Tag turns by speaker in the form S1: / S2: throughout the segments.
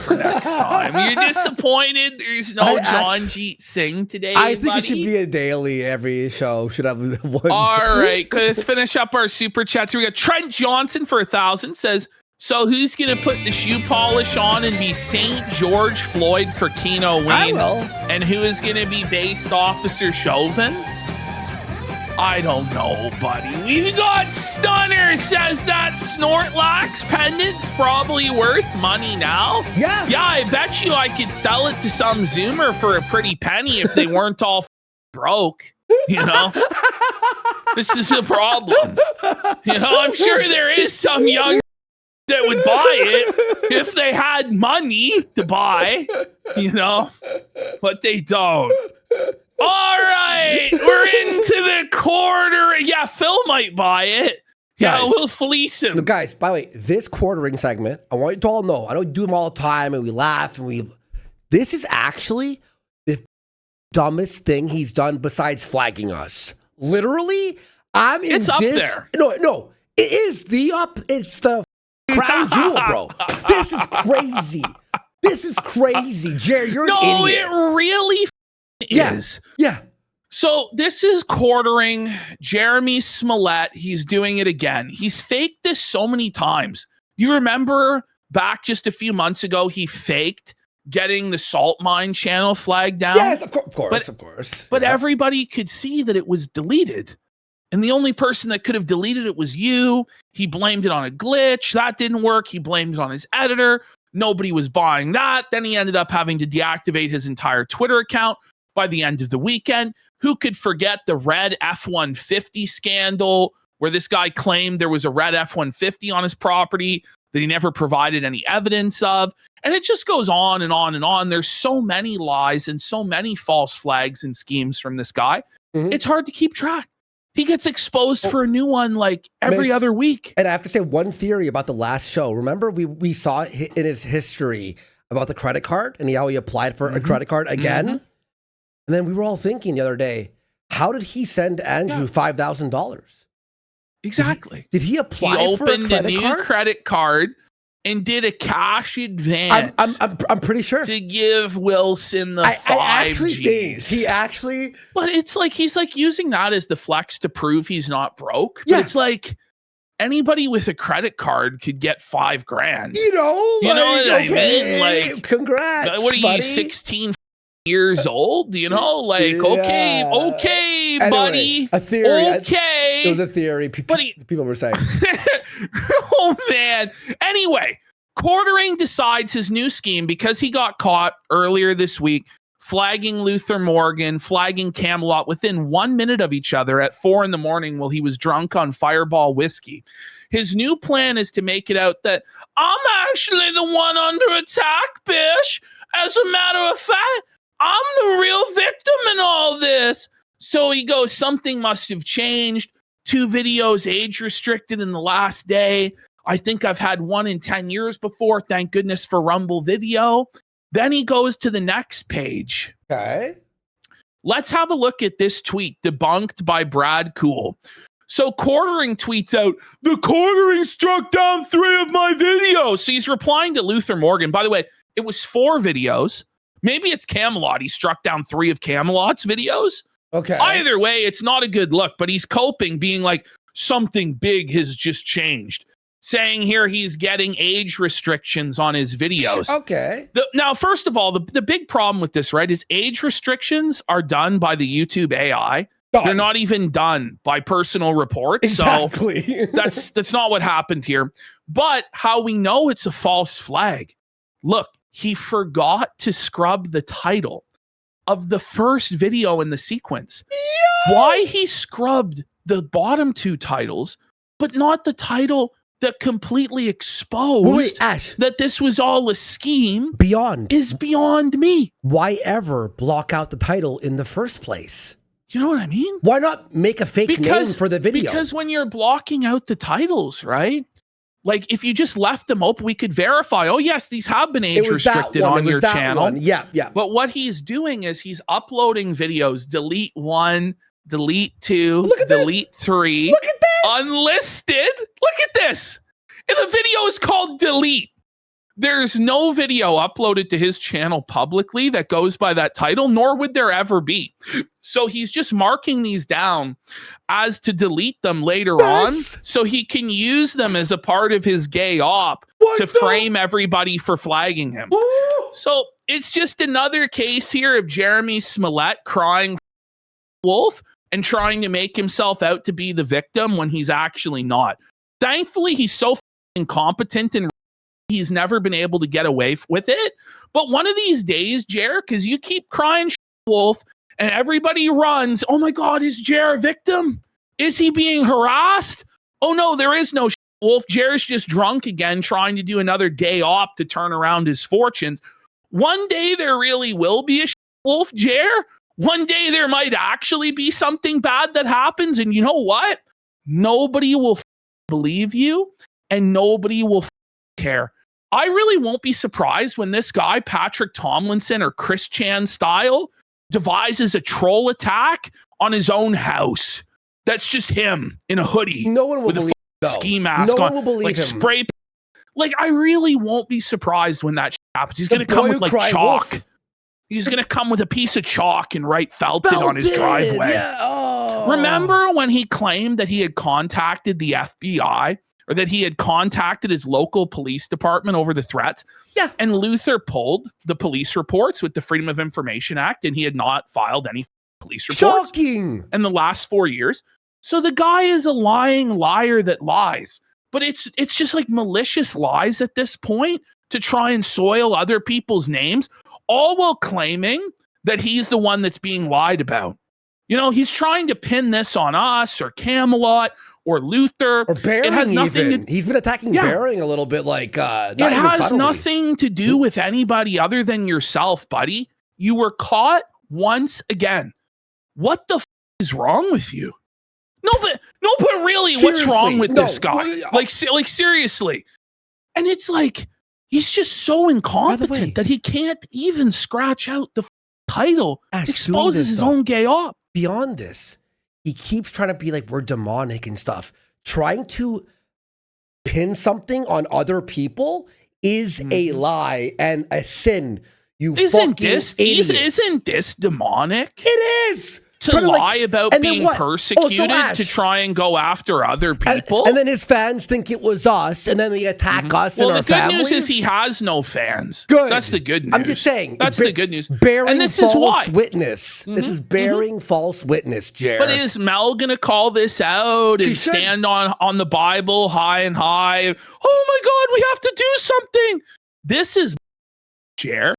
S1: for next time. You're disappointed there's no Janjit Singh today,
S2: I think
S1: buddy?
S2: it should be a daily. Every show should have one.
S1: All right, let's finish up our super chats. We got Trent Johnson for 1,000 says, so who's going to put the shoe polish on and be St. George Floyd for Keno Wayne?
S2: I will.
S1: And who is going to be based Officer Chauvin? I don't know, buddy. We got Stunner says that Snorlax pendant's probably worth money now.
S2: Yeah.
S1: Yeah, I bet you I could sell it to some Zoomer for a pretty penny if they weren't all broke, you know? This is a problem. You know, I'm sure there is some young that would buy it if they had money to buy, you know? But they don't. All right, we're into the quarter. Yeah, Phil might buy it. Yeah,
S2: Guys,
S1: we'll fleece him.
S2: Look, guys, by the way, this quartering segment, I want you to all know, I don't do them all the time and we laugh and this is actually the dumbest thing he's done besides flagging us. Literally,
S1: It's up there.
S2: No, it's the crown jewel, bro. This is crazy. This is crazy. Jerry, you're an idiot.
S1: It really is.
S2: Yeah.
S1: So this is quartering Jeremy Smollett. He's doing it again. He's faked this so many times. You remember back just a few months ago, he faked getting the salt mine channel flagged down?
S2: Yes, of course.
S1: But everybody could see that it was deleted. And the only person that could have deleted it was you. He blamed it on a glitch. That didn't work. He blamed it on his editor. Nobody was buying that. Then he ended up having to deactivate his entire Twitter account by the end of the weekend. Who could forget the red F-150 scandal where this guy claimed there was a red F-150 on his property that he never provided any evidence of? And it just goes on and on and on. There's so many lies and so many false flags and schemes from this guy. Mm-hmm. It's hard to keep track. He gets exposed for a new one like every other week.
S2: And I have to say one theory about the last show. Remember, we saw it in his history about the credit card and how he applied for a credit card again. Mm-hmm. And then we were all thinking the other day, how did he send Andrew $5,000?
S1: Exactly.
S2: Did he apply for a credit card?
S1: He opened a new credit card and did a cash advance.
S2: I'm pretty sure.
S1: To give Wilson the 5 Gs.
S2: He actually...
S1: But it's like, he's like using that as the flex to prove he's not broke. But it's like, anybody with a credit card could get $5,000.
S2: You know what
S1: I mean? Like,
S2: congrats,
S1: what are you, 16 years old? You know, like, okay, buddy.
S2: A theory.
S1: Okay.
S2: It was a theory. People were saying.
S1: Oh, man. Anyway, Quartering decides his new scheme because he got caught earlier this week flagging Luther Morgan, flagging Camelot within 1 minute of each other at 4 a.m. while he was drunk on Fireball whiskey. His new plan is to make it out that I'm actually the one under attack, Bish. As a matter of fact, I'm the real victim in all this. So he goes, something must have changed. 2 videos age restricted in the last day. I think I've had 1 in 10 years before. Thank goodness for Rumble Video. Then he goes to the next page.
S2: Okay.
S1: Let's have a look at this tweet debunked by Brad Cool. So Quartering tweets out, the Quartering struck down 3 of my videos. So he's replying to Luther Morgan. By the way, it was 4 videos. Maybe it's Camelot. He struck down 3 of Camelot's videos.
S2: Okay.
S1: Either way, it's not a good look, but he's coping, being like, something big has just changed. Saying here he's getting age restrictions on his videos.
S2: Okay.
S1: Now, first of all, the big problem with this, right, is age restrictions are done by the YouTube AI. They're not even done by personal reports.
S2: Exactly.
S1: So that's not what happened here. But how we know it's a false flag. Look, he forgot to scrub the title of the first video in the sequence.
S2: Yo!
S1: Why he scrubbed the bottom 2 titles, but not the title that completely exposed that this was all a scheme is beyond me.
S2: Why ever block out the title in the first place?
S1: You know what I mean?
S2: Why not make a fake name for the video?
S1: Because when you're blocking out the titles, right? Like, if you just left them open, we could verify, oh, yes, these have been age restricted on your channel.
S2: Yeah.
S1: But what he's doing is he's uploading videos, delete 1, delete 2, delete 3.
S2: Look at this!
S1: Unlisted. Look at this. And the video is called Delete. There's no video uploaded to his channel publicly that goes by that title, nor would there ever be. So he's just marking these down as to delete them later on so he can use them as a part of his gay op to frame everybody for flagging him. So it's just another case here of Jeremy Smollett crying wolf and trying to make himself out to be the victim when he's actually not. Thankfully, he's so incompetent and he's never been able to get away with it. But one of these days, Jer, because you keep crying wolf and everybody runs, oh my God, is Jer a victim? Is he being harassed? Oh no, there is no wolf. Jer's just drunk again, trying to do another gay op to turn around his fortunes. One day there really will be a wolf, Jer. One day there might actually be something bad that happens. And you know what? Nobody will believe you and nobody will care. I really won't be surprised when this guy, Patrick Tomlinson or Chris Chan style, devises a troll attack on his own house. That's just him in a hoodie.
S2: No one will
S1: with
S2: believe
S1: a ski mask
S2: no
S1: on.
S2: one will believe
S1: like
S2: him.
S1: Spray. Like, I really won't be surprised when that happens. He's going to come with like chalk.
S2: Wolf.
S1: He's going to come with a piece of chalk and write Felton on his driveway.
S2: Yeah. Oh.
S1: Remember when he claimed that he had contacted the FBI or that he had contacted his local police department over the threats?
S2: Yeah.
S1: And Luther pulled the police reports with the Freedom of Information Act, and he had not filed any police reports
S2: Shocking.
S1: in the last 4 years. So the guy is a lying liar that lies. But it's just like malicious lies at this point to try and soil other people's names, all while claiming that he's the one that's being lied about. You know, he's trying to pin this on us or Camelot or Luther.
S2: Or Bering.
S1: It has nothing
S2: He's been attacking Bering a little bit like
S1: it has nothing to do with anybody other than yourself, buddy. You were caught once again. What the is wrong with you? No, but really, seriously, what's wrong with this guy? Like seriously. And it's like, he's just so incompetent that he can't even scratch out the title. Exposes his own gay op.
S2: Beyond this, he keeps trying to be like, we're demonic and stuff. Trying to pin something on other people is a lie and a sin. Isn't
S1: this demonic?
S2: It is.
S1: To lie about being persecuted to try and go after other people.
S2: And then his fans think it was us, and then they attack us and our families. Well, the good
S1: news is he has no fans.
S2: Good.
S1: That's the good news.
S2: I'm just saying.
S1: That's the good news.
S2: Bearing false witness. This is bearing false witness, Jared.
S1: But is Mel going to call this out and stand on the Bible high and high? Oh my God, we have to do something. This is, Jared.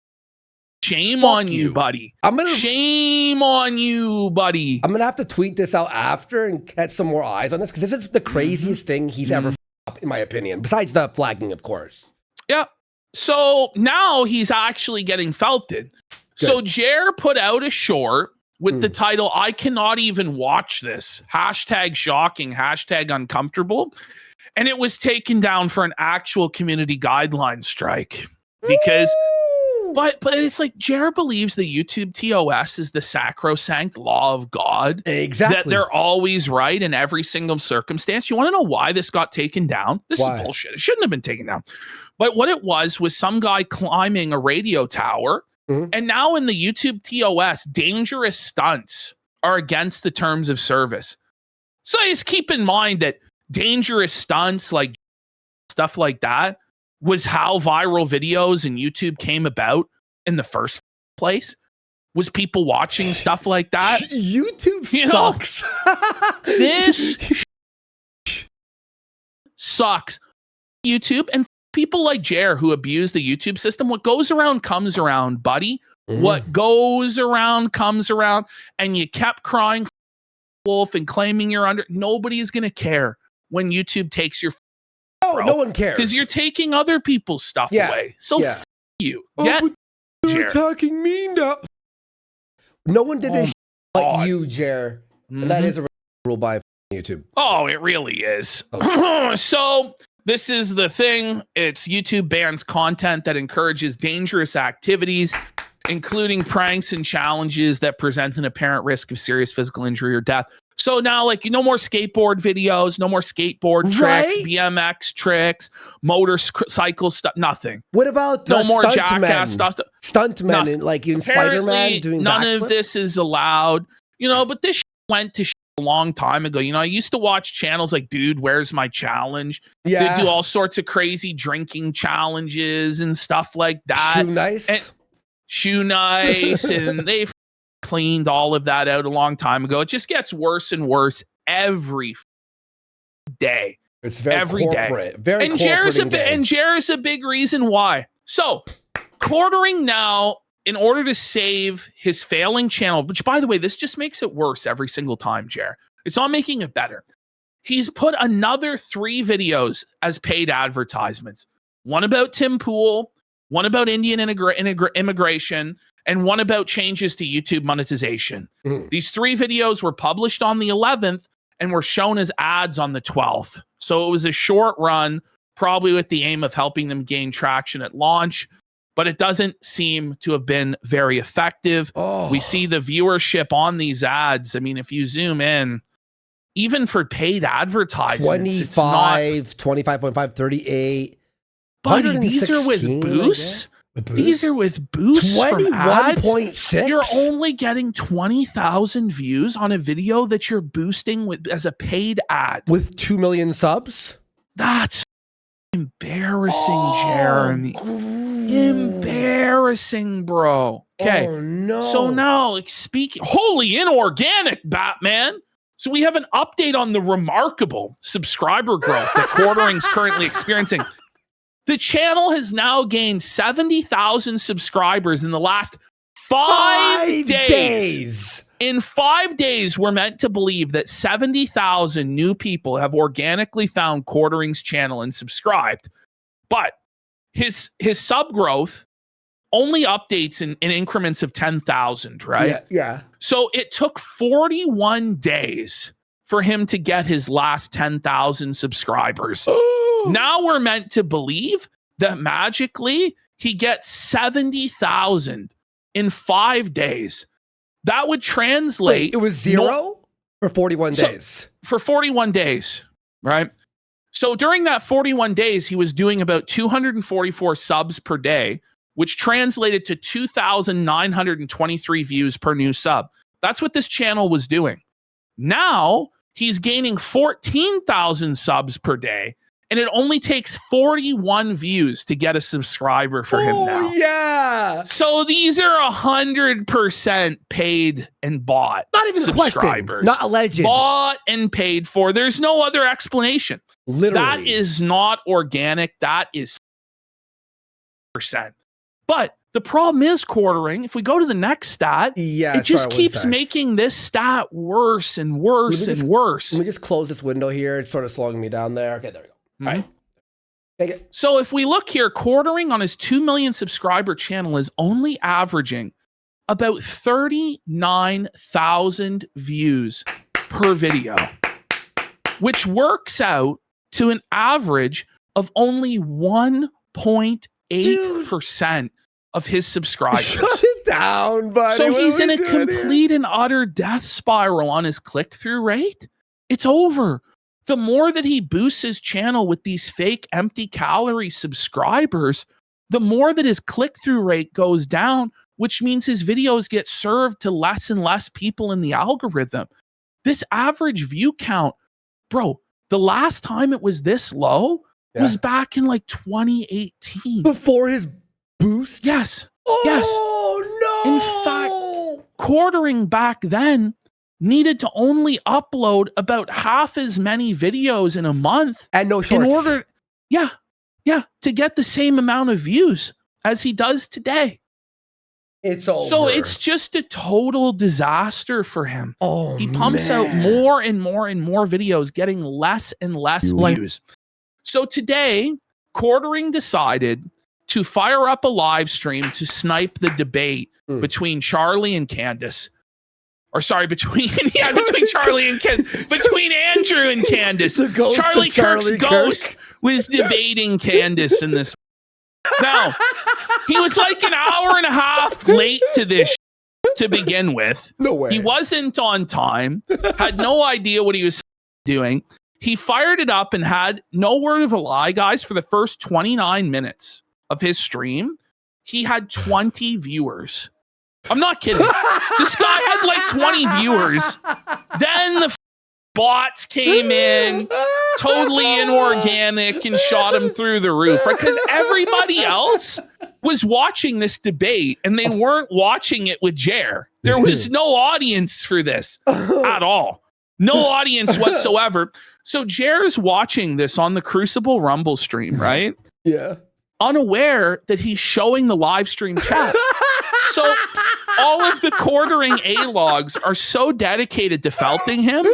S1: Shame on you, buddy. Shame on you, buddy.
S2: I'm going to have to tweet this out after and catch some more eyes on this because this is the craziest thing he's ever up, in my opinion, besides the flagging, of course.
S1: Yeah. So now he's actually getting felted. Good. So Jer put out a short with the title, I cannot even watch this. #shocking, #uncomfortable. And it was taken down for an actual community guideline strike because... But it's like Jared believes the YouTube TOS is the sacrosanct law of God.
S2: Exactly.
S1: That they're always right in every single circumstance. You want to know why this got taken down? This is bullshit. It shouldn't have been taken down. But what it was some guy climbing a radio tower. And now in the YouTube TOS, dangerous stunts are against the terms of service. So just keep in mind that dangerous stunts, like stuff like that, was how viral videos and YouTube came about in the first place. Was people watching stuff like that?
S2: YouTube sucks.
S1: This sucks. YouTube and people like Jer who abuse the YouTube system. What goes around comes around, buddy. What goes around comes around. And you kept crying wolf and claiming you're under. Nobody's going to care when YouTube takes your
S2: no one cares.
S1: Because you're taking other people's stuff away. So f you.
S2: You're attacking me now. No one did this but you, Jer. And that is a rule by YouTube.
S1: Oh, it really is. So this is the thing. It's YouTube bans content that encourages dangerous activities including pranks and challenges that present an apparent risk of serious physical injury or death. So now, like, no more skateboard videos, no more skateboard tricks,
S2: Right?
S1: BMX tricks, motorcycle stuff, nothing.
S2: What about
S1: No more jackass stuff.
S2: Stuntmen,
S1: Nothing.
S2: and like in
S1: Apparently,
S2: Spider-Man doing
S1: none
S2: backflips?
S1: of this is allowed. You know, but this went to a long time ago. You know, I used to watch channels like Dude, Where's My Challenge?
S2: Yeah.
S1: They do all sorts of crazy drinking challenges and stuff like that.
S2: Shoe Nice.
S1: And Shoe Nice, and they've cleaned all of that out a long time ago. It just gets worse and worse every day.
S2: It's very
S1: every day.
S2: corporate. Very
S1: And Jared's
S2: corporate.
S1: a big reason why. So, quartering now, in order to save his failing channel, which, by the way, this just makes it worse every single time, Jared. It's not making it better. He's put another 3 videos as paid advertisements. One about Tim Pool, one about Indian immigration, and one about changes to YouTube monetization. These 3 videos were published on the 11th and were shown as ads on the 12th. So it was a short run, probably with the aim of helping them gain traction at launch, but it doesn't seem to have been very effective.
S2: Oh.
S1: We see the viewership on these ads. I mean, if you zoom in, even for paid advertisements, it's not.
S2: 25.5, 38.
S1: Buddy, these are with
S2: 116,
S1: boosts. These are with boosts from ads.
S2: 21.6.
S1: You're only getting 20,000 views on a video that you're boosting with as a paid ad.
S2: With 2 million subs?
S1: That's embarrassing, Jeremy. Embarrassing, bro. Okay.
S2: Oh, no.
S1: So now, like, speaking, holy inorganic, Batman. So we have an update on the remarkable subscriber growth that Quartering's currently experiencing. The channel has now gained 70,000 subscribers in the last 5 days. In 5 days, we're meant to believe that 70,000 new people have organically found Quartering's channel and subscribed. But his sub growth only updates in increments of 10,000, right?
S2: Yeah.
S1: So it took 41 days for him to get his last 10,000 subscribers. Now we're meant to believe that magically he gets 70,000 in 5 days. That would translate.
S2: Wait, it was 0 for 41 days.
S1: For 41 days, right? So during that 41 days, he was doing about 244 subs per day, which translated to 2,923 views per new sub. That's what this channel was doing. Now he's gaining 14,000 subs per day, and it only takes 41 views to get a subscriber for him now.
S2: Yeah.
S1: So these are 100% paid and bought.
S2: Not even
S1: subscribers.
S2: A question. Not alleged.
S1: Bought and paid for. There's no other explanation.
S2: Literally.
S1: That is not organic. That is percent. But the problem is, Quartering, if we go to the next stat, it just keeps making this stat worse and worse and worse.
S2: Let me just close this window here. It's sort of slowing me down there. Okay, there we go. All right. Take it.
S1: So if we look here, Quartering on his 2 million subscriber channel is only averaging about 39,000 views per video, which works out to an average of only 1.8% of his subscribers.
S2: Shut it down, buddy.
S1: So he's in a complete and utter death spiral on his click-through rate. It's over. The more that he boosts his channel with these fake empty calorie subscribers, the more that his click-through rate goes down, which means his videos get served to less and less people in the algorithm. This average view count, bro, the last time it was this low was back in like 2018.
S2: Before his boost?
S1: Yes.
S2: Oh,
S1: yes.
S2: No.
S1: In fact, Quartering back then needed to only upload about half as many videos in a month.
S2: And no shorts.
S1: In order, to get the same amount of views as he does today.
S2: It's over.
S1: So it's just a total disaster for him.
S2: Oh,
S1: he pumps out more and more and more videos, getting less and less views. So today, Quartering decided to fire up a live stream to snipe the debate between Charlie and Candace. Or sorry, between Charlie and Candace. Between Andrew and Candace. Charlie Kirk's ghost was debating Candace in this. Now, He was like an hour and a half late to this to begin with.
S2: No way.
S1: He wasn't on time, had no idea what he was doing. He fired it up and had, no word of a lie, guys, for the first 29 minutes of his stream, he had 20 viewers. I'm not kidding. This guy had like 20 viewers. Then the bots came in, totally inorganic, and shot him through the roof. Right? Because everybody else was watching this debate, and they weren't watching it with Jer. There was no audience for this at all. No audience whatsoever. So Jer's watching this on the Crucible Rumble stream, right?
S2: Yeah.
S1: Unaware that he's showing the live stream chat. So all of the quartering A-logs are so dedicated to felting him,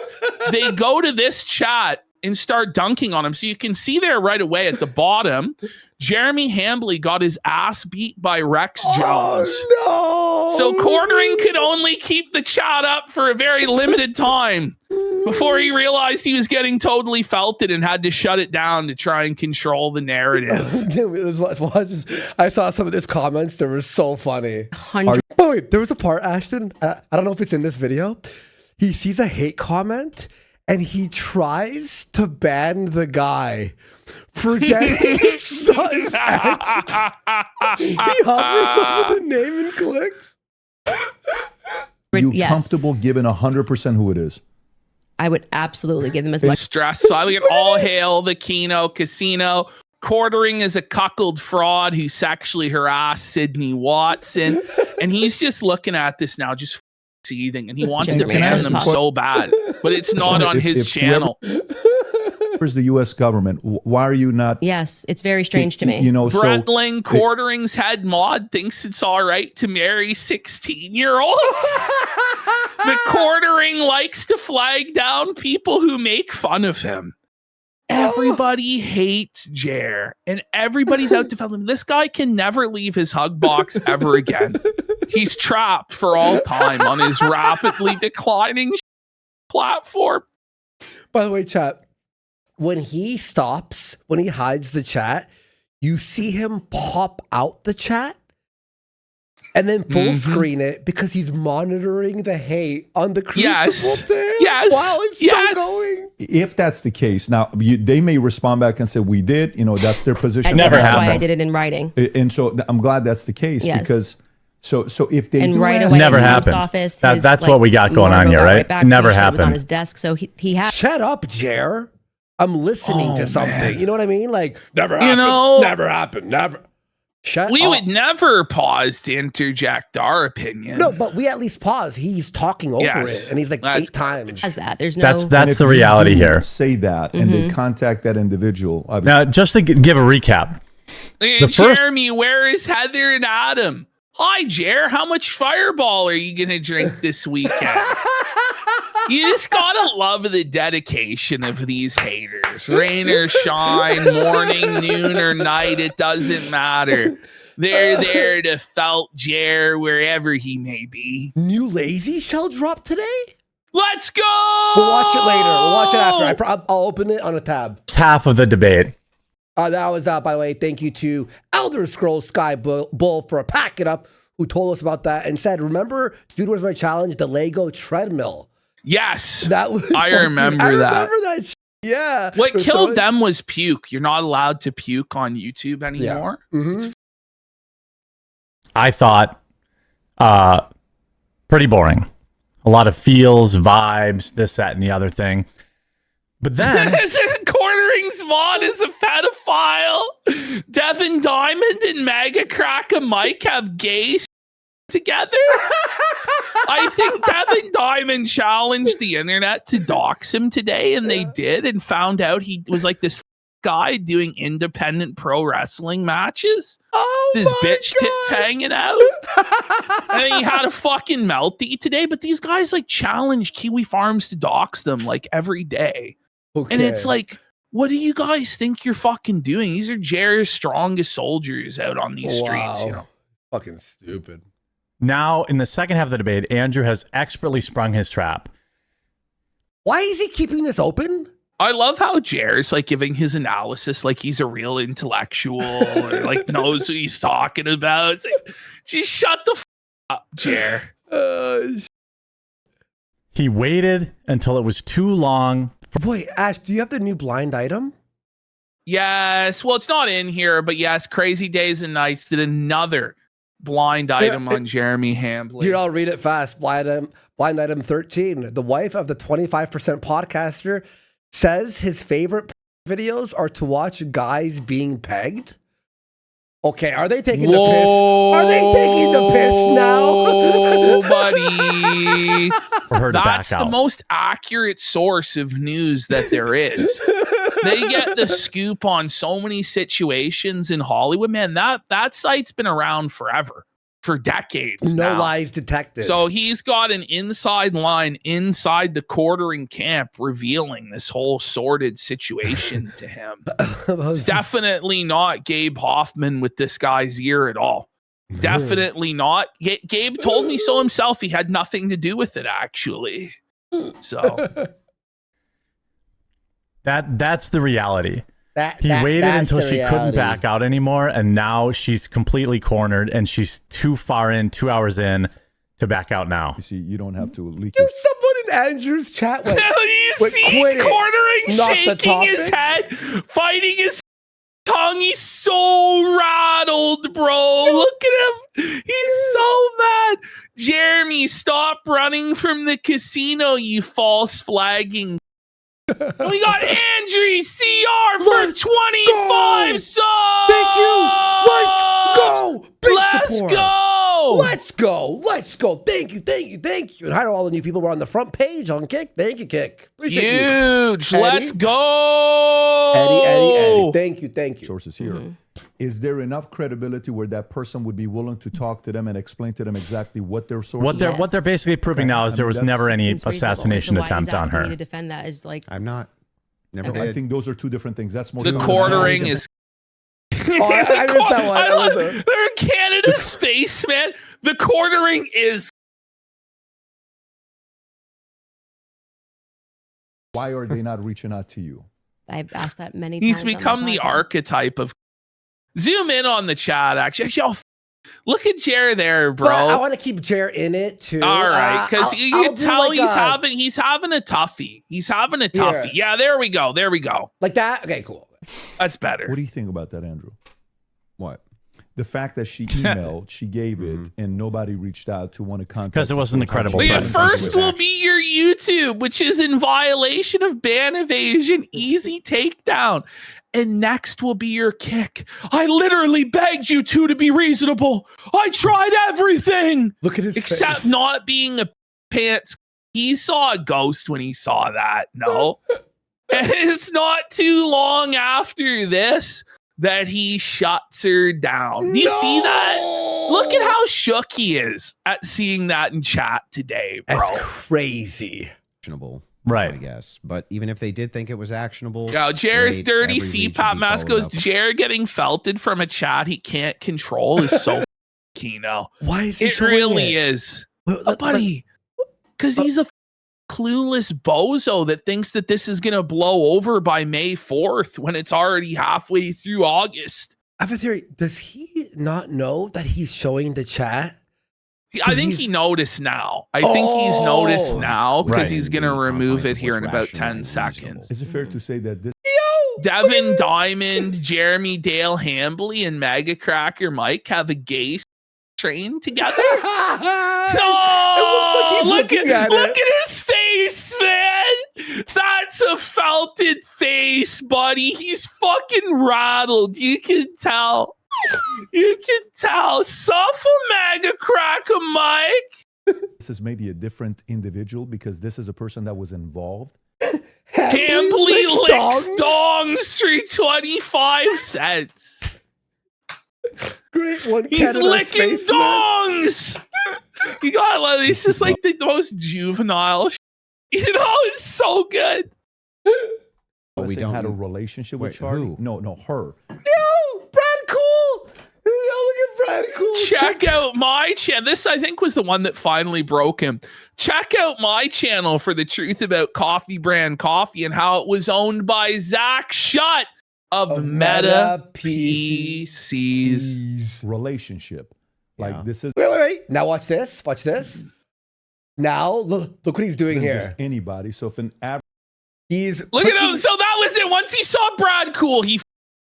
S1: they go to this chat and start dunking on him. So you can see there right away at the bottom, Jeremy Hambly got his ass beat by Rex Jones.
S2: Oh, no.
S1: So quartering could only keep the chat up for a very limited time before he realized he was getting totally felted and had to shut it down to try and control the narrative.
S2: I saw some of his comments. They were so funny.
S3: 100.
S2: Oh, wait, there was a part, Ashton. I don't know if it's in this video. He sees a hate comment and he tries to ban the guy for getting his He hovers over the name and clicks.
S4: You
S3: Yes.
S4: comfortable giving 100% who it is?
S3: I would absolutely give them as much.
S1: Stress silent. All hail the Keno Casino. Quartering is a cuckold fraud who sexually harassed Sydney Watson. And he's just looking at this now, just seething. And he wants to
S3: Can I
S1: ban
S3: ask
S1: them
S3: a
S1: so bad. But it's not on his
S4: If
S1: channel.
S4: Where's the U.S. government? Why are you not?
S3: Yes, it's very strange to me.
S4: You know, so
S1: Bretling, Quartering's head mod, thinks it's all right to marry 16-year-olds. The Quartering likes to flag down people who make fun of him. Everybody hates Jer, and everybody's out to fellow him. This guy can never leave his hug box ever again. He's trapped for all time on his rapidly declining platform.
S2: By the way, chat, when he stops, when he hides the chat, you see him pop out the chat and then full screen it because he's monitoring the hate on the Crucible tab while it's still going.
S4: if that's the case, now they may respond back and say we did. You know, that's their position.
S5: Never
S3: That's
S5: happened.
S3: why I did it in writing.
S4: And so I'm glad that's the case
S3: Yes.
S4: because so if they
S3: And
S4: do
S3: right
S4: ask-
S3: away,
S5: Never
S3: in the Trump's
S5: happened.
S3: office,
S5: That's
S3: his,
S5: what we got going on
S3: logo
S5: here,
S3: got
S5: right?
S3: back.
S5: Never
S3: T-shirt was on
S5: happened.
S3: his desk, so he had.
S2: Shut up, Jer. I'm listening to something.
S1: man.
S2: You know what I mean? Like, never happened.
S1: know-
S2: never happened. Never. Shut
S1: We
S2: up.
S1: would never pause to interject our opinion.
S2: No, but we at least pause. He's talking over
S1: Yes.
S2: it, and he's like
S1: That's
S2: 8 times.
S3: Has that? There's no.
S5: That's
S4: and if
S5: the
S4: you
S5: reality
S4: do
S5: here.
S4: Say that, and they contact that individual. I mean,
S5: Now, just to give a recap,
S1: Hey,
S5: first-
S1: Jeremy, where is Heather and Adam? Hi, Jer. How much Fireball are you going to drink this weekend? You just gotta love the dedication of these haters. Rain or shine, morning, noon, or night, it doesn't matter. They're there to felt Jer wherever he may be.
S2: New Lazy Shell drop today?
S1: Let's go!
S2: We'll watch it later. We'll watch it after. I'll open it on a tab.
S5: half of the debate.
S2: That was, by the way, thank you to Elder Scrolls Sky Bull for a pack it up, who told us about that and said, remember, dude, was my challenge, the Lego treadmill.
S1: Yes.
S2: That was
S1: I
S2: fucking-
S1: remember
S2: I
S1: that.
S2: remember that shit. Yeah.
S1: What
S2: They're
S1: killed
S2: throwing-
S1: them was puke. You're not allowed to puke on YouTube anymore.
S2: Mhm.
S5: I thought pretty boring. A lot of feels, vibes, this, that, and the other thing. But then
S1: Quartering's mod is a pedophile. Devin Diamond and Mega Cracker Mike have gays together. I think Devin Diamond challenged the internet to dox him today, and they did, and found out he was like this guy doing independent pro wrestling matches.
S2: Oh,
S1: His
S2: my
S1: bitch tits
S2: God.
S1: hanging out. And he had a fucking melty today, but these guys like challenge Kiwi Farms to dox them like every day. And it's
S2: Okay.
S1: like, what do you guys think you're fucking doing? These are Jerry's strongest soldiers out on these streets, you know.
S2: Fucking stupid.
S5: now in the second half of the debate, Andrew has expertly sprung his trap.
S2: Why is he keeping this open?
S1: I love how Jer's like giving his analysis like he's a real intellectual or like knows what he's talking about. It's like, just shut the up, Jer.
S5: He waited until it was too long.
S2: Boy, Ash, do you have the new blind item?
S1: Yes. Well, it's not in here, but yes, Crazy Days and Nights did another blind item on Jeremy Hamblin.
S2: Here, I'll read it fast. Blind item 13. The wife of the 25% podcaster says his favorite videos are to watch guys being pegged. Okay, are they taking the piss? Are they taking the piss now?
S1: Oh, buddy.
S5: For her to
S1: That's
S5: back
S1: the
S5: out.
S1: most accurate source of news that there is. They get the scoop on so many situations in Hollywood. Man, that site's been around forever, for decades
S2: No
S1: now.
S2: lies detected.
S1: So he's got an inside line inside the quartering camp revealing this whole sordid situation to him. It's definitely not Gabe Hoffman with this guy's ear at all. Definitely not. Gabe told me so himself. He had nothing to do with it, actually. So
S5: That's the reality. He
S2: That's
S5: waited until
S2: the
S5: she couldn't
S2: reality.
S5: back out anymore, and now she's completely cornered, and she's too far in, 2 hours in, to back out now.
S4: You see, you don't have to leak your
S2: There's someone in Andrew's chat. Went,
S1: you
S2: Wait,
S1: see
S2: quit
S1: he's
S2: it.
S1: cornering,
S2: Not the
S1: shaking his
S2: topic.
S1: head, fighting his tongue. He's so rattled, bro. Look at him. He's so mad. Jeremy, stop running from the casino, you false flagging. We got Andrew CR for 25 subs.
S2: Thank you. Let's go. Big
S1: Let's
S2: support.
S1: go.
S2: Let's go. Let's go. Thank you. Thank you. Thank you. And hi to all the new people who are on the front page on Kick. Thank you, Kick. Appreciate you.
S1: Huge.
S2: Eddie?
S1: Let's go.
S2: Eddie. Thank you. Thank you.
S4: sources here. Is there enough credibility where that person would be willing to talk to them and explain to them exactly what their source
S5: What
S4: is?
S5: they're basically proving now is there was never any
S3: Seems reasonable.
S5: assassination
S3: So why he's
S5: attempt on
S3: asking me
S5: her.
S3: to defend that is like
S6: I'm not. Never
S3: Okay.
S6: did.
S4: I think those are two different things. That's more
S1: The
S4: similar.
S1: quartering is.
S2: I missed that one.
S1: I
S2: I
S1: love
S2: missed it.
S1: they're Canada spaceman. The quartering is.
S4: Why are they not reaching out to you?
S3: I've asked that many
S1: He's
S3: times. on
S1: become
S3: my
S1: the
S3: podcast.
S1: archetype of. Zoom in on the chat. Actually, yo, look at Jared there, bro.
S2: But I want to keep Jer in it too.
S1: All right, because
S2: I'll-
S1: you
S2: I'll
S1: can
S2: do
S1: tell
S2: like
S1: he's having a toughie. He's having a
S2: Here.
S1: toughie. Yeah, there we go. There we go.
S2: like that. Okay, cool.
S1: That's better.
S4: What do you think about that, Andrew?
S6: What?
S4: The fact that she emailed, she gave it, and nobody reached out to want to contact.
S5: Because it
S4: the
S5: wasn't a
S4: source.
S5: credible
S1: Wait,
S5: threat.
S1: first will be your YouTube, which is in violation of ban evasion, easy takedown. And next will be your Kick. I literally begged you two to be reasonable. I tried everything
S2: Look at his
S1: except
S2: face.
S1: not being a pants. He saw a ghost when he saw that. No. And it's not too long after this that he shuts her down. Do you see that? Look at how shook he is at seeing that in chat today, bro.
S2: That's crazy.
S6: Actionable,
S5: Right.
S6: I guess. But even if they did think it was actionable,
S1: Yo, Jared's
S6: great,
S1: dirty
S6: every lead should
S1: CPAP
S6: be
S1: mask
S6: followed
S1: goes,
S6: up.
S1: Jared getting felted from a chat he can't control is so Kino.
S2: Why is he
S1: It
S2: showing
S1: really
S2: it?
S1: is.
S2: Wait,
S1: Oh, buddy. Because he's a clueless bozo that thinks that this is going to blow over by May 4th when it's already halfway through August.
S2: I have a theory. Does he not know that he's showing the chat?
S1: I
S2: So
S1: think
S2: he's-
S1: he noticed now. I think he's noticed
S2: Oh.
S1: now because
S5: Right.
S1: he's going to
S6: The
S1: remove
S6: confines
S1: it
S6: of
S1: here
S6: what's
S1: in about
S6: rational
S1: 10
S6: and reasonable.
S1: seconds.
S4: Is it fair to say that this
S1: Devin Diamond, Jeremy Dale Hambley, and Mega Cracker Mike have a gay train together? No!
S2: he's looking at
S1: look
S2: it.
S1: at his face, man! That's a felted face, buddy. He's fucking rattled. You can tell. You can tell. Suffer, Mega Cracker Mike.
S4: is maybe a different individual because this is a person that was involved?
S1: Hambley licks
S2: dongs?
S1: dongs for 25 cents.
S2: Great one.
S1: He's
S2: Canada
S1: licking
S2: spaceman.
S1: dongs. You gotta love it. It's just like the most juvenile. You know, it's so good.
S6: But we
S4: Saying
S6: don't
S4: had a
S6: know-
S4: relationship with
S6: Wait,
S4: Charlie?
S6: who?
S4: No, her.
S2: Yo, Brad Cool. Yo, look at Brad Cool.
S1: Check out my channel. This, I think, was the one that finally broke him. Check out my channel for the truth about Coffee Brand Coffee and how it was owned by Zach Shutt of Meta PCs.
S4: Relationship. Like
S6: Yeah.
S4: this is
S2: Wait. Now watch this. Watch this. Now look what he's doing
S4: isn't
S2: here.
S4: just anybody. So if an average
S2: He's
S1: Look at him.
S2: clicking-
S1: So that was it. Once he saw Brad Cool, he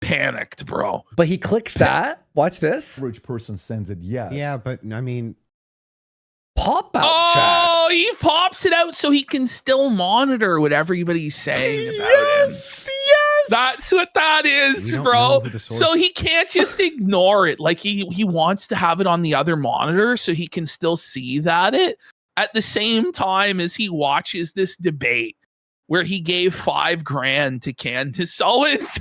S1: panicked, bro.
S2: But he clicks that. Watch this.
S4: person sends it, yes.
S6: Yeah, but I mean,
S2: Pop out chat.
S1: Oh, he pops it out so he can still monitor what everybody's saying about him.
S2: Yes.
S1: That's what that is,
S6: We don't
S1: bro.
S6: know who the source
S1: So
S6: is.
S1: he can't just ignore it. Like he wants to have it on the other monitor so he can still see that it at the same time as he watches this debate where he gave $5,000 to Candace Owens.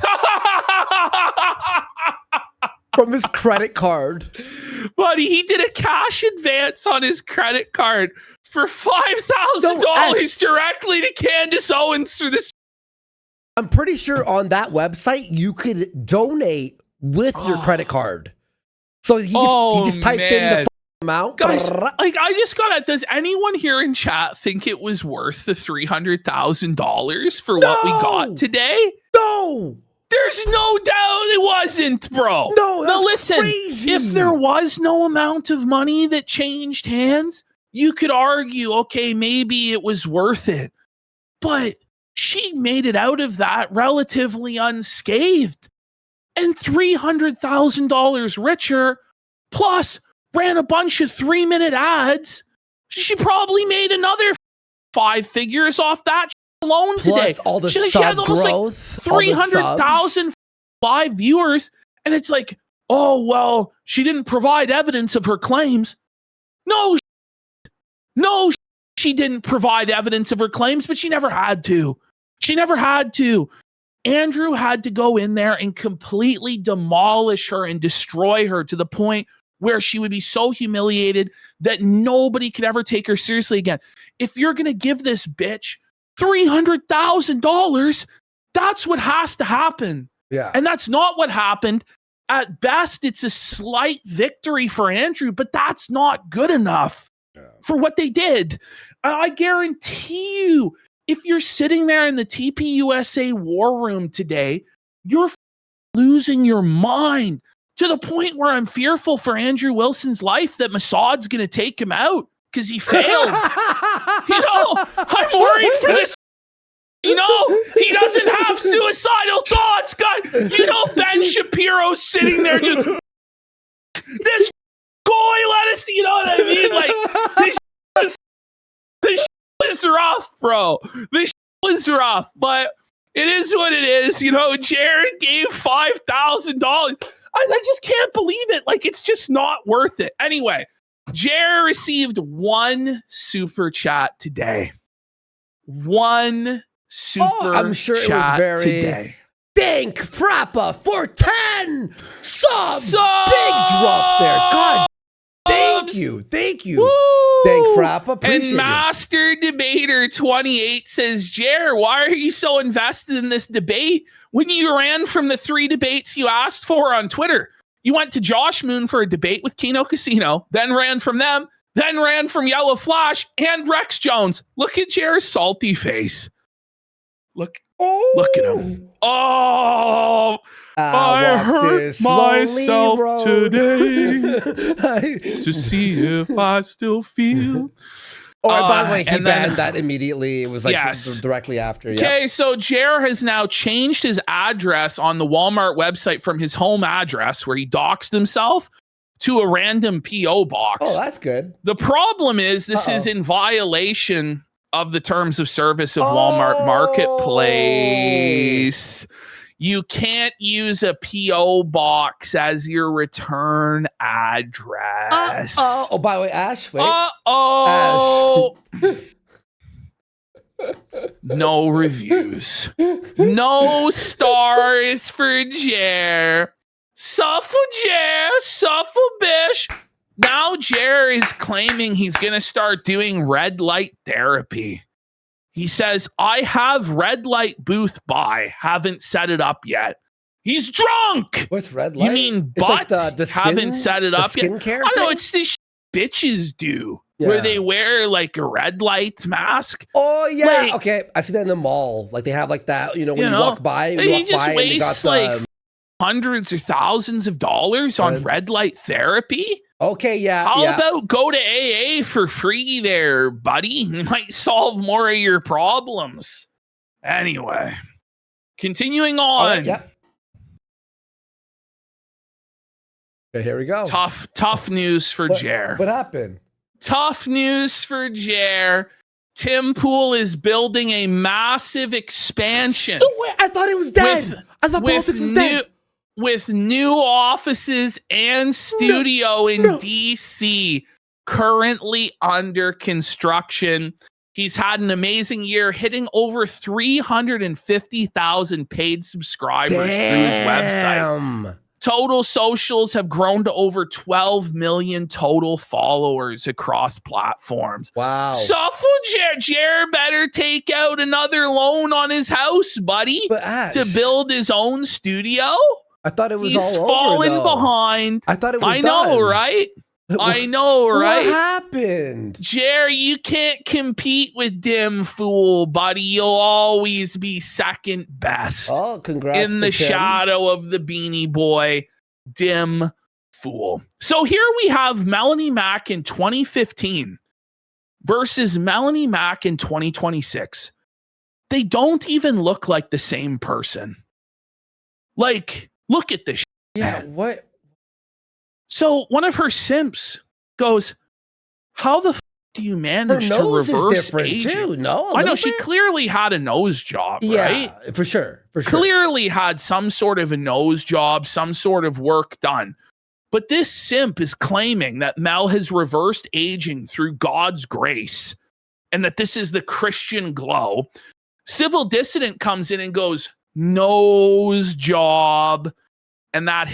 S2: From his credit card.
S1: Buddy, he did a cash advance on his credit card for $5,000 directly to Candace Owens through this.
S2: I'm pretty sure on that website you could donate with your credit card. So he just typed in the
S1: man.
S2: amount.
S1: Guys, like I just gotta, does anyone here in chat think it was worth the $300,000 for what we
S2: No!
S1: got today?
S2: No.
S1: There's no doubt it wasn't, bro.
S2: No,
S1: Now
S2: that's
S1: listen,
S2: crazy.
S1: if there was no amount of money that changed hands, you could argue, okay, maybe it was worth it. But she made it out of that relatively unscathed and $300,000 richer, plus ran a bunch of 3-minute ads. She probably made another 5 figures off that alone today.
S2: Plus all the
S1: She
S2: sub
S1: had almost like
S2: growth. all the
S1: 300,000 live viewers, and it's like, oh well, she didn't provide evidence of her claims. No, she didn't provide evidence of her claims, but she never had to. She never had to. Andrew had to go in there and completely demolish her and destroy her to the point where she would be so humiliated that nobody could ever take her seriously again. If you're going to give this bitch $300,000, that's what has to happen.
S2: Yeah.
S1: And that's not what happened. At best, it's a slight victory for Andrew, but that's not good enough for what they did. I guarantee you, if you're sitting there in the TPUSA war room today, you're losing your mind to the point where I'm fearful for Andrew Wilson's life that Massad's going to take him out because he failed. I'm worried for this. He doesn't have suicidal thoughts, God. Ben Shapiro's sitting there just this goy lettuce. You know what I mean? Like this is rough, bro. This was rough, but it is what it is. Jared gave $5,000. I just can't believe it. Like, it's just not worth it. Anyway, Jared received one super chat today. One super
S2: I'm sure it was
S1: chat
S2: very-
S1: today.
S2: Dink Frappa for 10 subs.
S1: Subs!
S2: Big drop there. God, thank you. Thank you.
S1: Woo!
S2: Thank Frappa. Appreciate
S1: And
S2: it.
S1: Master Debater 28 says, Jer, why are you so invested in this debate when you ran from the 3 debates you asked for on Twitter? You went to Josh Moon for a debate with Kino Casino, then ran from them, then ran from Yellow Flash and Rex Jones. Look at Jer's salty face. Look at him. Oh, I
S2: walked
S1: hurt
S2: this lonely
S1: myself
S2: road.
S1: today to see if I still feel.
S2: By the way, he
S1: and then-
S2: banned that immediately. It was like
S1: Yes.
S2: directly after. Yeah.
S1: Okay, so Jer has now changed his address on the Walmart website from his home address where he doxed himself to a random P.O. box.
S2: Oh, that's good.
S1: The problem is this is in violation of the terms of service of Walmart Marketplace. You can't use a P.O. box as your return address.
S2: Oh, by the way, Ash, wait.
S1: Uh-oh. No reviews. No stars for Jer. Suffer Jer, suffer Bish. Now Jer is claiming he's going to start doing red light therapy. He says, I have red light booth by, haven't set it up yet. He's drunk.
S2: What's red light?
S1: You mean
S2: It's like
S1: butt?
S2: the
S1: Haven't set it
S2: the
S1: up yet.
S2: skincare
S1: I don't know.
S2: thing?
S1: It's this bitches do where
S2: Yeah.
S1: they wear like a red light mask.
S2: Oh yeah.
S1: Like-
S2: Okay, I see that in the mall. Like they have like that. You know, when
S1: You
S2: you,
S1: know,
S2: walk by,
S1: He
S2: you walk
S1: just
S2: by and they got
S1: wastes
S2: the.
S1: like hundreds or thousands of dollars on
S2: Red-
S1: red light therapy.
S2: Okay, yeah.
S1: How
S2: yeah.
S1: about go to AA for free there, buddy? It might solve more of your problems. Anyway, continuing
S2: All
S1: on.
S2: right, yeah. Okay, here we go.
S1: Tough news for Jer.
S2: What happened?
S1: Tough news for Jer. Tim Pool is building a massive expansion
S2: No way! I thought it was dead. I thought politics was dead.
S1: with new offices and studio in
S2: no.
S1: DC currently under construction. He's had an amazing year, hitting over 350,000 paid subscribers through his website.
S2: Damn.
S1: Total socials have grown to over 12 million total followers across platforms.
S2: Wow.
S1: Suffle Jer better take out another loan on his house, buddy,
S2: But Ash,
S1: to build his own studio.
S2: I thought it was
S1: He's
S2: all
S1: falling
S2: over, though.
S1: behind.
S2: I thought it was
S1: I know,
S2: done.
S1: right? I know,
S2: What
S1: right?
S2: happened?
S1: Jer, you can't compete with Dim Fool, buddy. You'll always be second best
S2: Oh, congrats
S1: in the
S2: to Tim.
S1: shadow of the Beanie Boy, Dim Fool. So here we have Melanie Mack in 2015 versus Melanie Mack in 2026. They don't even look like the same person. Like, look at this.
S2: Yeah, what?
S1: So one of her simps goes, how the do you
S2: Her
S1: manage to
S2: nose is
S1: reverse
S2: different
S1: aging?
S2: too. No,
S1: I know she clearly had a nose job,
S2: Yeah,
S1: right?
S2: for sure. For sure.
S1: Clearly had some sort of a nose job, some sort of work done. But this simp is claiming that Mel has reversed aging through God's grace and that this is the Christian glow. Civil Dissident comes in and goes, nose job. And that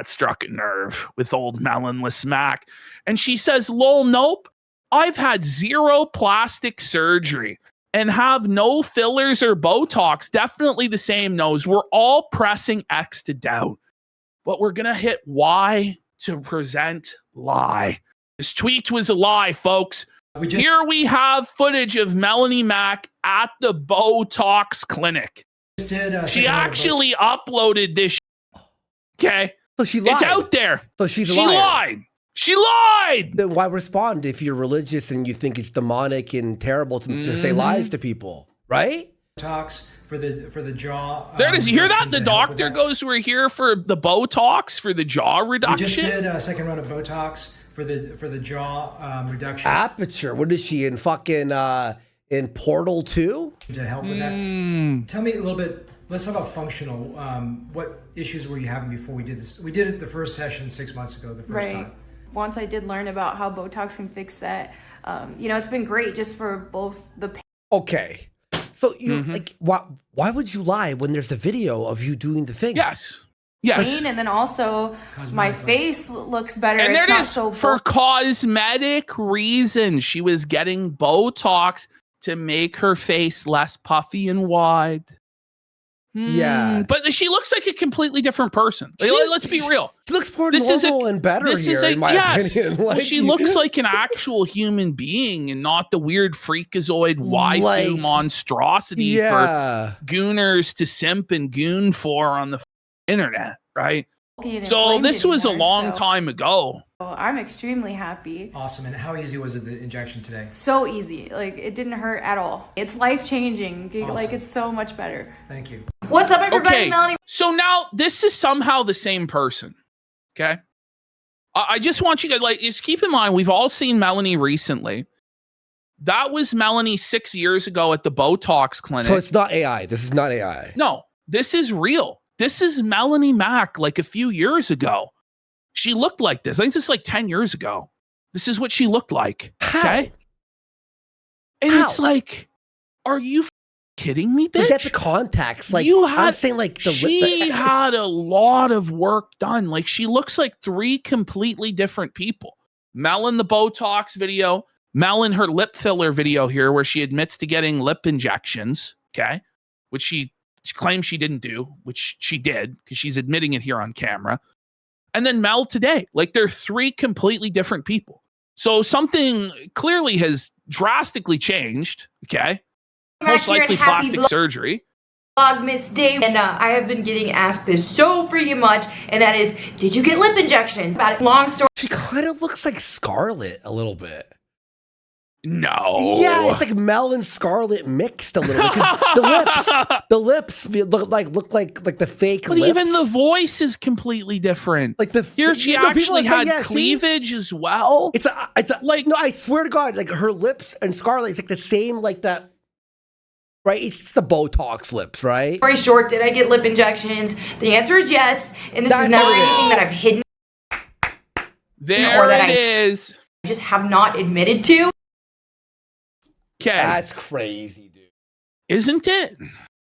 S1: struck a nerve with old Melonless Mac. And she says, lol, nope. I've had 0 plastic surgery and have no fillers or Botox. Definitely the same nose. We're all pressing X to doubt. But we're going to hit Y to present lie. This tweet was a lie, folks. Here we have footage of Melanie Mack at the Botox clinic. She actually uploaded this. Okay.
S2: So she lied.
S1: It's out there.
S2: So she's a
S1: She
S2: liar.
S1: lied. She lied.
S2: Then why respond if you're religious and you think it's demonic and terrible to say lies to people, right?
S7: Botox for the jaw.
S1: There it is. You hear that?
S7: reduction
S1: The
S7: to help with
S1: doctor
S7: that.
S1: goes, we're here for the Botox for the jaw
S7: We just
S1: reduction.
S7: did a second round of Botox for the jaw reduction
S2: Aperture. What is she in fucking in Portal 2?
S7: to help with that.
S1: Mm.
S7: Tell me a little bit. Let's talk about functional. What issues were you having before we did this? We did it the first session 6 months ago. The first time.
S8: Once I did learn about how Botox can fix that, it's been great just for both the pain.
S2: Okay. So you like why would you lie when there's a video of you doing the thing?
S1: Yes. Yes.
S8: And then also my
S7: Cosmetic.
S8: face looks better.
S1: And there
S8: it's
S1: it
S8: not
S1: is.
S8: so
S1: For cosmetic reasons, she was getting Botox to make her face less puffy and wide.
S2: Yeah.
S1: But she looks like a completely different person. Like,
S2: She-
S1: let's be real.
S2: She looks more
S1: This is a-
S2: normal and better here, in my opinion.
S1: Well,
S2: Like,
S1: she looks like an actual human being and not the weird freakazoid waifu
S2: Like-
S1: monstrosity for
S2: yeah.
S1: gooners to simp and goon for on the internet, right?
S8: and
S1: So
S8: inflamed
S1: this was a
S8: anymore,
S1: long
S8: so
S1: time ago.
S8: I'm extremely happy.
S7: Awesome. And how easy was it the injection today?
S8: So easy. Like, it didn't hurt at all. It's life changing. Like,
S7: Awesome.
S8: it's so much better.
S7: Thank you.
S8: What's up, everybody?
S1: Okay,
S8: Melanie.
S1: so now this is somehow the same person. Okay, I just want you guys just keep in mind we've all seen Melanie recently. That was Melanie 6 years ago at the Botox clinic.
S2: So it's not AI. This is not AI.
S1: No, this is real. This is Melanie Mack like a few years ago. She looked like this. I think this is like 10 years ago. This is what she looked like.
S2: How?
S1: Okay. And
S2: How?
S1: it's like, are you kidding me, bitch?
S2: To get the contacts, like
S1: You
S2: I'm
S1: had-
S2: saying, like the
S1: She had a lot of work done. Like she looks like 3 completely different people. Mel in the Botox video, Mel in her lip filler video here, where she admits to getting lip injections. Okay. Which she she claims she didn't do, which she did because she's admitting it here on camera. And then Mel today. Like, they're three completely different people. So something clearly has drastically changed, okay? Most likely plastic surgery.
S9: Vlogmas Day, and I have been getting asked this so freaking much, and that is, did you get lip injections? About it, long story.
S2: She kind of looks like Scarlett a little bit.
S1: No.
S2: Yeah, it's like Mel and Scarlett mixed a little bit. 'Cause the lips look like the fake
S1: But
S2: lips.
S1: even the voice is completely different.
S2: Like the
S1: Here, she
S2: people
S1: actually
S2: are saying,
S1: had
S2: yeah, see?
S1: cleavage as well.
S2: It's a
S1: Like-
S2: no, I swear to God, like her lips and Scarlett, it's like the same, like that. Right, it's the Botox lips, right?
S9: Story short, did I get lip injections? The answer is yes, and this
S2: That's
S9: is never
S2: what it
S9: anything
S2: is.
S9: that I've hidden
S1: There
S9: or that
S1: it
S9: I-
S1: is.
S9: just have not admitted to.
S1: Okay.
S2: That's crazy, dude.
S1: Isn't it?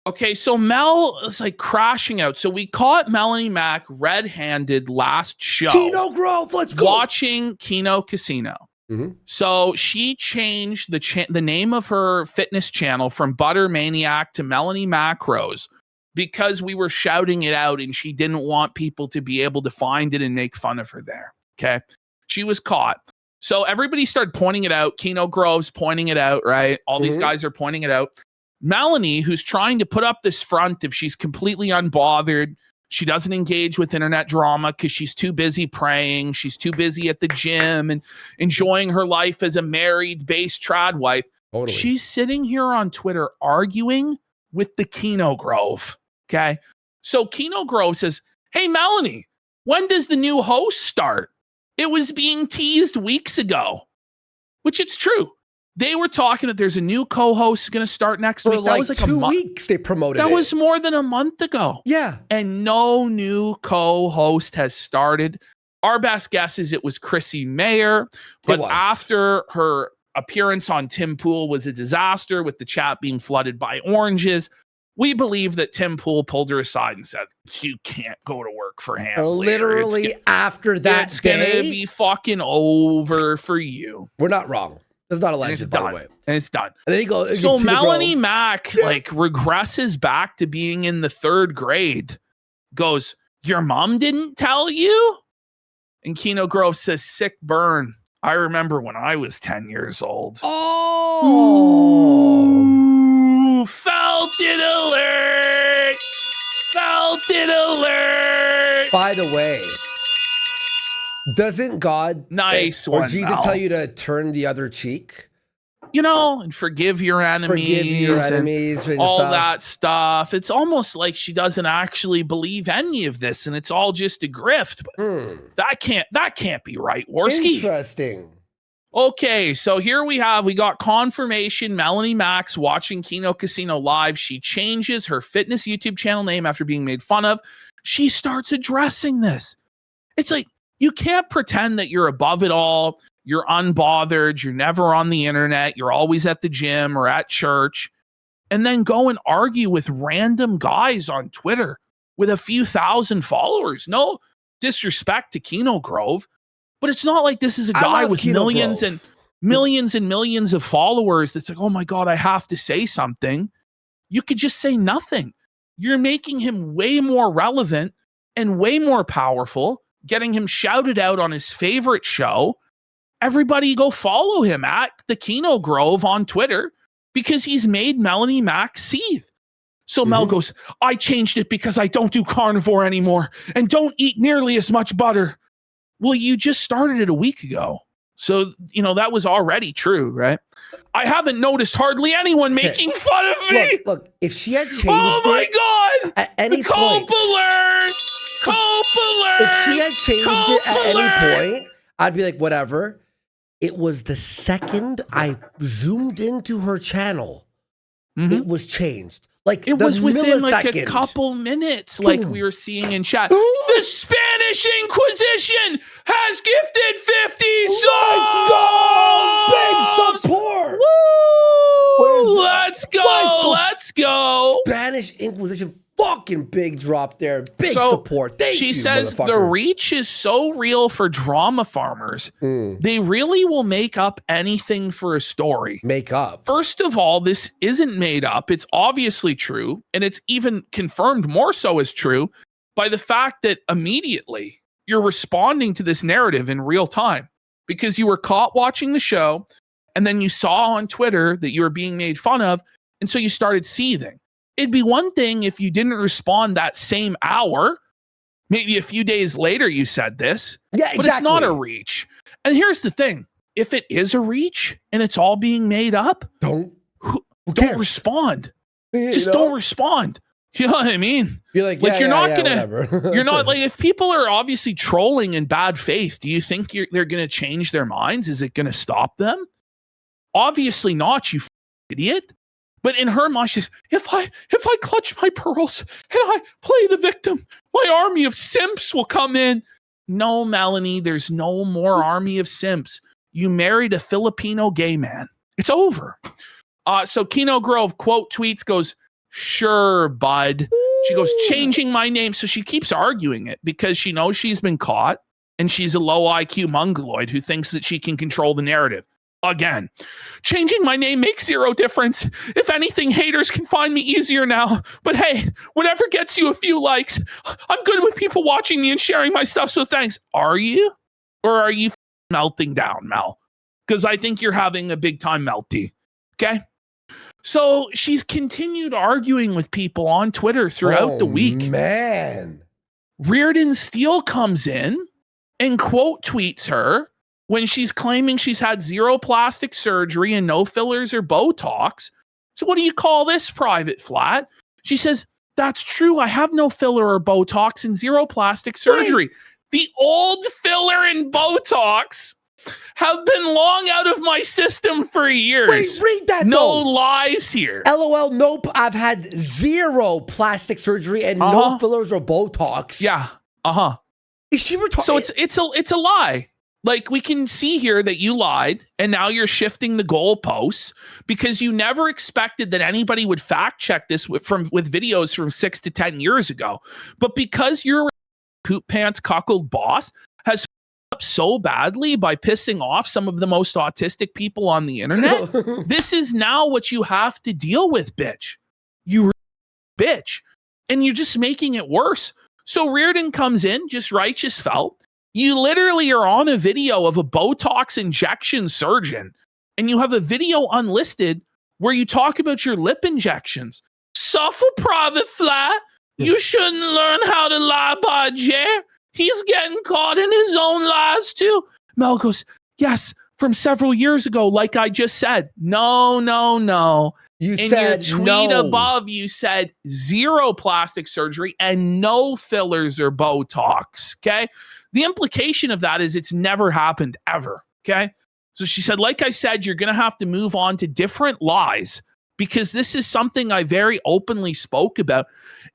S1: Okay, so Mel is like crashing out. So we caught Melanie Mac red-handed last show.
S2: Kino Grove, let's go.
S1: Watching Kino Casino.
S2: Mhm.
S1: So she changed the name of her fitness channel from Butter Maniac to Melanie Macros because we were shouting it out and she didn't want people to be able to find it and make fun of her there. Okay. She was caught. So everybody started pointing it out. Kino Grove's pointing it out, right? All these
S2: Mhm.
S1: guys are pointing it out. Melanie, who's trying to put up this front if she's completely unbothered, she doesn't engage with internet drama because she's too busy praying. She's too busy at the gym and enjoying her life as a married base trad wife.
S2: Totally.
S1: She's sitting here on Twitter arguing with the Kino Grove. Okay. So Kino Grove says, "Hey, Melanie, when does the new host start? It was being teased weeks ago," which it's true. They were talking that there's a new co-host going to start next
S2: For
S1: week. That
S2: like
S1: was like
S2: 2
S1: a month.
S2: weeks they promoted
S1: That
S2: it.
S1: was more than a month ago.
S2: Yeah.
S1: And no new co-host has started. Our best guess is it was Chrissy Mayer, but
S2: was.
S1: after her appearance on Tim Pool was a disaster with the chat being flooded by oranges, we believe that Tim Pool pulled her aside and said, "You can't go to work for him.
S2: Literally after that
S1: it's
S2: day,
S1: gonna be fucking over for you."
S2: we're not wrong. It's not a
S1: And it's
S2: legend, by
S1: done.
S2: the way.
S1: And it's done.
S2: And then he goes.
S1: So
S2: Kino
S1: Melanie
S2: Grove.
S1: Mac like regresses back to being in the 3rd grade. Goes, "Your mom didn't tell you?" And Kino Grove says, "Sick burn. I remember when I was 10 years old."
S2: Oh.
S1: Ooh, felt it alert. Felt it alert.
S2: By the way, doesn't God
S1: Nice
S2: or
S1: one,
S2: Jesus
S1: Mel.
S2: tell you to turn the other cheek?
S1: You know, and forgive your enemies.
S2: Forgive your
S1: and
S2: enemies and
S1: all
S2: stuff.
S1: that stuff. It's almost like she doesn't actually believe any of this, and it's all just a grift. But that can't be right, Worski.
S2: Interesting.
S1: Okay, so here we got confirmation. Melanie Max watching Kino Casino live. She changes her fitness YouTube channel name after being made fun of. She starts addressing this. It's like, you can't pretend that you're above it all. You're unbothered. You're never on the internet. You're always at the gym or at church. And then go and argue with random guys on Twitter with a few thousand followers. No disrespect to Kino Grove, but it's not like this is a
S2: I
S1: guy
S2: love
S1: with
S2: Kino
S1: millions
S2: Grove.
S1: and millions and millions of followers that's like, "Oh my God, I have to say something." You could just say nothing. You're making him way more relevant and way more powerful, getting him shouted out on his favorite show. Everybody go follow him at the Kino Grove on Twitter because he's made Melanie Mac seethe. So Mel goes, "I changed it because I don't do carnivore anymore and don't eat nearly as much butter." Well, you just started it a week ago. So, that was already true, right? "I haven't noticed hardly anyone making fun of me."
S2: Look, if she had changed
S1: Oh my
S2: it
S1: God.
S2: at any
S1: Cope
S2: point,
S1: alert. Cope alert.
S2: if she had changed it at
S1: Cope
S2: any
S1: alert.
S2: point, I'd be like, whatever. It was the second I zoomed into her channel, it was changed. Like
S1: It
S2: the
S1: was within like a
S2: millisecond.
S1: couple minutes, like
S2: Boom.
S1: we were seeing in chat. The Spanish Inquisition has gifted 50 subs.
S2: Big support.
S1: Woo!
S2: Where's-
S1: Let's go. Let's go.
S2: Spanish Inquisition fucking big drop there. Big
S1: So,
S2: support. Thank
S1: she
S2: you,
S1: says the
S2: motherfucker.
S1: reach is so real for drama farmers. They really will make up anything for a story.
S2: Make up.
S1: First of all, this isn't made up. It's obviously true. And it's even confirmed more so as true by the fact that immediately you're responding to this narrative in real time because you were caught watching the show and then you saw on Twitter that you were being made fun of. And so you started seething. It'd be one thing if you didn't respond that same hour. Maybe a few days later you said this.
S2: Yeah, exactly.
S1: But it's not a reach. And here's the thing. If it is a reach and it's all being made up,
S2: Don't
S1: respond.
S2: You
S1: Just
S2: know?
S1: don't respond. You know what I mean?
S2: You're like,
S1: Like,
S2: yeah,
S1: you're
S2: yeah,
S1: not
S2: yeah,
S1: gonna-
S2: whatever.
S1: You're not like, if people are obviously trolling in bad faith, do you think they're going to change their minds? Is it going to stop them? Obviously not, you idiot. But in her mind, she's, if I clutch my pearls and I play the victim, my army of simps will come in. No, Melanie, there's no more army of simps. You married a Filipino gay man. It's over. So Kino Grove quote tweets goes, sure, bud. She goes, changing my name. So she keeps arguing it because she knows she's been caught and she's a low IQ mongoloid who thinks that she can control the narrative. Again, changing my name makes zero difference. If anything, haters can find me easier now. But hey, whatever gets you a few likes, I'm good with people watching me and sharing my stuff. So thanks. Are you? Or are you melting down, Mel? Because I think you're having a big time melty. Okay. So she's continued arguing with people on Twitter throughout the week.
S2: Man.
S1: Reardon Steele comes in and quote tweets her when she's claiming she's had zero plastic surgery and no fillers or Botox. So what do you call this, Private Flat? She says, that's true. I have no filler or Botox and zero plastic surgery. The old filler and Botox have been long out of my system for years.
S2: Wait, read that
S1: No
S2: though.
S1: lies here.
S2: LOL, nope. I've had zero plastic surgery and no fillers or Botox.
S1: Yeah. Uh-huh.
S2: Is she retarded?
S1: So it's a lie. Like, we can see here that you lied and now you're shifting the goalposts because you never expected that anybody would fact check this with videos from 6 to 10 years ago. But because your poop pants cuckold boss has up so badly by pissing off some of the most autistic people on the internet, this is now what you have to deal with, bitch. You bitch. And you're just making it worse. So Reardon comes in, just righteous felt. You literally are on a video of a Botox injection surgeon, and you have a video unlisted where you talk about your lip injections. Suffer, Private Flat. You shouldn't learn how to lie by Jer. He's getting caught in his own lies too. Mel goes, yes, from several years ago, like I just said. No.
S2: You
S1: in
S2: said
S1: your tweet
S2: no.
S1: above, you said zero plastic surgery and no fillers or Botox. Okay. The implication of that is it's never happened ever. Okay. So she said, like I said, you're going to have to move on to different lies because this is something I very openly spoke about.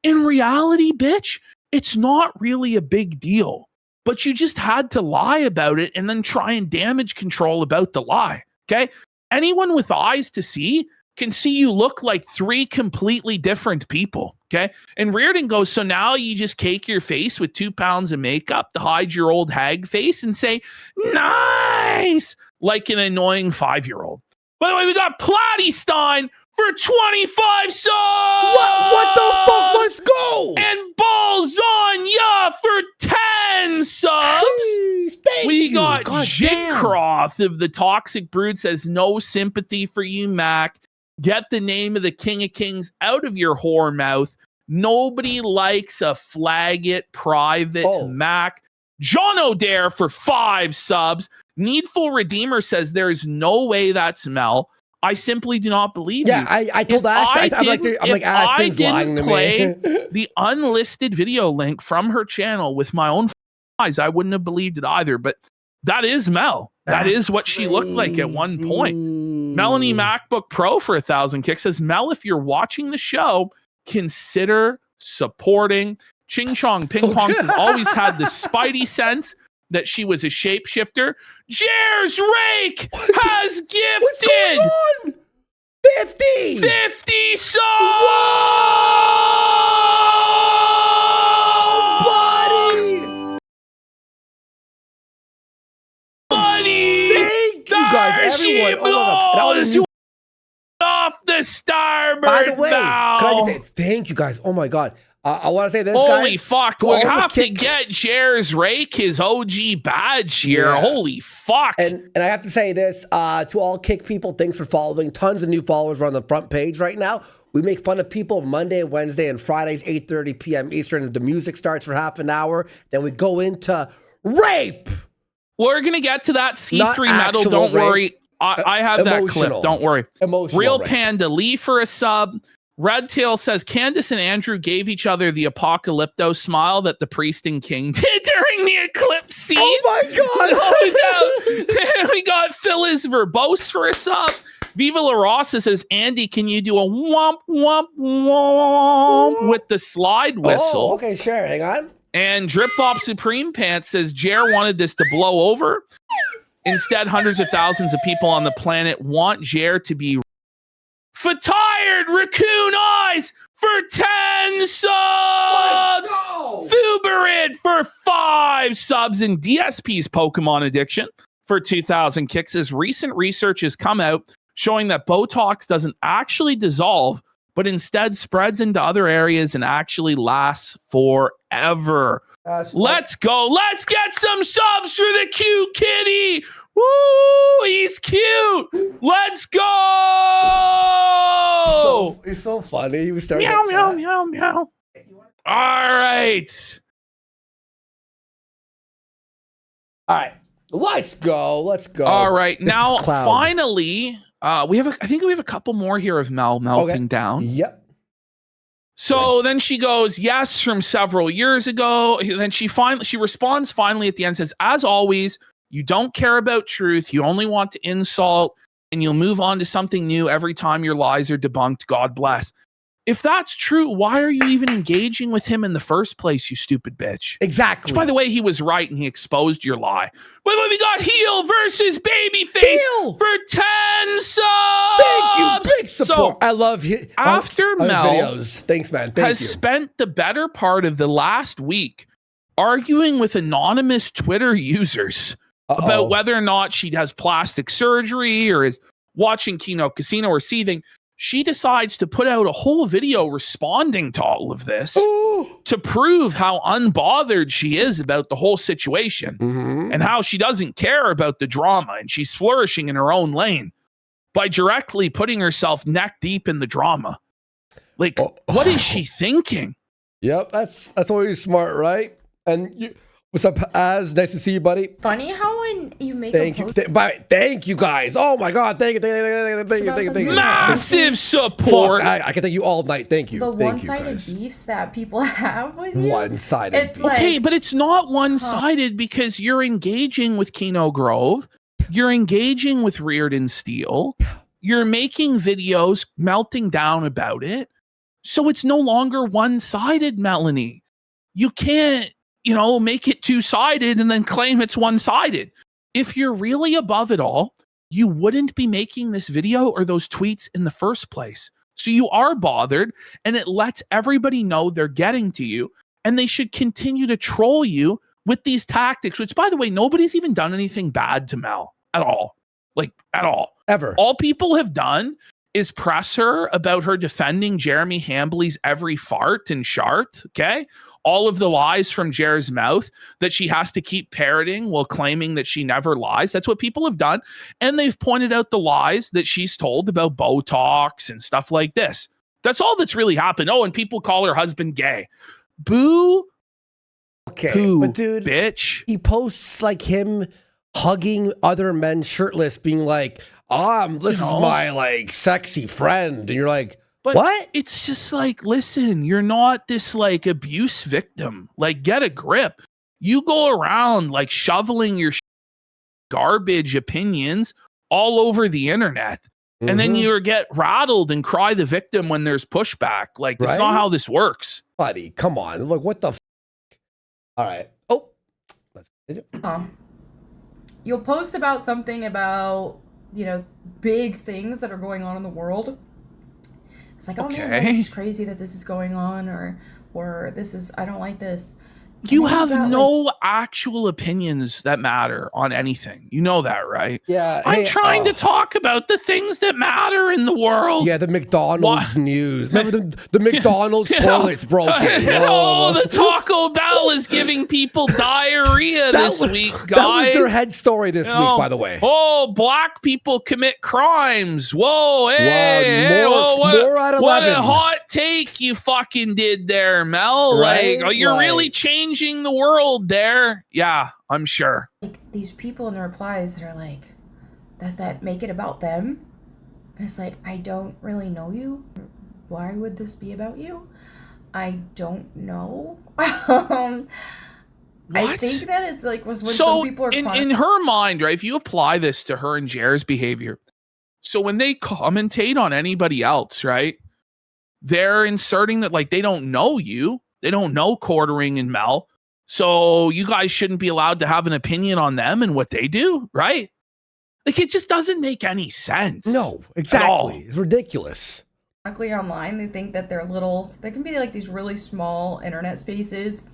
S1: In reality, bitch, it's not really a big deal, but you just had to lie about it and then try and damage control about the lie. Okay. Anyone with eyes to see can see you look like three completely different people. Okay. And Reardon goes, so now you just cake your face with 2 pounds of makeup to hide your old hag face and say, nice, like an annoying 5-year-old. By the way, we got Platty Stein for 25 subs.
S2: What the fuck? Let's go.
S1: And Balls on Ya for 10 subs.
S2: Thank
S1: We
S2: you.
S1: got
S2: God damn.
S1: Jigcroft of the Toxic Brood says, no sympathy for you, Mac. Get the name of the King of Kings out of your whore mouth. Nobody likes a flag it private Mac. John O'Dare for 5 subs. Needful Redeemer says there's no way that's Mel. I simply do not believe you.
S2: Yeah, I told Ashton. I'm like, Ashton's lying to
S1: play
S2: me.
S1: the unlisted video link from her channel with my own eyes, I wouldn't have believed it either. But that is Mel. That is what she looked like at one point. Melanie MacBook Pro for 1,000 kicks says, Mel, if you're watching the show, consider supporting. Ching Chong Ping Pong has always had the spidey sense that she was a shapeshifter. Jer's Rake has gifted
S2: 50
S1: subs!
S2: everyone.
S1: She
S2: Oh my God. And all
S1: blows
S2: these-
S1: off the starboard
S2: By the way,
S1: bow.
S2: can I just say thank you guys? Oh my God. I want to say this,
S1: Holy
S2: guys.
S1: fuck.
S2: to
S1: We
S2: all the
S1: have to
S2: kick-
S1: get Jer's Rake his OG badge here.
S2: Yeah.
S1: Holy fuck.
S2: And I have to say this to all Kick people, thanks for following. Tons of new followers are on the front page right now. We make fun of people Monday, Wednesday, and Fridays, 8:30 p.m. Eastern. The music starts for half an hour. Then we go into rape.
S1: We're going to get to that
S2: Not
S1: C3 medal.
S2: actual
S1: Don't
S2: rape.
S1: worry. I have that clip.
S2: Emotional.
S1: Don't worry.
S2: Emotional
S1: Real
S2: rape.
S1: Panda Lee for a sub. Redtail says Candace and Andrew gave each other the apocalypto smile that the priest and king did during the eclipse scene.
S2: Oh my God.
S1: No doubt. We got Phyllis Verbose for a sub. Viva La Rosa says, Andy, can you do a womp, womp, womp with the slide whistle?
S2: Oh, okay, sure. Hang on.
S1: And Drip Bop Supreme Pants says, Jer wanted this to blow over. Instead, hundreds of thousands of people on the planet want Jer to be for tired raccoon eyes for 10 subs. Thuberid for 5 subs, and DSP's Pokemon addiction for 2,000 kicks. As recent research has come out showing that Botox doesn't actually dissolve, but instead spreads into other areas and actually lasts forever. Let's go. Let's get some subs for the cute kitty. Woo, he's cute. Let's go.
S2: He's so funny. He was starting.
S1: Meow, meow, meow, meow. All right.
S2: All right. Let's go. Let's go.
S1: All right.
S2: This
S1: Now,
S2: is Cloud.
S1: finally, I think we have a couple more here of Mel melting down.
S2: Yep.
S1: So then she goes, yes, from several years ago. Then she responds finally at the end, says, as always, you don't care about truth. You only want to insult, and you'll move on to something new every time your lies are debunked. God bless. If that's true, why are you even engaging with him in the first place, you stupid bitch?
S2: Exactly.
S1: Which, by the way, he was right and he exposed your lie. But we got Heel versus Babyface
S2: Heel!
S1: for 10 subs.
S2: Thank you. Big support.
S1: So,
S2: I love his
S1: after Mel
S2: videos. Thanks, man. Thank
S1: has
S2: you.
S1: spent the better part of the last week arguing with anonymous Twitter users about whether or not she has plastic surgery or is watching Kino Casino or seething, she decides to put out a whole video responding to all of this to prove how unbothered she is about the whole situation and how she doesn't care about the drama and she's flourishing in her own lane by directly putting herself neck deep in the drama. Like, what is she thinking?
S2: Yep, that's always smart, right? And you, what's up, Az? Nice to see you, buddy.
S10: Funny how when you make
S2: Thank
S10: a
S2: you.
S10: post
S2: Thank you, guys. Oh my God. Thank you.
S1: Massive support.
S2: Fuck, I can thank you all night. Thank you.
S10: the
S2: Thank you,
S10: one-sided
S2: guys.
S10: beefs that people have with you.
S2: One-sided.
S10: It's like,
S1: Okay, but it's not one-sided because you're engaging with Kino Grove, you're engaging with Reardon Steele, you're making videos melting down about it. So it's no longer one-sided, Melanie. You can't, make it two-sided and then claim it's one-sided. If you're really above it all, you wouldn't be making this video or those tweets in the first place. So you are bothered, and it lets everybody know they're getting to you, and they should continue to troll you with these tactics, which, by the way, nobody's even done anything bad to Mel at all. Like, at all.
S2: Ever.
S1: All people have done is press her about her defending Jeremy Hambley's every fart and shart, okay? All of the lies from Jer's mouth that she has to keep parroting while claiming that she never lies. That's what people have done. And they've pointed out the lies that she's told about Botox and stuff like this. That's all that's really happened. Oh, and people call her husband gay. Boo.
S2: Okay,
S1: Poo,
S2: but dude,
S1: bitch.
S2: he posts like him hugging other men shirtless, being like, this is my like sexy friend. And you're like,
S1: But
S2: what?
S1: It's just like, listen, you're not this like abuse victim. Like, get a grip. You go around like shoveling your garbage opinions all over the internet. And then you get rattled and cry the victim when there's pushback. Like, that's not
S2: Right?
S1: how this works.
S2: Buddy, come on. Look, what the All right. Oh. Let's
S10: you'll post about something about, big things that are going on in the world. It's like, oh man,
S1: Okay.
S10: this is crazy that this is going on, or this is, I don't like this.
S1: You
S10: then you
S1: have
S10: got,
S1: no actual opinions that matter on anything. You know that, right?
S2: Yeah.
S1: I'm
S2: hey,
S1: trying to talk about the things that matter in the world.
S2: Yeah, the McDonald's
S1: What?
S2: news. Remember the McDonald's
S1: You know,
S2: toilet's broken.
S1: Oh, the Taco Bell is giving people diarrhea this week, guys.
S2: That was their head story this
S1: You
S2: week,
S1: know,
S2: by the way.
S1: Oh, black people commit crimes. Whoa, hey,
S2: Wow, more at
S1: what
S2: 11.
S1: a hot take you fucking did there, Mel.
S2: Right?
S1: Like, oh, you're really
S2: Like-
S1: changing the world there. Yeah, I'm sure.
S10: like these people in the replies that are like that make it about them. And it's like, I don't really know you. Why would this be about you? I don't know. I
S1: What?
S10: think that it's like was when
S1: So
S10: some people are
S1: in her mind, right, if you apply this to her and Jared's behavior, so when they commentate on anybody else, right, they're inserting that like they don't know you, they don't know Quartering and Mel, so you guys shouldn't be allowed to have an opinion on them and what they do, right? Like it just doesn't make any sense.
S2: No,
S1: all.
S2: exactly. It's ridiculous.
S10: chronically online, they think that they're little. They can be like these really small internet spaces.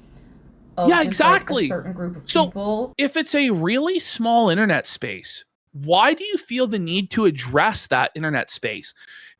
S10: Of
S1: Yeah,
S10: just,
S1: exactly.
S10: Like, a certain group of
S1: So
S10: people.
S1: if it's a really small internet space, why do you feel the need to address that internet space?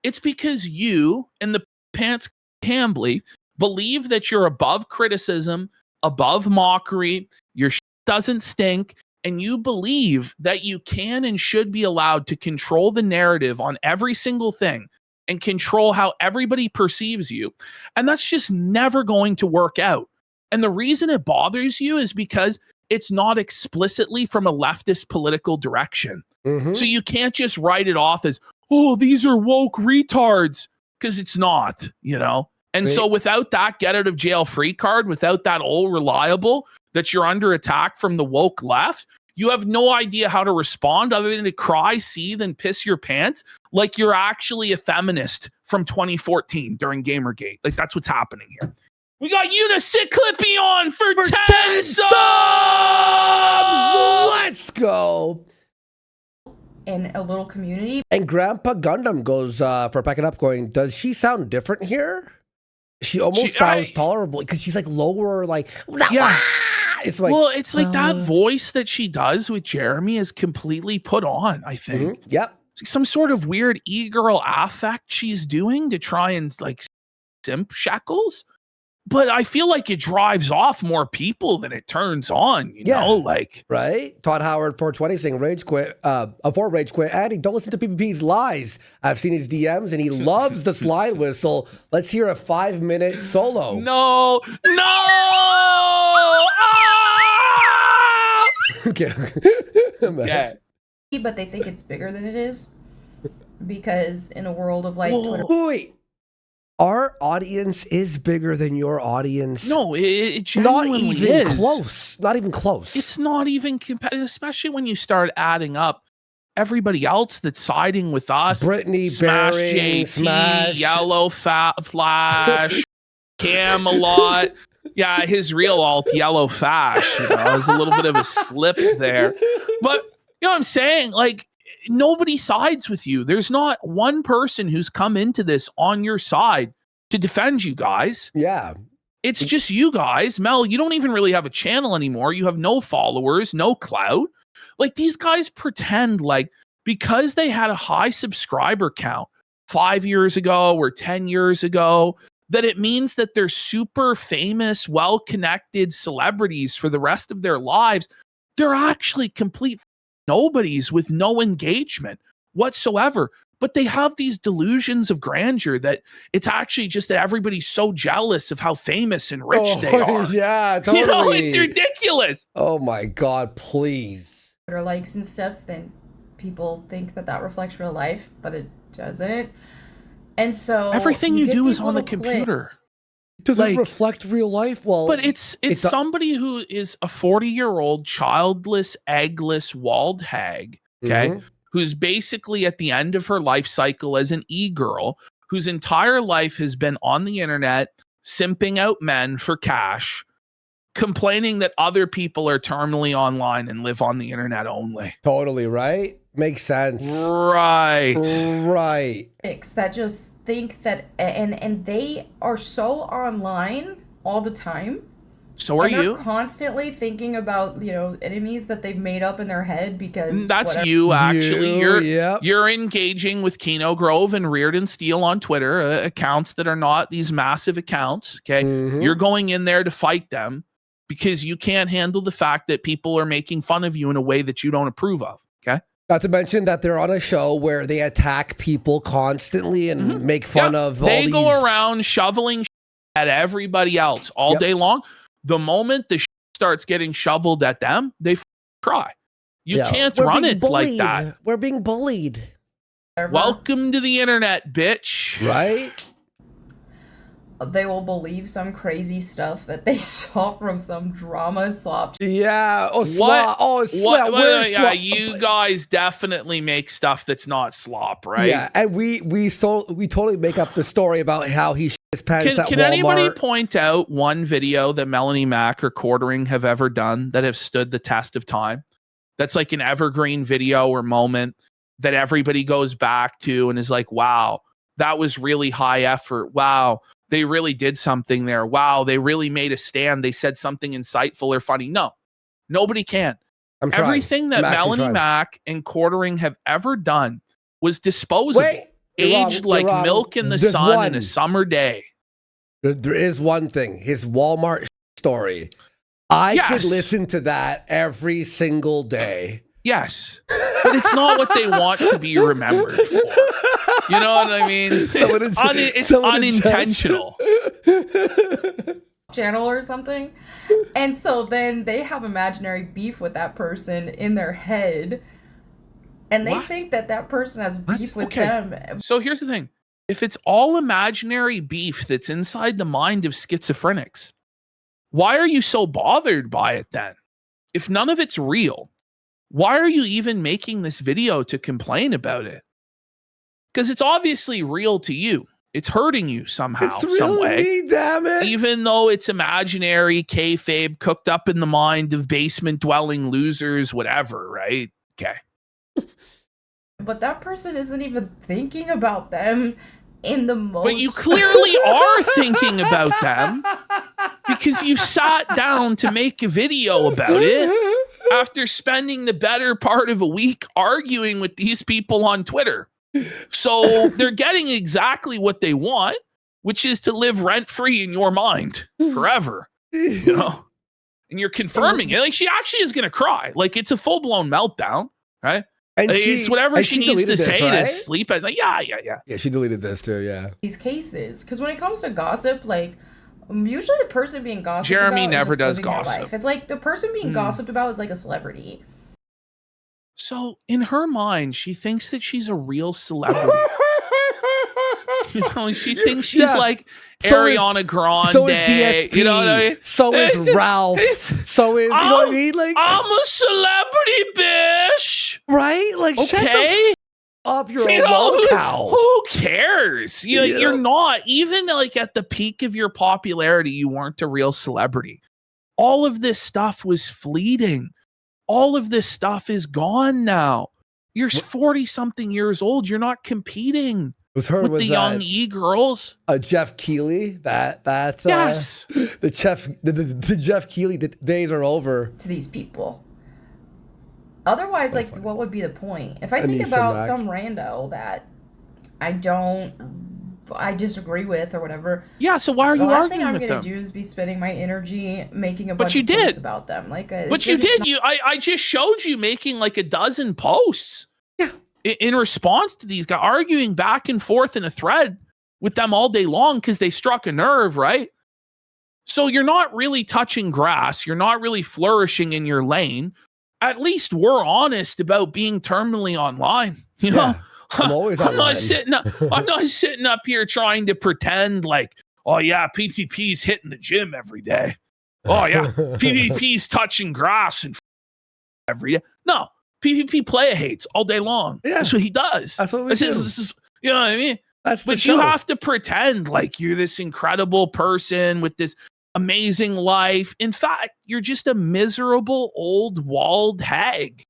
S1: It's because you and the Pants Cambly believe that you're above criticism, above mockery, your doesn't stink, and you believe that you can and should be allowed to control the narrative on every single thing and control how everybody perceives you. And that's just never going to work out. And the reason it bothers you is because it's not explicitly from a leftist political direction.
S2: Mhm.
S1: So you can't just write it off as, oh, these are woke retards, because it's not, you know? And so without that get out of jail free card, without that old reliable that you're under attack from the woke left, you have no idea how to respond other than to cry, seethe, and piss your pants like you're actually a feminist from 2014 during Gamergate. Like that's what's happening here. We got Unisit Clippy on for 10 subs!
S2: Let's go.
S10: In a little community.
S2: And Grandpa Gundam goes for packing up going, does she sound different here? She almost sounds tolerable because she's like lower, like,
S1: yeah.
S2: It's like,
S1: well, it's like that voice that she does with Jeremy is completely put on, I think.
S2: Yep.
S1: It's like some sort of weird e-girl affect she's doing to try and like simp shackles. But I feel like it drives off more people than it turns on, you know? Like,
S2: right? Todd Howard 420 saying rage quit, for rage quit. Andy, don't listen to PPP's lies. I've seen his DMs and he loves the slide whistle. Let's hear a 5-minute solo.
S1: No. Ah!
S2: Okay.
S1: Yeah.
S10: But they think it's bigger than it is. Because in a world of like Twitter.
S2: Wait. Our audience is bigger than your audience.
S1: No, it
S2: not
S1: genuinely
S2: even
S1: is.
S2: close. Not even close.
S1: It's not even competitive, especially when you start adding up everybody else that's siding with us.
S2: Brittany,
S1: Smash
S2: Bearing,
S1: JT,
S2: Smash.
S1: Yellow Flash, Camelot. Yeah, his real alt, Yellow Fash. You know, there's a little bit of a slip there. But you know what I'm saying? Like, nobody sides with you. There's not one person who's come into this on your side to defend you guys.
S2: Yeah.
S1: It's just you guys. Mel, you don't even really have a channel anymore. You have no followers, no clout. Like these guys pretend like because they had a high subscriber count 5 years ago or 10 years ago, that it means that they're super famous, well-connected celebrities for the rest of their lives. They're actually complete nobodies with no engagement whatsoever. But they have these delusions of grandeur that it's actually just that everybody's so jealous of how famous and rich they are.
S2: Yeah, totally.
S1: You know, it's ridiculous.
S2: Oh my God, please.
S10: Twitter likes and stuff, then people think that that reflects real life, but it doesn't. And so
S1: Everything you
S10: get
S1: do
S10: these
S1: is on the
S10: little
S1: computer.
S2: Does
S1: Like-
S2: it reflect real life? Well,
S1: But it's somebody who is a 40-year-old childless, eggless, walled hag, okay,
S2: Mhm.
S1: who's basically at the end of her life cycle as an e-girl, whose entire life has been on the internet, simping out men for cash, complaining that other people are terminally online and live on the internet only.
S2: Totally, right? Makes sense.
S1: Right.
S2: Right.
S10: that just think that and they are so online all the time
S1: So are
S10: and they're
S1: you.
S10: constantly thinking about, you know, enemies that they've made up in their head because
S1: That's
S10: whatever.
S1: you, actually. You're
S2: yep.
S1: you're engaging with Keno Grove and Reardon Steele on Twitter, accounts that are not these massive accounts. Okay.
S2: Mhm.
S1: You're going in there to fight them because you can't handle the fact that people are making fun of you in a way that you don't approve of. Okay.
S2: Not to mention that they're on a show where they attack people constantly and make fun
S1: Yeah,
S2: of all
S1: they
S2: these.
S1: go around shoveling at everybody else all
S2: Yep.
S1: day long. The moment the starts getting shoveled at them, they cry. You
S2: Yeah.
S1: can't
S2: We're
S1: run
S2: being
S1: it like
S2: bullied.
S1: that.
S2: We're being bullied,
S1: Welcome to the internet, bitch.
S2: right?
S10: They will believe some crazy stuff that they saw from some drama slop.
S2: Yeah. Oh,
S1: What?
S2: slop. Oh, slop. Where's
S1: Yeah,
S2: slop?
S1: you guys definitely make stuff that's not slop, right?
S2: Yeah, and we totally make up the story about how he shit his pants at
S1: Can
S2: Walmart.
S1: anybody point out one video that Melanie Mack or Quartering have ever done that have stood the test of time? That's like an evergreen video or moment that everybody goes back to and is like, wow, that was really high effort. Wow, they really did something there. Wow, they really made a stand. They said something insightful or funny. No, nobody can.
S2: I'm trying.
S1: Everything that
S2: I'm actually
S1: Melanie
S2: trying.
S1: Mack and Quartering have ever done was disposable.
S2: Wait, you're wrong,
S1: aged
S2: you're
S1: like
S2: wrong.
S1: milk in the
S2: There's
S1: sun in
S2: one.
S1: a summer day.
S2: There is one thing. His Walmart story. I could
S1: Yes.
S2: listen to that every single day.
S1: Yes, but it's not what they want to be remembered for. You know what I mean?
S2: Someone
S1: It's,
S2: is-
S1: it's
S2: someone is just-
S1: unintentional.
S10: channel or something. And so then they have imaginary beef with that person in their head. And they
S1: What?
S10: think that that person has beef with
S1: Okay.
S10: them.
S1: So here's the thing. If it's all imaginary beef that's inside the mind of schizophrenics, why are you so bothered by it then? If none of it's real, why are you even making this video to complain about it? Because it's obviously real to you. It's hurting you somehow,
S2: It's real
S1: some
S2: to
S1: way.
S2: me, damn it.
S1: Even though it's imaginary, kayfabe, cooked up in the mind of basement-dwelling losers, whatever, right? Okay.
S10: But that person isn't even thinking about them in the most.
S1: But you clearly are thinking about them because you sat down to make a video about it after spending the better part of a week arguing with these people on Twitter. So they're getting exactly what they want, which is to live rent-free in your mind forever, you know? And you're confirming it. Like, she actually is going to cry. Like, it's a full-blown meltdown, right?
S2: And
S1: It's whatever
S2: and
S1: she needs to
S2: deleted this,
S1: say to
S2: right?
S1: sleep at night. Yeah.
S2: Yeah, she deleted this too. Yeah.
S10: these cases. Because when it comes to gossip, like, usually the person being gossiped
S1: Jeremy
S10: about
S1: never
S10: is just
S1: does
S10: living their
S1: gossip.
S10: life. It's like the person being gossiped about is like a celebrity.
S1: So in her mind, she thinks that she's a real celebrity. You know, she thinks she's
S2: Yeah.
S1: like
S2: So is-
S1: Ariana Grande.
S2: So is DSP.
S1: You know what I mean?
S2: So is
S1: It's-
S2: Ralph.
S1: it's-
S2: So is, you know what I mean? Like,
S1: I'm a celebrity, bitch.
S2: right? Like, shut the
S1: Okay.
S2: up, you're
S1: You
S2: a
S1: know,
S2: lolcow.
S1: who cares?
S2: Yeah.
S1: You're not. Even like at the peak of your popularity, you weren't a real celebrity. All of this stuff was fleeting. All of this stuff is gone now. You're 40 something years old. You're not competing
S2: With her
S1: with
S2: was
S1: the young e-girls.
S2: Jeff Keighley. That's
S1: Yes.
S2: the Jeff Keighley days are over.
S10: To these people. Otherwise, like, what would be the point? If I think
S2: Anissa
S10: about
S2: Mack.
S10: some rando that I disagree with or whatever,
S1: Yeah, so why are
S10: the
S1: you
S10: last thing
S1: arguing
S10: I'm
S1: with
S10: gonna
S1: them?
S10: do is be spending my energy making a
S1: But
S10: bunch
S1: you
S10: of posts
S1: did.
S10: about them. Like,
S1: But you did. I just showed you making like a dozen posts.
S2: Yeah.
S1: In response to these guys arguing back and forth in a thread with them all day long because they struck a nerve, right? So you're not really touching grass. You're not really flourishing in your lane. At least we're honest about being terminally online. You know,
S2: Yeah. I'm always
S1: I'm
S2: online.
S1: not sitting up. I'm not sitting up here trying to pretend like, oh yeah, PPP's hitting the gym every day. Oh yeah, PPP's touching grass and every day. No, PPP player hates all day long.
S2: Yeah.
S1: That's what he does.
S2: That's what we
S1: This
S2: do.
S1: is, you know what I mean?
S2: That's the
S1: But you
S2: show.
S1: have to pretend like you're this incredible person with this amazing life. In fact, you're just a miserable old walled hag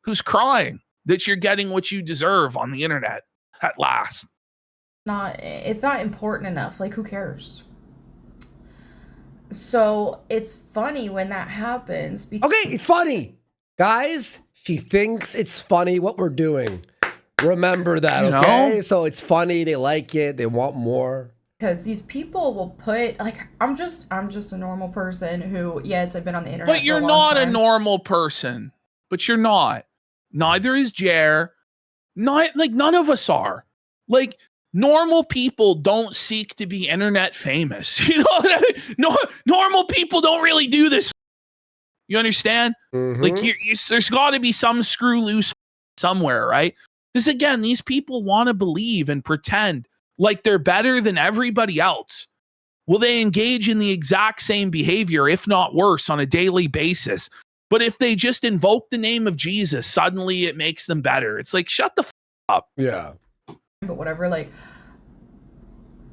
S1: who's crying that you're getting what you deserve on the internet at last.
S10: It's not important enough. Like, who cares? So it's funny when that happens because
S2: Okay, it's funny. Guys, she thinks it's funny what we're doing. Remember that,
S1: You know?
S2: okay? So it's funny, they like it, they want more.
S10: these people will put like I'm just a normal person who, yes, I've been on the internet.
S1: But
S10: for
S1: you're
S10: long
S1: not a
S10: time.
S1: normal person. But you're not. Neither is Jer. Not like none of us are. Like normal people don't seek to be internet famous. You know what I mean? No, normal people don't really do this. You understand?
S2: Mhm.
S1: Like there's got to be some screw loose somewhere, right? Because again, these people want to believe and pretend like they're better than everybody else. Will they engage in the exact same behavior, if not worse, on a daily basis? But if they just invoke the name of Jesus, suddenly it makes them better. It's like, shut the up.
S2: Yeah.
S10: But whatever, like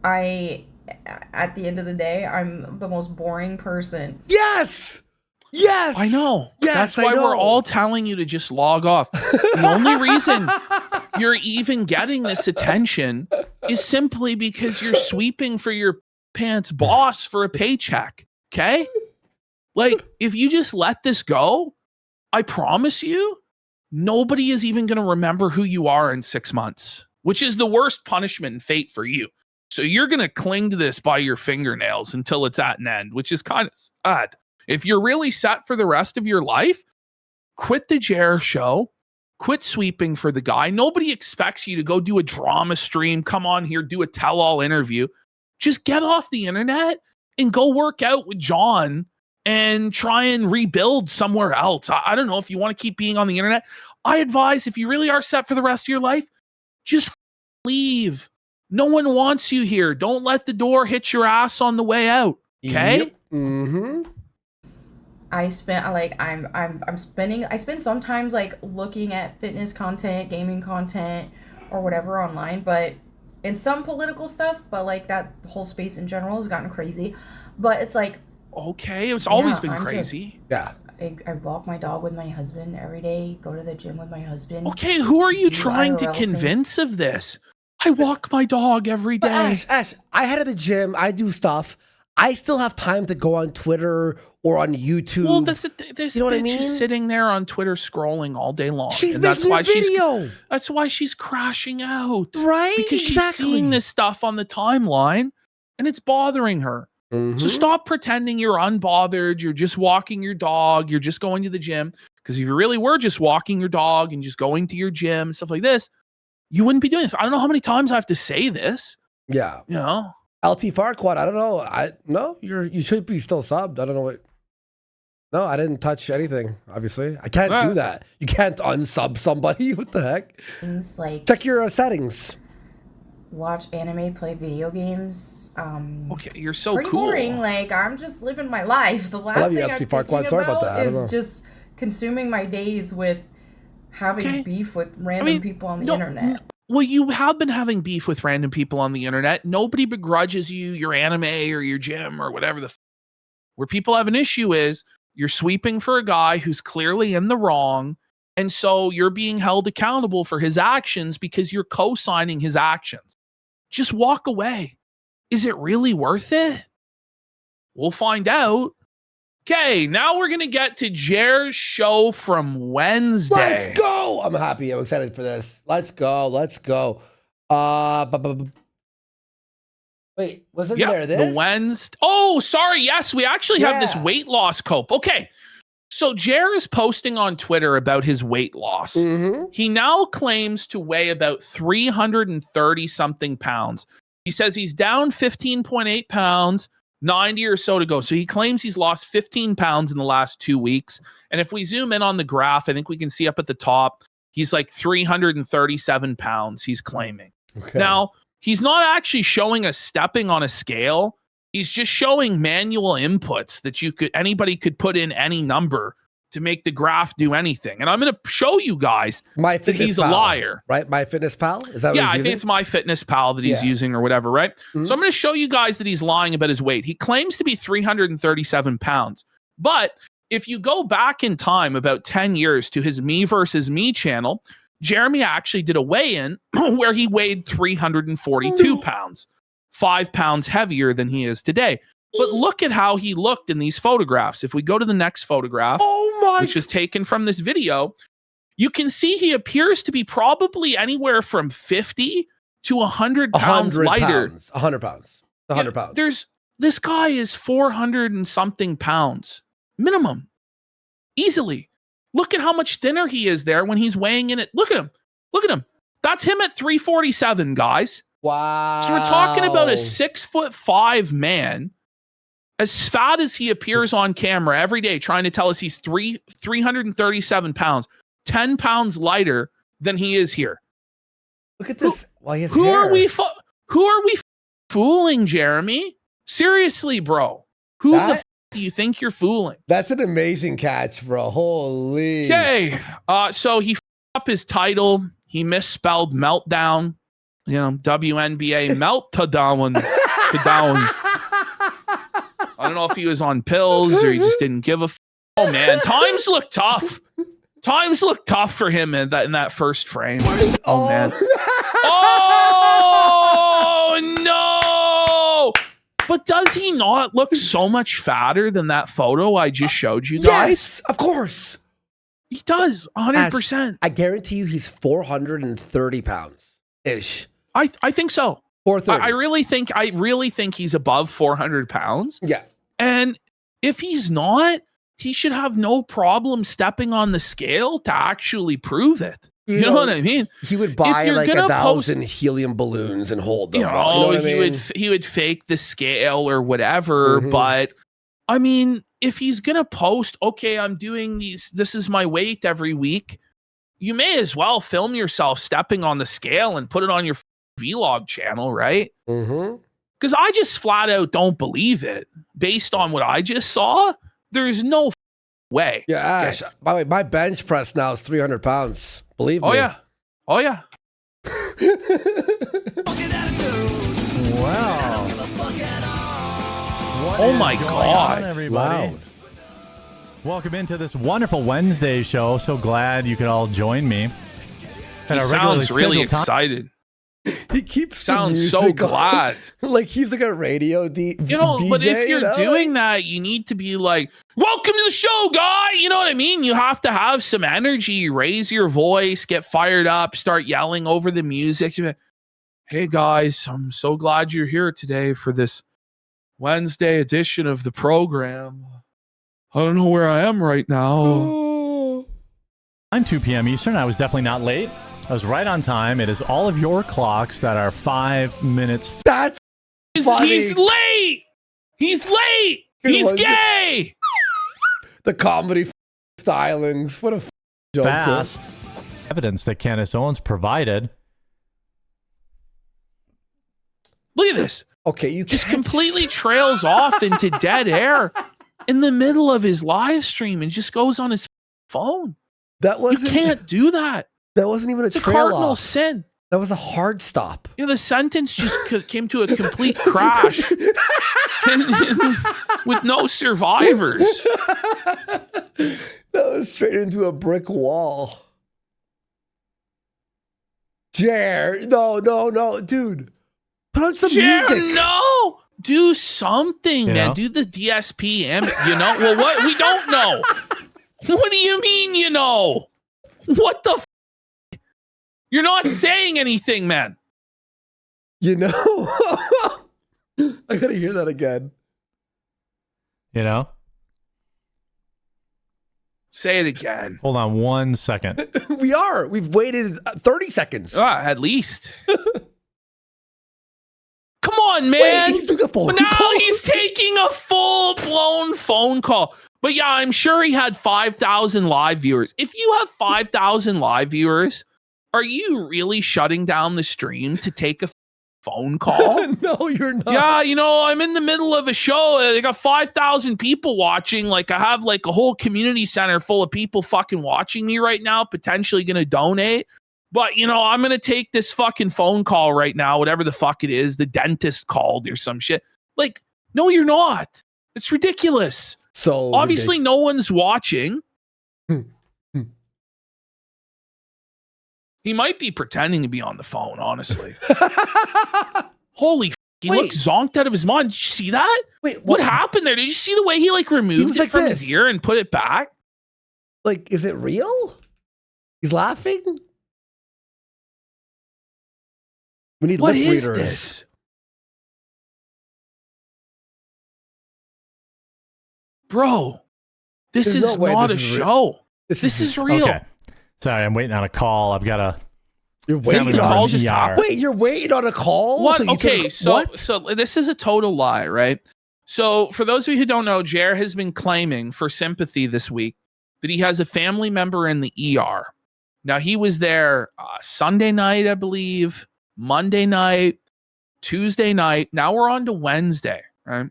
S10: at the end of the day, I'm the most boring person.
S2: Yes! Yes!
S1: I know.
S2: Yes,
S1: That's
S2: I
S1: why we're
S2: know.
S1: all telling you to just log off. The only reason you're even getting this attention is simply because you're sweeping for your pants boss for a paycheck. Okay? Like, if you just let this go, I promise you, nobody is even going to remember who you are in 6 months, which is the worst punishment and fate for you. So you're going to cling to this by your fingernails until it's at an end, which is kind of sad. If you're really set for the rest of your life, quit the Jer show, quit sweeping for the guy. Nobody expects you to go do a drama stream, come on here, do a tell-all interview. Just get off the internet and go work out with John and try and rebuild somewhere else. I don't know if you want to keep being on the internet. I advise if you really are set for the rest of your life, just leave. No one wants you here. Don't let the door hit your ass on the way out. Okay?
S2: Yep. Mm-hmm.
S10: I spend sometimes like looking at fitness content, gaming content, or whatever online, but in some political stuff, but like that whole space in general has gotten crazy. But it's like,
S1: okay, it's always been
S10: I'm
S1: crazy.
S2: Yeah.
S10: I walk my dog with my husband every day, go to the gym with my husband.
S1: Okay, who are you
S10: do
S1: trying to
S10: IRL thing.
S1: convince of this? I walk my dog every
S2: But
S1: day.
S2: Ash, I head to the gym, I do stuff. I still have time to go on Twitter or on YouTube.
S1: Well, this
S2: You know what I
S1: bitch
S2: mean?
S1: is sitting there on Twitter scrolling all day long.
S2: She's
S1: and that's
S2: making a
S1: why
S2: video.
S1: that's why she's crashing out.
S2: Right?
S1: Because she's
S2: Exactly.
S1: seeing this stuff on the timeline and it's bothering her.
S2: Mhm.
S1: So stop pretending you're unbothered, you're just walking your dog, you're just going to the gym. Because if you really were just walking your dog and just going to your gym, stuff like this, you wouldn't be doing this. I don't know how many times I have to say this.
S2: Yeah.
S1: You know?
S2: LT Farquaad, I don't know. You should be still subbed. I don't know what. No, I didn't touch anything, obviously. I can't do that. You can't unsub somebody. What the heck?
S10: Things like
S2: Check your settings.
S10: watch anime, play video games.
S1: Okay, you're so
S10: pretty
S1: cool.
S10: boring. Like I'm just living my life. The last
S2: love you,
S10: thing
S2: LT
S10: I'm
S2: Farquaad.
S10: thinking
S2: Sorry about that. I don't
S10: is
S2: know.
S10: just consuming my days with having
S1: Okay.
S10: beef with random people on the internet.
S1: Well, you have been having beef with random people on the internet. Nobody begrudges you your anime or your gym or whatever where people have an issue is you're sweeping for a guy who's clearly in the wrong. And so you're being held accountable for his actions because you're co-signing his actions. Just walk away. Is it really worth it? We'll find out. Okay, now we're going to get to Jer's show from Wednesday.
S2: Let's go. I'm happy. I'm excited for this. Let's go. Wait, wasn't there this?
S1: The Wednesday. Oh, sorry. Yes, we actually have this
S2: Yeah.
S1: weight loss cope. Okay. So Jer is posting on Twitter about his weight loss.
S2: Mm-hmm.
S1: He now claims to weigh about 330 something pounds. He says he's down 15.8 pounds, 90 or so to go. So he claims he's lost 15 pounds in the last 2 weeks. And if we zoom in on the graph, I think we can see up at the top, he's like 337 pounds he's claiming.
S2: Okay.
S1: Now, he's not actually showing us stepping on a scale. He's just showing manual inputs that anybody could put in any number to make the graph do anything. And I'm going to show you guys that he's a liar.
S2: Right? MyFitnessPal? Is that what
S1: Yeah,
S2: he's
S1: I
S2: using?
S1: think it's MyFitnessPal that he's
S2: Yeah.
S1: using or whatever, right?
S2: Mhm.
S1: So I'm going to show you guys that he's lying about his weight. He claims to be 337 pounds. But if you go back in time about 10 years to his Me versus Me channel, Jeremy actually did a weigh-in where he weighed 342 pounds, 5 pounds heavier than he is today. But look at how he looked in these photographs. If we go to the next photograph, which is taken from this video, you can see he appears to be probably anywhere from 50 to 100 pounds lighter.
S2: 100 pounds. 100 pounds.
S1: This guy is 400 and something pounds minimum. Easily. Look at how much thinner he is there when he's weighing in it. Look at him. Look at him. That's him at 347, guys.
S2: Wow.
S1: So we're talking about a 6'5" man, as fat as he appears on camera every day, trying to tell us he's 337 pounds, 10 pounds lighter than he is here.
S2: Look at this.
S1: Who are we fooling, Jeremy? Seriously, bro. Who the do you think you're fooling?
S2: That's an amazing catch, bro. Holy.
S1: Okay. So he up his title. He misspelled meltdown. You know, WNBA meltdown. I don't know if he was on pills or he just didn't give a Oh man, times look tough. Times look tough for him in that first frame. Oh man. Oh no! But does he not look so much fatter than that photo I just showed you guys?
S2: Yes, of course.
S1: He does, 100%.
S2: I guarantee you he's 430 pounds ish.
S1: I think so.
S2: 430.
S1: I really think he's above 400 pounds.
S2: Yeah.
S1: And if he's not, he should have no problem stepping on the scale to actually prove it. You know what I mean?
S2: He would buy like 1,000 helium balloons and hold them.
S1: You know what I mean? he would fake the scale or whatever. But I mean, if he's gonna post, okay, I'm doing this is my weight every week, you may as well film yourself stepping on the scale and put it on your vlog channel, right? Because I just flat out don't believe it. Based on what I just saw, there's no way.
S2: Yeah, Ash, by the way, my bench press now is 300 pounds. Believe me.
S1: Oh, yeah. Oh, yeah.
S5: Wow.
S1: Oh, my God.
S5: Everybody.
S2: Loud.
S5: Welcome into this wonderful Wednesday show. So glad you could all join me.
S1: He sounds really excited.
S2: He keeps
S1: sounds so glad.
S2: Like he's like a radio DJ.
S1: But if you're doing that, you need to be like, welcome to the show, guy. You know what I mean? You have to have some energy, raise your voice, get fired up, start yelling over the music. Hey guys, I'm so glad you're here today for this Wednesday edition of the program. I don't know where I am right now.
S5: I'm 2 p.m. Eastern. I was definitely not late. I was right on time. It is all of your clocks that are 5 minutes.
S2: That's funny.
S1: He's late. He's late. He's gay.
S2: The comedy stylings. What a joke.
S5: Fast evidence that Candace Owens provided.
S1: Look at this.
S2: Okay, you
S1: just completely trails off into dead air in the middle of his live stream and just goes on his phone.
S2: You
S1: can't do that.
S2: That wasn't even
S1: It's a
S2: trail
S1: cardinal
S2: off.
S1: sin.
S2: That was a hard stop.
S1: Yeah, the sentence just came to a complete crash with no survivors.
S2: That was straight into a brick wall. No, dude. Put on some music.
S1: No, do something,
S5: You
S1: man.
S5: know?
S1: Do the DSP, well, what? We don't know. What do you mean, you know? What the You're not saying anything, man.
S2: You know? I gotta hear that again.
S5: You know?
S1: Say it again.
S5: Hold on 1 second.
S2: We've waited 30 seconds.
S1: At least. Come on, man.
S2: Wait, he took a phone
S1: But now
S2: call.
S1: he's taking a full-blown phone call. But yeah, I'm sure he had 5,000 live viewers. If you have 5,000 live viewers, are you really shutting down the stream to take a phone call?
S2: No, you're not.
S1: Yeah, I'm in the middle of a show. They got 5,000 people watching. Like, I have like a whole community center full of people fucking watching me right now, potentially going to donate. But, I'm going to take this fucking phone call right now, whatever the fuck it is. The dentist called or some shit. Like, no, you're not. It's ridiculous.
S2: So
S1: obviously no one's watching. He might be pretending to be on the phone, honestly. Holy He looked zonked out of his mind. Did you see that?
S2: Wait,
S1: what happened there? Did you see the way he like removed it
S2: like
S1: from
S2: this.
S1: his ear and put it back?
S2: Like, is it real? He's laughing? We need
S1: What
S2: lip
S1: is
S2: readers.
S1: this? Bro, this
S2: There's
S1: is
S2: no way
S1: not
S2: this
S1: a
S2: is real.
S1: show. This is real.
S5: Okay. Sorry, I'm waiting on a call. I've got a.
S2: You're
S1: Wait,
S2: waiting
S1: the
S2: on
S1: call
S2: an
S1: just
S2: ER.
S1: happened?
S2: Wait, you're waiting on a call?
S1: What?
S2: So you
S1: Okay,
S2: took-
S1: so
S2: what?
S1: so this is a total lie, right? So for those of you who don't know, Jer has been claiming for sympathy this week that he has a family member in the ER. Now he was there Sunday night, I believe, Monday night, Tuesday night. Now we're on to Wednesday, right?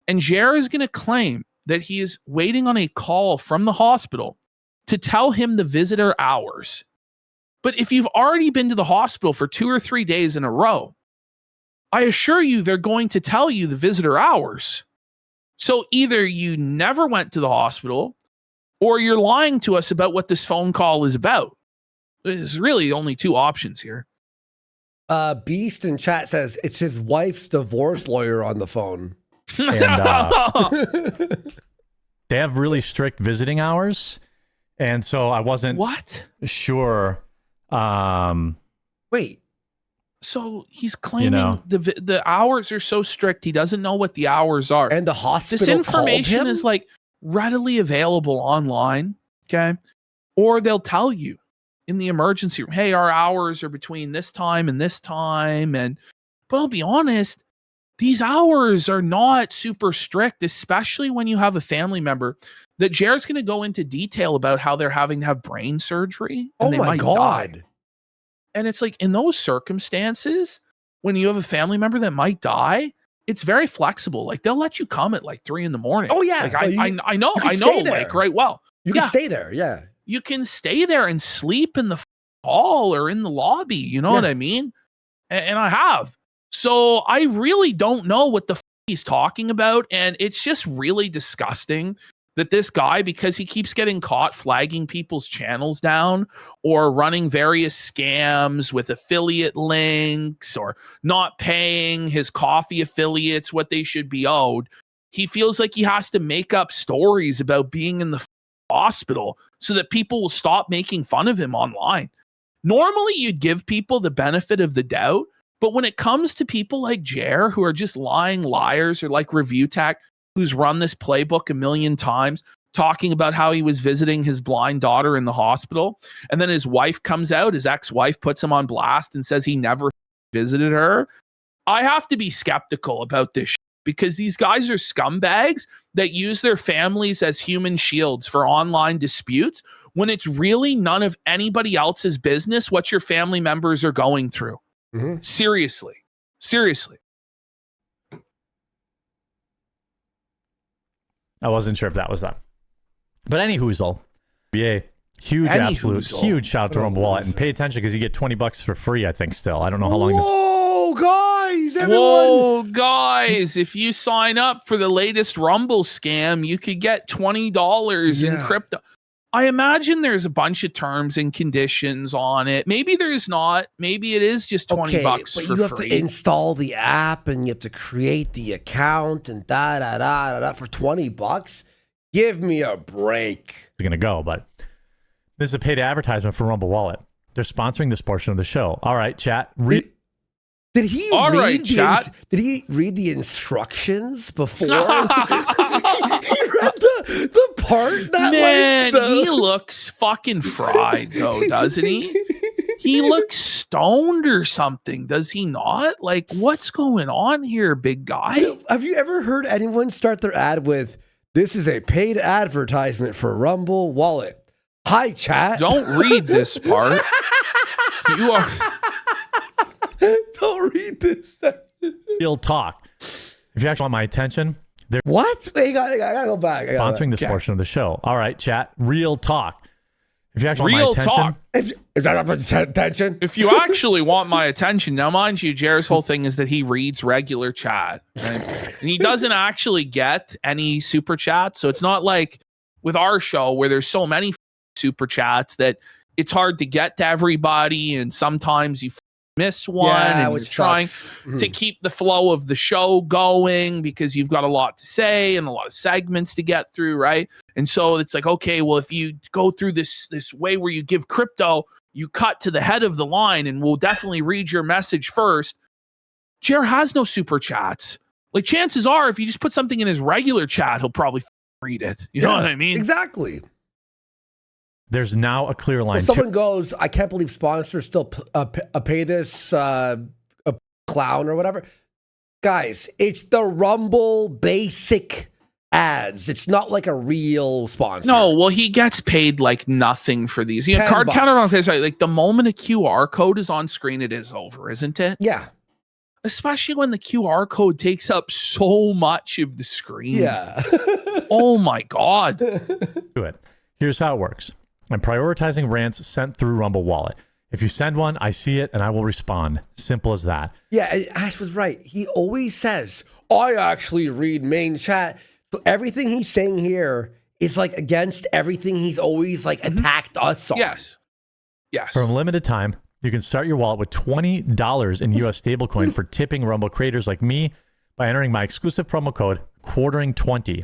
S1: And Jer is going to claim that he is waiting on a call from the hospital to tell him the visitor hours. But if you've already been to the hospital for 2 or 3 days in a row, I assure you they're going to tell you the visitor hours. So either you never went to the hospital or you're lying to us about what this phone call is about. There's really only two options here.
S2: Beast in chat says it's his wife's divorce lawyer on the phone.
S5: And they have really strict visiting hours. And so I wasn't sure.
S2: Wait.
S1: So he's claiming the hours are so strict, he doesn't know what the hours are.
S2: And the hospital
S1: This information
S2: called him?
S1: is like readily available online, okay? Or they'll tell you in the emergency room, hey, our hours are between this time and this time. But I'll be honest, these hours are not super strict, especially when you have a family member that Jared's going to go into detail about how they're having to have brain surgery. And
S2: Oh
S1: they
S2: my
S1: might
S2: God.
S1: die. And it's like in those circumstances, when you have a family member that might die, it's very flexible. Like they'll let you come at like 3 a.m.
S2: Oh yeah.
S1: Like,
S2: Oh,
S1: I know,
S2: you can
S1: I know,
S2: stay there.
S1: like right well.
S2: You can stay there, yeah.
S1: You can stay there and sleep in the hall or in the lobby. You know what I mean? And I have. So I really don't know what the he's talking about. And it's just really disgusting that this guy, because he keeps getting caught flagging people's channels down or running various scams with affiliate links or not paying his coffee affiliates what they should be owed, he feels like he has to make up stories about being in the hospital so that people will stop making fun of him online. Normally, you'd give people the benefit of the doubt, but when it comes to people like Jer, who are just lying liars, or like Review Tech, who's run this playbook a million times, talking about how he was visiting his blind daughter in the hospital, and then his wife comes out, his ex-wife puts him on blast and says he never visited her, I have to be skeptical about this shit, because these guys are scumbags that use their families as human shields for online disputes when it's really none of anybody else's business what your family members are going through.
S2: Mm-hmm.
S1: Seriously.
S5: I wasn't sure if that was them. But any hoozle, yeah, huge,
S1: Any
S5: absolute,
S1: hoozle.
S5: huge shout out to Rumble Wallet. And pay attention because you get $20 for free, I think, still. I don't know how long this.
S2: Whoa, guys, everyone.
S1: Whoa, guys, if you sign up for the latest Rumble scam, you could get $20 in crypto. I imagine there's a bunch of terms and conditions on it. Maybe there's not. Maybe it is just $20
S2: but
S1: for
S2: you have
S1: free.
S2: to install the app and you have to create the account and for $20. Give me a break.
S5: It's going to go, but this is a paid advertisement for Rumble Wallet. They're sponsoring this portion of the show. All right, chat.
S2: Did he
S1: All
S2: read
S1: right, chat.
S2: Did he read the instructions before? He read the part that
S1: Man,
S2: like
S1: he looks fucking fried though, doesn't he? He looks stoned or something, does he not? Like, what's going on here, big guy?
S2: Have you ever heard anyone start their ad with, "This is a paid advertisement for Rumble Wallet"? Hi, chat.
S1: Don't read this part. You are.
S2: Don't read this.
S5: Real talk. If you actually want my attention, they're
S2: What? I gotta go back.
S5: sponsoring this portion of the show. All right, chat. Real talk. If you actually
S1: Real
S5: want my attention,
S1: talk.
S2: Is that attention?
S1: If you actually want my attention, now mind you, Jared's whole thing is that he reads regular chat, right? And he doesn't actually get any super chats. So it's not like with our show where there's so many super chats that it's hard to get to everybody, and sometimes you miss one,
S2: Yeah,
S1: and you're
S2: which
S1: trying
S2: sucks.
S1: to keep the flow of the show going because you've got a lot to say and a lot of segments to get through, right? And so it's like, okay, well, if you go through this way where you give crypto, you cut to the head of the line, and we'll definitely read your message first. Jer has no super chats. Like, chances are, if you just put something in his regular chat, he'll probably read it. You know what I mean?
S2: Exactly.
S5: There's now a clear line.
S2: If someone goes, I can't believe sponsors still pay this a clown or whatever. Guys, it's the Rumble basic ads. It's not like a real sponsor.
S1: No, well, he gets paid like nothing for these. You know,
S2: $10.
S1: card counter on this, right? Like the moment a QR code is on screen, it is over, isn't it?
S2: Yeah.
S1: Especially when the QR code takes up so much of the screen.
S2: Yeah.
S1: Oh my God.
S5: Do it. Here's how it works. I'm prioritizing rants sent through Rumble Wallet. If you send one, I see it and I will respond. Simple as that.
S2: Yeah, and Ash was right. He always says, I actually read main chat. So everything he's saying here is like against everything he's always like attacked us on.
S1: Yes. Yes.
S5: For a limited time, you can start your wallet with $20 in US stablecoin for tipping Rumble creators like me by entering my exclusive promo code quartering20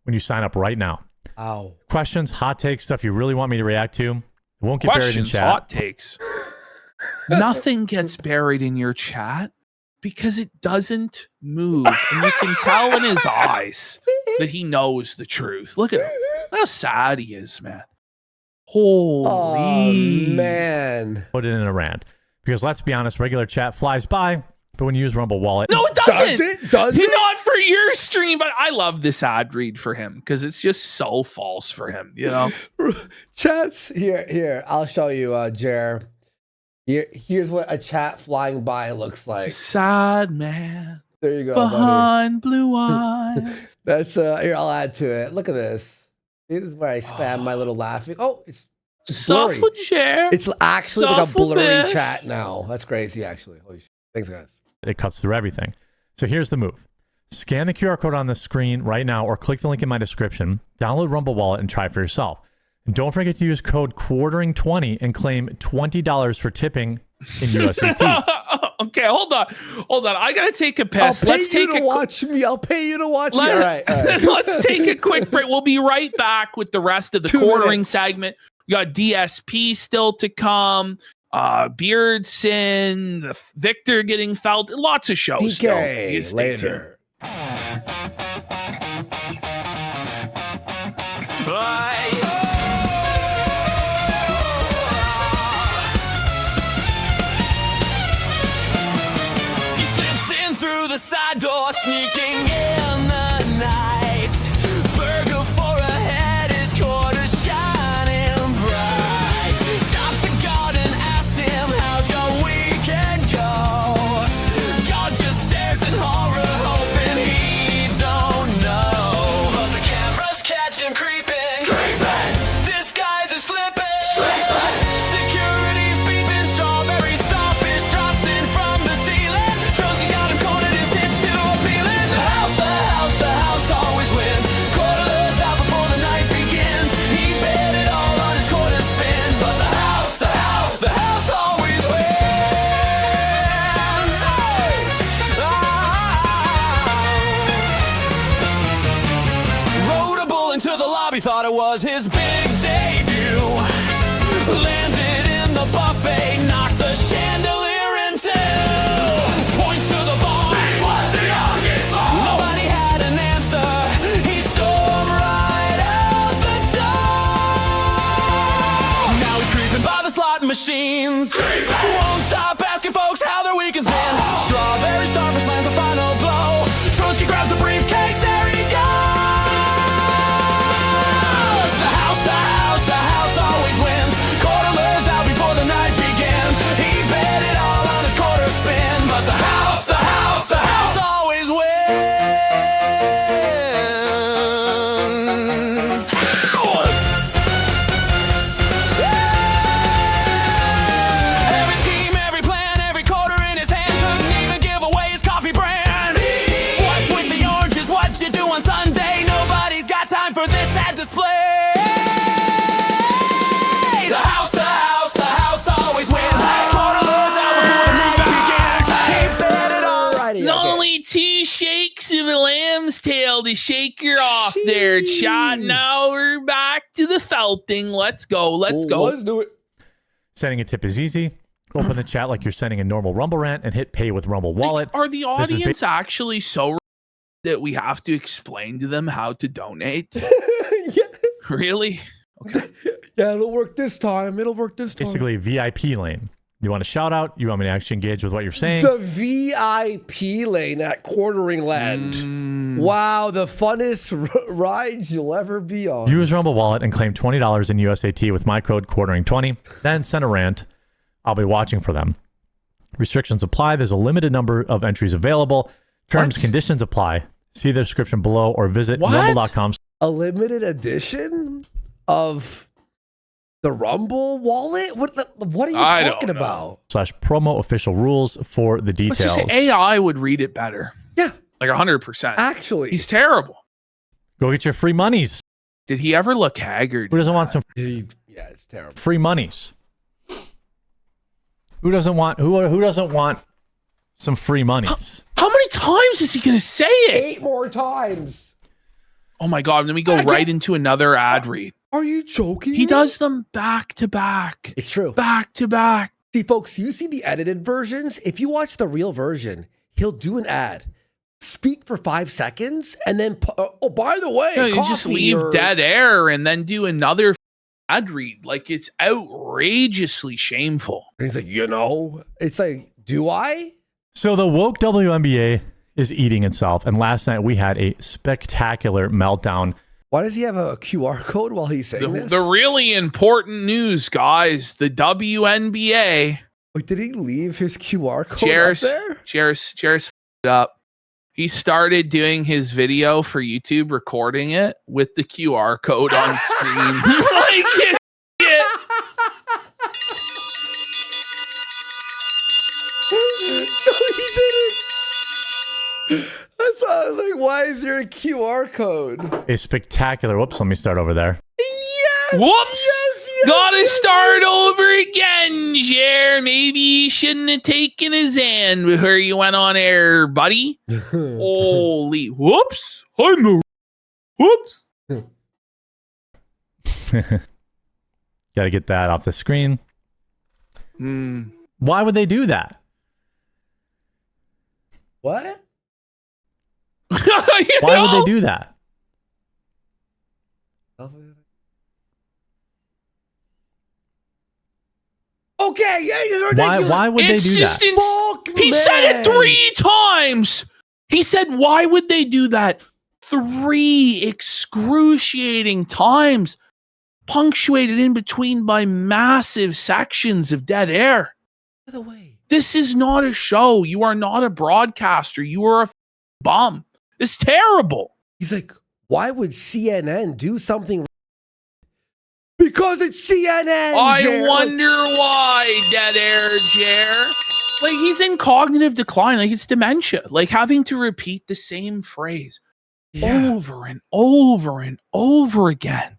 S5: when you sign up right now.
S2: Ow.
S5: Questions, hot takes, stuff you really want me to react to, it won't get buried in
S1: Questions,
S5: chat.
S1: hot takes. Nothing gets buried in your chat because it doesn't move. And you can tell in his eyes that he knows the truth. Look at him. Look how sad he is, man. Holy
S2: Oh, man.
S5: Put it in a rant. Because let's be honest, regular chat flies by, but when you use Rumble Wallet,
S1: No, it doesn't.
S2: Does it? Does it?
S1: Not for your stream, but I love this ad read for him because it's just so false for him, you know?
S2: Chats here. I'll show you, Jer. Here's what a chat flying by looks like.
S1: Sad man
S2: There you go, buddy.
S1: behind blue eyes.
S2: That's here. I'll add to it. Look at this. This is where I spam my little laughing. Oh, it's blurry.
S1: Suffer chair.
S2: It's actually like a
S1: Suffer
S2: blurry
S1: bitch.
S2: chat now. That's crazy, actually. Holy shit. Thanks, guys.
S5: it cuts through everything. So here's the move. Scan the QR code on the screen right now or click the link in my description, download Rumble Wallet, and try it for yourself. And don't forget to use code quartering20 and claim $20 for tipping in USDT.
S1: Okay, hold on. I gotta take a piss.
S2: I'll pay you to watch me. All right.
S1: Let's take a quick break. We'll be right back with the rest of the
S2: 2
S1: quartering
S2: minutes.
S1: segment. We got DSP still to come. Beardson, the Victor getting felt. Lots of shows. still. You
S2: DK
S1: stay tuned.
S2: later.
S11: He slips in through the side door, sneaking in the night. Burger for a head, his quarters shining bright. Stops the guard and asks him, how'd your weekend go? God just stares in horror, hoping he don't know. But the cameras catch him creeping. Disguise is slipping. Security's beeping. Strawberry starfish drops in from the ceiling. Trotsky's got him cornered, his tits too appealing. The house always wins. Quarterless out before the night begins. He bet it all on his quarter spin. But the house always wins. Rode a bull into the lobby, thought it was his big debut. Landed in the buffet, knocked the chandelier in two. Points to the bar. Nobody had an answer. He stormed right out the door. Now he's creeping by the slot machines. Won't stop asking folks how their weekend's been. Strawberry starfish lands a final blow. Trotsky grabs a briefcase, there he goes. The house always wins. Quarterless
S1: 2 shakes of a lamb's tail to shake her off there, chat. Now we're back to the felting. Let's go. Let's go.
S2: Let's do it.
S5: Sending a tip is easy. Open the chat like you're sending a normal Rumble rant and hit pay with Rumble Wallet.
S1: Like, are the audience actually so that we have to explain to them how to donate?
S2: Yeah.
S1: Really? Okay.
S2: Yeah, it'll work this time. It'll work this time.
S5: Basically, VIP lane. You want a shout out? You want me to actually engage with what you're saying?
S2: The VIP lane at Quartering Land. Wow, the funnest rides you'll ever be on.
S5: Use Rumble Wallet and claim $20 in USAT with my code quartering20. Then send a rant. I'll be watching for them. Restrictions apply. There's a limited number of entries available. Terms, conditions apply. See the description below or visit rumble.com.
S2: A limited edition of the Rumble wallet? What are you talking about?
S5: /promo official rules for the
S1: Let's
S5: details.
S1: just say AI would read it better.
S2: Yeah.
S1: Like 100%.
S2: Actually.
S1: He's terrible.
S5: Go get your free monies.
S1: Did he ever look haggard?
S5: Who doesn't want some
S2: Yeah, it's terrible.
S5: free monies? Who doesn't want some free monies?
S1: How many times is he going to say it?
S2: 8 more times.
S1: Oh my God. Then we go right into another ad read.
S2: Are you joking?
S1: He does them back to back.
S2: It's true.
S1: Back to back.
S2: See, folks, you see the edited versions. If you watch the real version, he'll do an ad, speak for 5 seconds, and then, oh, by the way,
S1: Yeah, you just
S2: coffee
S1: leave
S2: or-
S1: dead air and then do another ad read. Like, it's outrageously shameful.
S2: And he's like, it's like, do I?
S5: So the woke WNBA is eating itself, and last night we had a spectacular meltdown.
S2: Why does he have a QR code while he's saying this?
S1: The really important news, guys. The WNBA.
S2: Wait, did he leave his QR code up there?
S1: Jairus f***ed up. He started doing his video for YouTube, recording it with the QR code on screen. Like, it.
S2: That's why I was like, why is there a QR code?
S5: A spectacular. Whoops, let me start over there.
S1: Whoops! Gotta start over again, Jer. Maybe you shouldn't have taken his hand before you went on air, buddy. Holy whoops! I'm the whoops.
S5: Got to get that off the screen. Why would they do that?
S2: What?
S5: Why would they do that?
S2: Okay, yeah, it's ridiculous.
S5: Why would they
S1: It's
S5: do
S1: just
S5: that?
S1: he said it 3 times. He said, why would they do that? 3 excruciating times, punctuated in between by massive sections of dead air.
S2: By the way,
S1: this is not a show. You are not a broadcaster. You are a bum. It's terrible.
S2: He's like, why would CNN do something? Because it's CNN.
S1: I
S2: Jer.
S1: wonder why, dead air, Jer. Like, he's in cognitive decline. Like, it's dementia. Like, having to repeat the same phrase over and over and over again.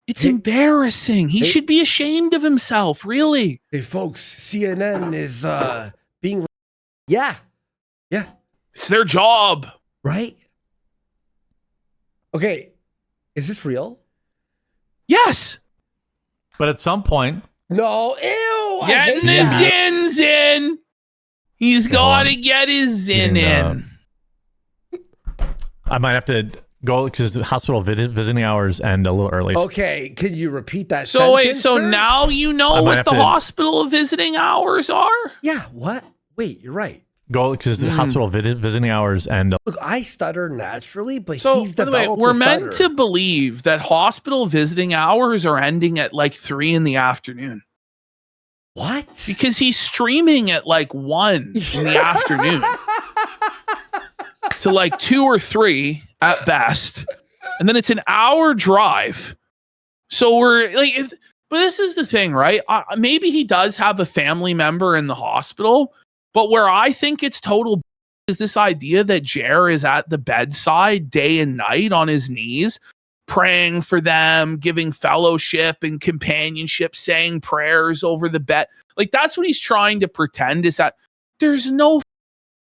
S1: It's embarrassing. He should be ashamed of himself, really.
S2: Hey, folks, CNN is being... Yeah.
S1: It's their job.
S2: Right? Okay, is this real?
S1: Yes.
S5: But at some point...
S2: No, ew!
S1: Getting the zins in. He's got to get his zin in.
S5: I might have to go because the hospital visiting hours end a little early.
S2: Okay, could you repeat that
S1: So wait,
S2: sentence,
S1: so
S2: sir?
S1: now you know what the hospital visiting hours are?
S2: Yeah, what? Wait, you're right.
S5: Go because the hospital visiting hours end.
S2: Look, I stutter naturally, but
S1: So,
S2: he's
S1: by the way,
S2: developed
S1: we're
S2: a
S1: meant
S2: stutter.
S1: to believe that hospital visiting hours are ending at like 3 in the afternoon.
S2: What?
S1: Because he's streaming at like 1 in the afternoon to like 2 or 3 at best. And then it's an hour drive. So we're like, but this is the thing, right? Maybe he does have a family member in the hospital, but where I think it's total is this idea that Jer is at the bedside day and night on his knees, praying for them, giving fellowship and companionship, saying prayers over the bed. Like, that's what he's trying to pretend is that there's no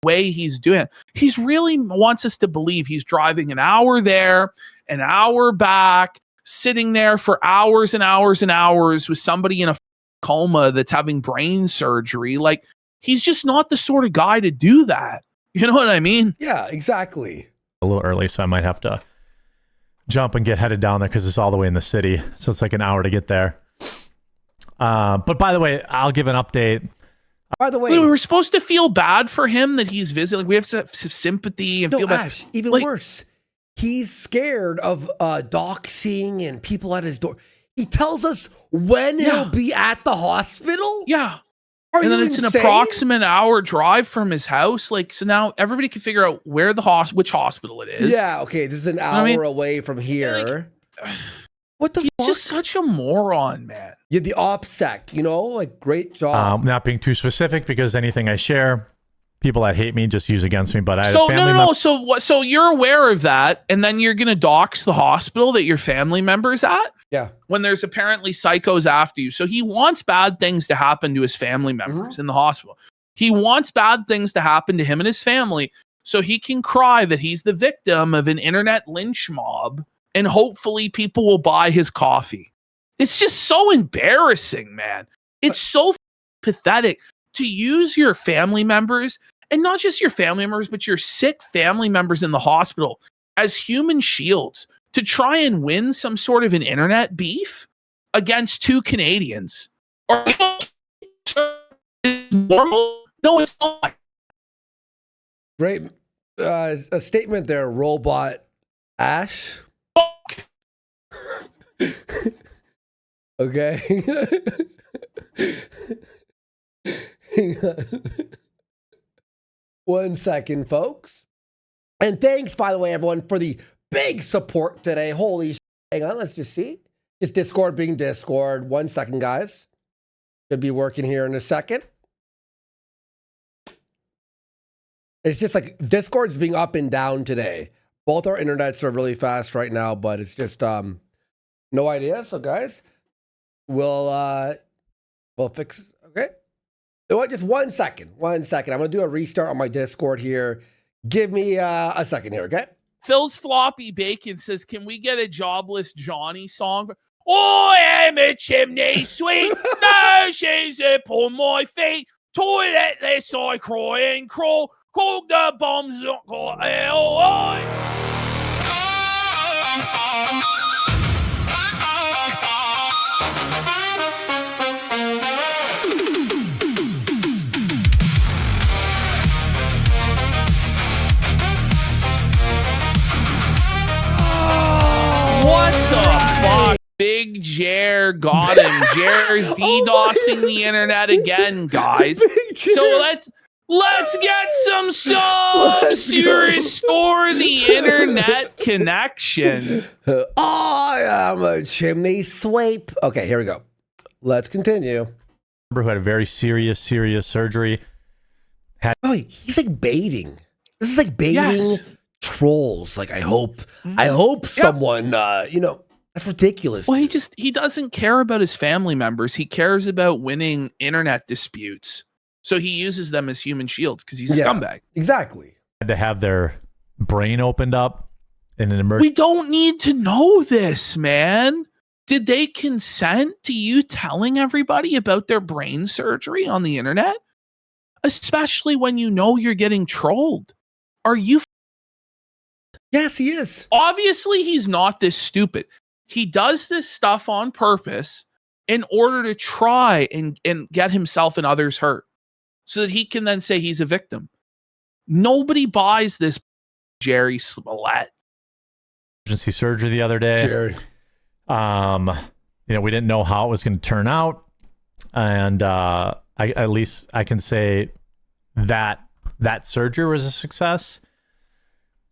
S1: way he's doing it. He's really wants us to believe he's driving an hour there, an hour back, sitting there for hours and hours and hours with somebody in a coma that's having brain surgery. Like, he's just not the sort of guy to do that. You know what I mean?
S2: Yeah, exactly.
S5: A little early, so I might have to jump and get headed down there because it's all the way in the city. So it's like an hour to get there. But by the way, I'll give an update.
S2: By the way,
S1: we were supposed to feel bad for him that he's visiting. We have to have sympathy and feel bad.
S2: Ash, even
S1: Like-
S2: worse. He's scared of doxing and people at his door. He tells us when he'll be at the hospital.
S1: Yeah.
S2: Are
S1: And then
S2: you
S1: it's an
S2: insane?
S1: approximate hour drive from his house. Like, so now everybody can figure out where which hospital it is.
S2: Yeah, okay, this is an hour
S1: I mean,
S2: away from here. What the
S1: He's
S2: fuck?
S1: just such a moron, man.
S2: Yeah, the OPSEC, you know, like great job.
S5: Not being too specific because anything I share, people that hate me just use against me. But I had
S1: So
S5: a family
S1: no.
S5: member.
S1: So what? So you're aware of that, and then you're gonna dox the hospital that your family member's at
S2: Yeah.
S1: when there's apparently psychos after you. So he wants bad things to happen to his family members in the hospital. He wants bad things to happen to him and his family, so he can cry that he's the victim of an internet lynch mob, and hopefully people will buy his coffee. It's just so embarrassing, man. It's so pathetic to use your family members, and not just your family members, but your sick family members in the hospital as human shields to try and win some sort of an internet beef against two Canadians. Or normal? No, it's not.
S2: Great a statement there, Robot Ash. Okay. Hang on. 1 second, folks. And thanks, by the way, everyone, for the big support today. Holy shit. Hang on, let's just see. It's Discord being Discord. 1 second, guys. Should be working here in a second. It's just like Discord's being up and down today. Both our internets are really fast right now, but it's just no idea. So guys, we'll fix. Okay. You know what? Just 1 second. 1 second. I'm gonna do a restart on my Discord here. Give me a second here, okay?
S1: Phil's Floppy Bacon says, can we get a Jobless Johnny song? I am a chimney sweep. No, she's upon my feet. Toiletless, I cry and crawl. Cook the bombs, not got L.I. What the fuck? Big Jer got him. Jer's DDoSing the internet again, guys. So let's get some subs to restore the internet connection.
S2: I am a chimney sweep. Okay, here we go. Let's continue.
S5: Who had a very serious surgery.
S2: Oh, he's like baiting. This is like baiting trolls. Like I hope someone, that's ridiculous.
S1: Well, he doesn't care about his family members. He cares about winning internet disputes. So he uses them as human shields because he's a scumbag.
S2: Exactly.
S5: Had to have their brain opened up in an emergency.
S1: We don't need to know this, man. Did they consent to you telling everybody about their brain surgery on the internet? Especially when you know you're getting trolled. Are you?
S2: Yes, he is.
S1: Obviously, he's not this stupid. He does this stuff on purpose in order to try and get himself and others hurt so that he can then say he's a victim. Nobody buys this Jerry Smollett.
S5: Emergency surgery the other day.
S2: Jerry.
S5: We didn't know how it was going to turn out. And at least I can say that surgery was a success.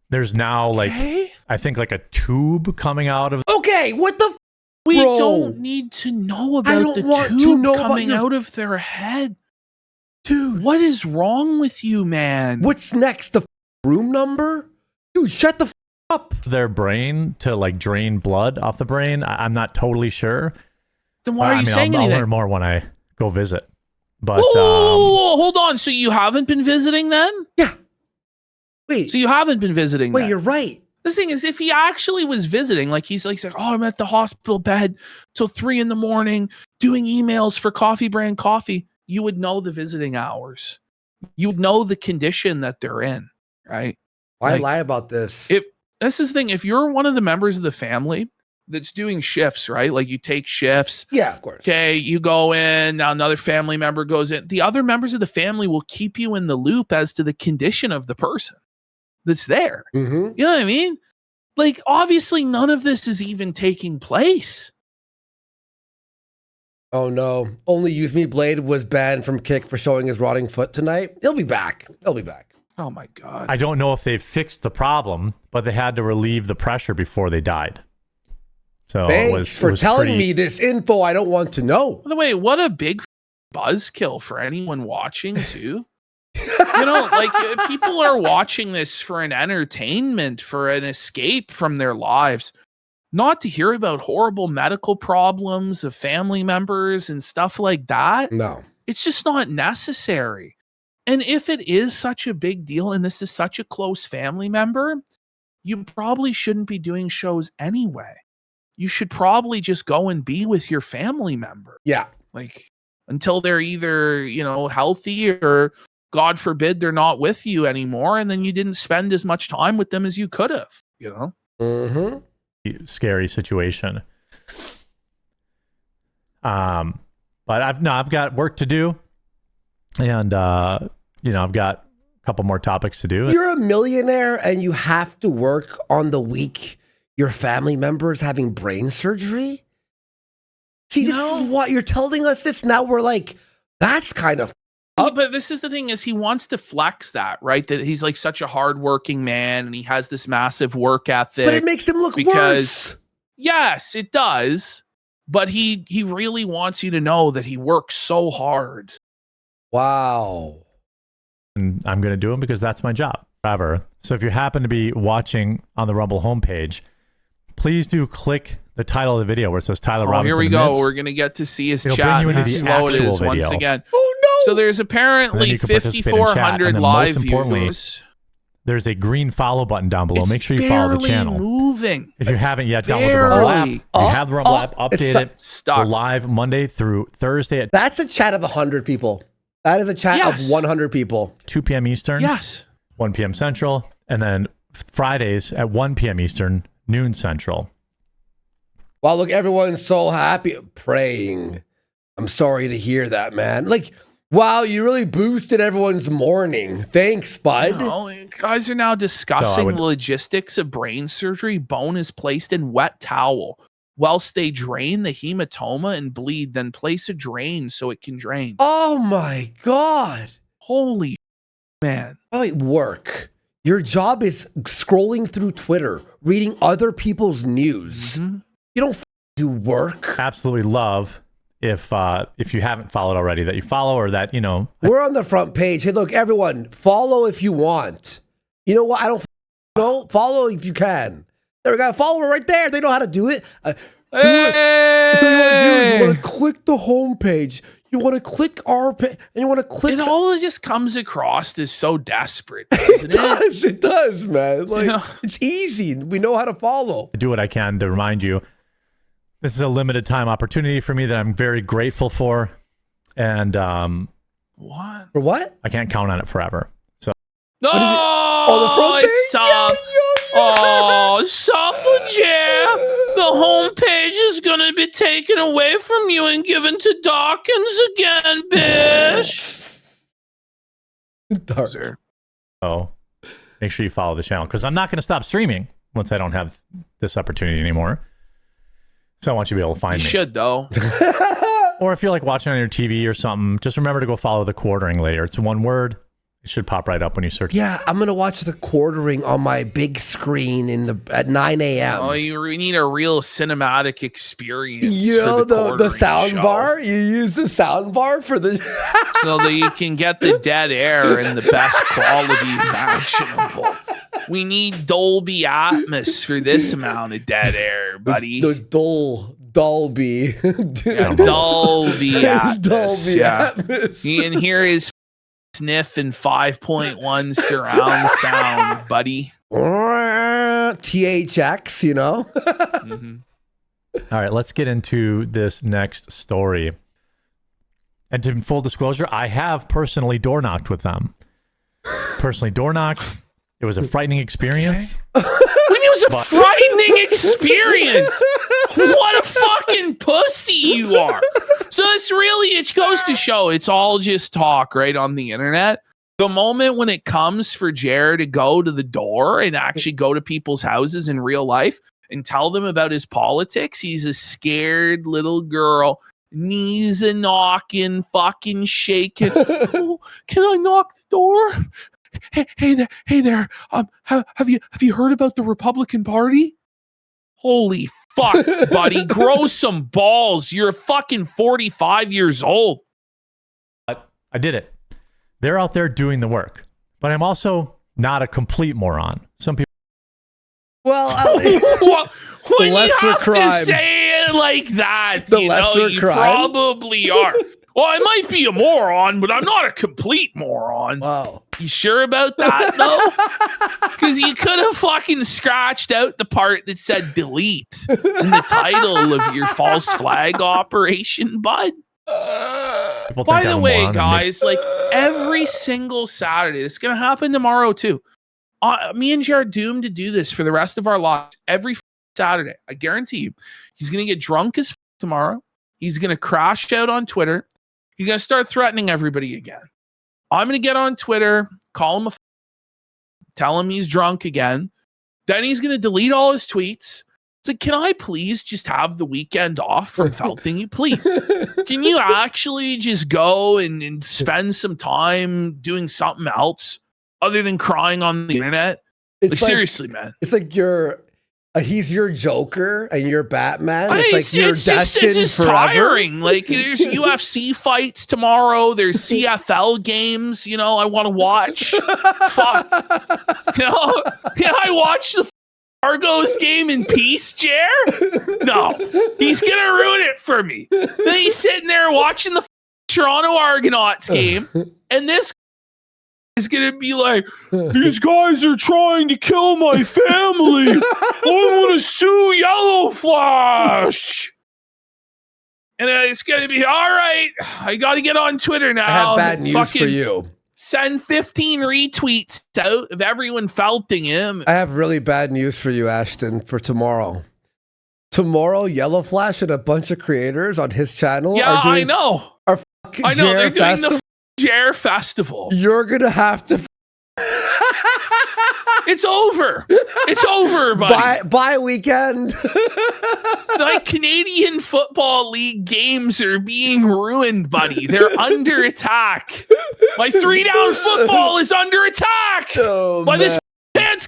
S5: There's now I think like a tube coming out of.
S2: Okay, what the?
S1: We
S2: Bro,
S1: don't need to know
S2: I
S1: about
S2: don't
S1: the
S2: want to
S1: tube
S2: know about
S1: coming
S2: your-
S1: out of their head.
S2: Dude,
S1: What is wrong with you, man?
S2: what's next? The room number? Dude, shut the up.
S5: their brain to like drain blood off the brain. I'm not totally sure.
S1: Then why are you saying
S5: I'll
S1: anything?
S5: learn more when I go visit. But
S1: hold on. So you haven't been visiting then?
S2: Yeah. Wait.
S1: So you haven't been visiting
S2: Wait,
S1: then?
S2: you're right.
S1: The thing is, if he actually was visiting, like he's like, oh, I'm at the hospital bed till 3 a.m, doing emails for Coffee Brand Coffee, you would know the visiting hours. You would know the condition that they're in, right?
S2: Why
S1: Like,
S2: lie about this?
S1: If this is the thing, if you're one of the members of the family that's doing shifts, right? Like you take shifts.
S2: Yeah, of course.
S1: Okay, you go in, now another family member goes in. The other members of the family will keep you in the loop as to the condition of the person that's there.
S2: Mm-hmm.
S1: You know what I mean? Like, obviously, none of this is even taking place.
S2: Oh no! Only Use Me Blade was banned from Kick for showing his rotting foot tonight. He'll be back. He'll be back.
S1: Oh my god!
S5: I don't know if they've fixed the problem, but they had to relieve the pressure before they died. So
S2: Thanks for telling me this info I don't want to know.
S1: By the way, what a big buzzkill for anyone watching too. You know, like people are watching this for an entertainment, for an escape from their lives, not to hear about horrible medical problems of family members and stuff like that.
S2: No.
S1: It's just not necessary. And if it is such a big deal and this is such a close family member, you probably shouldn't be doing shows anyway. You should probably just go and be with your family member.
S2: Yeah.
S1: Like until they're either, you know, healthy or God forbid they're not with you anymore. And then you didn't spend as much time with them as you could have, you know?
S2: Mm-hmm.
S5: Scary situation. But I've got work to do. And, you know, I've got a couple more topics to do.
S2: You're a millionaire and you have to work on the week your family members having brain surgery? See, this is what you're telling us this. Now we're like, that's kind of
S1: But this is the thing is he wants to flex that, right? That he's like such a hardworking man and he has this massive work ethic.
S2: But it makes him look worse.
S1: Yes, it does. But he really wants you to know that he works so hard.
S2: Wow.
S5: And I'm going to do them because that's my job. Forever. So if you happen to be watching on the Rumble homepage, please do click the title of the video where it says Tyler Robinson.
S1: Here we go.
S5: Admits.
S1: We're going to get to see his
S5: It'll
S1: chat.
S5: bring you into
S1: How
S5: the
S1: slow it
S5: actual
S1: is once
S5: video.
S1: again.
S2: Oh no!
S1: So there's
S5: And then
S1: apparently
S5: you can participate in chat.
S1: 5,400
S5: And then
S1: live
S5: most importantly,
S1: viewers.
S5: there's a green follow button down below.
S1: It's
S5: Make sure you follow the
S1: barely
S5: channel.
S1: moving.
S5: If you haven't yet, download the Rumble app.
S1: Barely.
S5: If you have the Rumble app, update it.
S1: Stuck.
S5: We're live Monday through Thursday at
S2: That's a chat of 100 people. That is a chat of 100 people.
S5: 2 p.m. Eastern.
S1: Yes.
S5: 1 p.m. Central. And then Fridays at 1 p.m. Eastern, noon Central.
S2: Wow, look, everyone's so happy. Praying. I'm sorry to hear that, man. Like, wow, you really boosted everyone's morning. Thanks, bud.
S1: Guys are now discussing
S5: would-
S1: the logistics of brain surgery. Bone is placed in wet towel whilst they drain the hematoma and bleed, then place a drain so it can drain.
S2: Oh my God.
S1: Holy man.
S2: Oh, wait, work. Your job is scrolling through Twitter, reading other people's news. You don't do work.
S5: Absolutely love if you haven't followed already that you follow or that, you know.
S2: We're on the front page. Hey, look, everyone, follow if you want. You know what? I don't know. Follow if you can. There we go. Follow right there. They know how to do it. So you want to do is you want to click the homepage. You want to click our page, and you want to click.
S1: It all just comes across as so desperate, doesn't it?
S2: It does, man. Like,
S1: Yeah.
S2: it's easy. We know how to follow.
S5: I do what I can to remind you. This is a limited time opportunity for me that I'm very grateful for. And
S1: What?
S2: For what?
S5: I can't count on it forever. So
S1: No,
S2: Oh, the front
S1: it's tough. Oh, Suffrager, the homepage is going to be taken away from you and given to Dawkins again, bish.
S5: So make sure you follow the channel because I'm not going to stop streaming once I don't have this opportunity anymore. So I want you to be able to find
S1: You
S5: me.
S1: should, though.
S5: Or if you're like watching on your TV or something, just remember to go follow the quartering later. It's one word. It should pop right up when you search.
S2: Yeah, I'm gonna watch the quartering on my big screen at 9 a.m.
S1: Oh, you need a real cinematic experience.
S2: You know
S1: for the
S2: the
S1: quartering
S2: sound
S1: show.
S2: bar? You use the sound bar for the
S1: So that you can get the dead air and the best quality imaginable. We need Dolby Atmos for this amount of dead air, buddy.
S2: those dull Dolby.
S1: Yeah, Dolby Atmos.
S2: Dolby
S1: Yeah.
S2: Atmos.
S1: And here is sniff and 5.1 surround sound, buddy.
S2: THX, you know?
S1: Mhm.
S5: All right, let's get into this next story. And to full disclosure, I have personally door knocked with them. Personally door knocked. It was a frightening experience.
S1: When it was a frightening experience. What a fucking pussy you are. So it's really, it goes to show it's all just talk right on the internet. The moment when it comes for Jared to go to the door and actually go to people's houses in real life and tell them about his politics, he's a scared little girl, knees a knocking, fucking shaking. Oh, can I knock the door? Hey there. Have you heard about the Republican Party? Holy fuck, buddy. Grow some balls. You're fucking 45 years old.
S5: But I did it. They're out there doing the work. But I'm also not a complete moron. Some people.
S2: Well,
S1: when you
S2: lesser
S1: have
S2: crime.
S1: to say it like that,
S2: The
S1: you know,
S2: lesser
S1: you
S2: crime?
S1: probably are. Well, I might be a moron, but I'm not a complete moron.
S2: Wow.
S1: You sure about that, though? Because you could have fucking scratched out the part that said delete in the title of your false flag operation, bud.
S5: People
S1: By
S5: think
S1: the
S5: I'm a
S1: way,
S5: moron and
S1: guys, like every single Saturday, it's going to happen tomorrow, too. Me and Jared doomed to do this for the rest of our lives. Every Saturday, I guarantee you, he's going to get drunk as tomorrow. He's going to crash out on Twitter. He's going to start threatening everybody again. I'm going to get on Twitter, call him tell him he's drunk again. Then he's going to delete all his tweets. It's like, can I please just have the weekend off from felting you? Please. Can you actually just go and spend some time doing something else other than crying on the internet? Like, seriously, man.
S2: It's like he's your Joker and you're Batman.
S1: Hey,
S2: It's like you're destined
S1: it's just
S2: forever.
S1: tiring. Like, there's UFC fights tomorrow. There's CFL games. You know, I want to watch. Fuck. You know, can I watch the Argos game in peace, Jer? No, he's gonna ruin it for me. Then he's sitting there watching the Toronto Argonauts game, and this is gonna be like, these guys are trying to kill my family. I'm gonna sue Yellow Flash. And it's gonna be all right. I gotta get on Twitter now.
S2: I have bad news for you.
S1: Send 15 retweets out of everyone felting him.
S2: I have really bad news for you, Ashton, for tomorrow. Tomorrow, Yellow Flash and a bunch of creators on his channel
S1: Yeah,
S2: are doing
S1: I know.
S2: our fucking
S1: I know. They're
S2: Jer
S1: doing
S2: Festival.
S1: the Jer Festival.
S2: You're gonna have to
S1: It's over. It's over, buddy.
S2: buy weekend.
S1: Like, Canadian Football League games are being ruined, buddy. They're under attack. My 3-down football is under attack by this dance.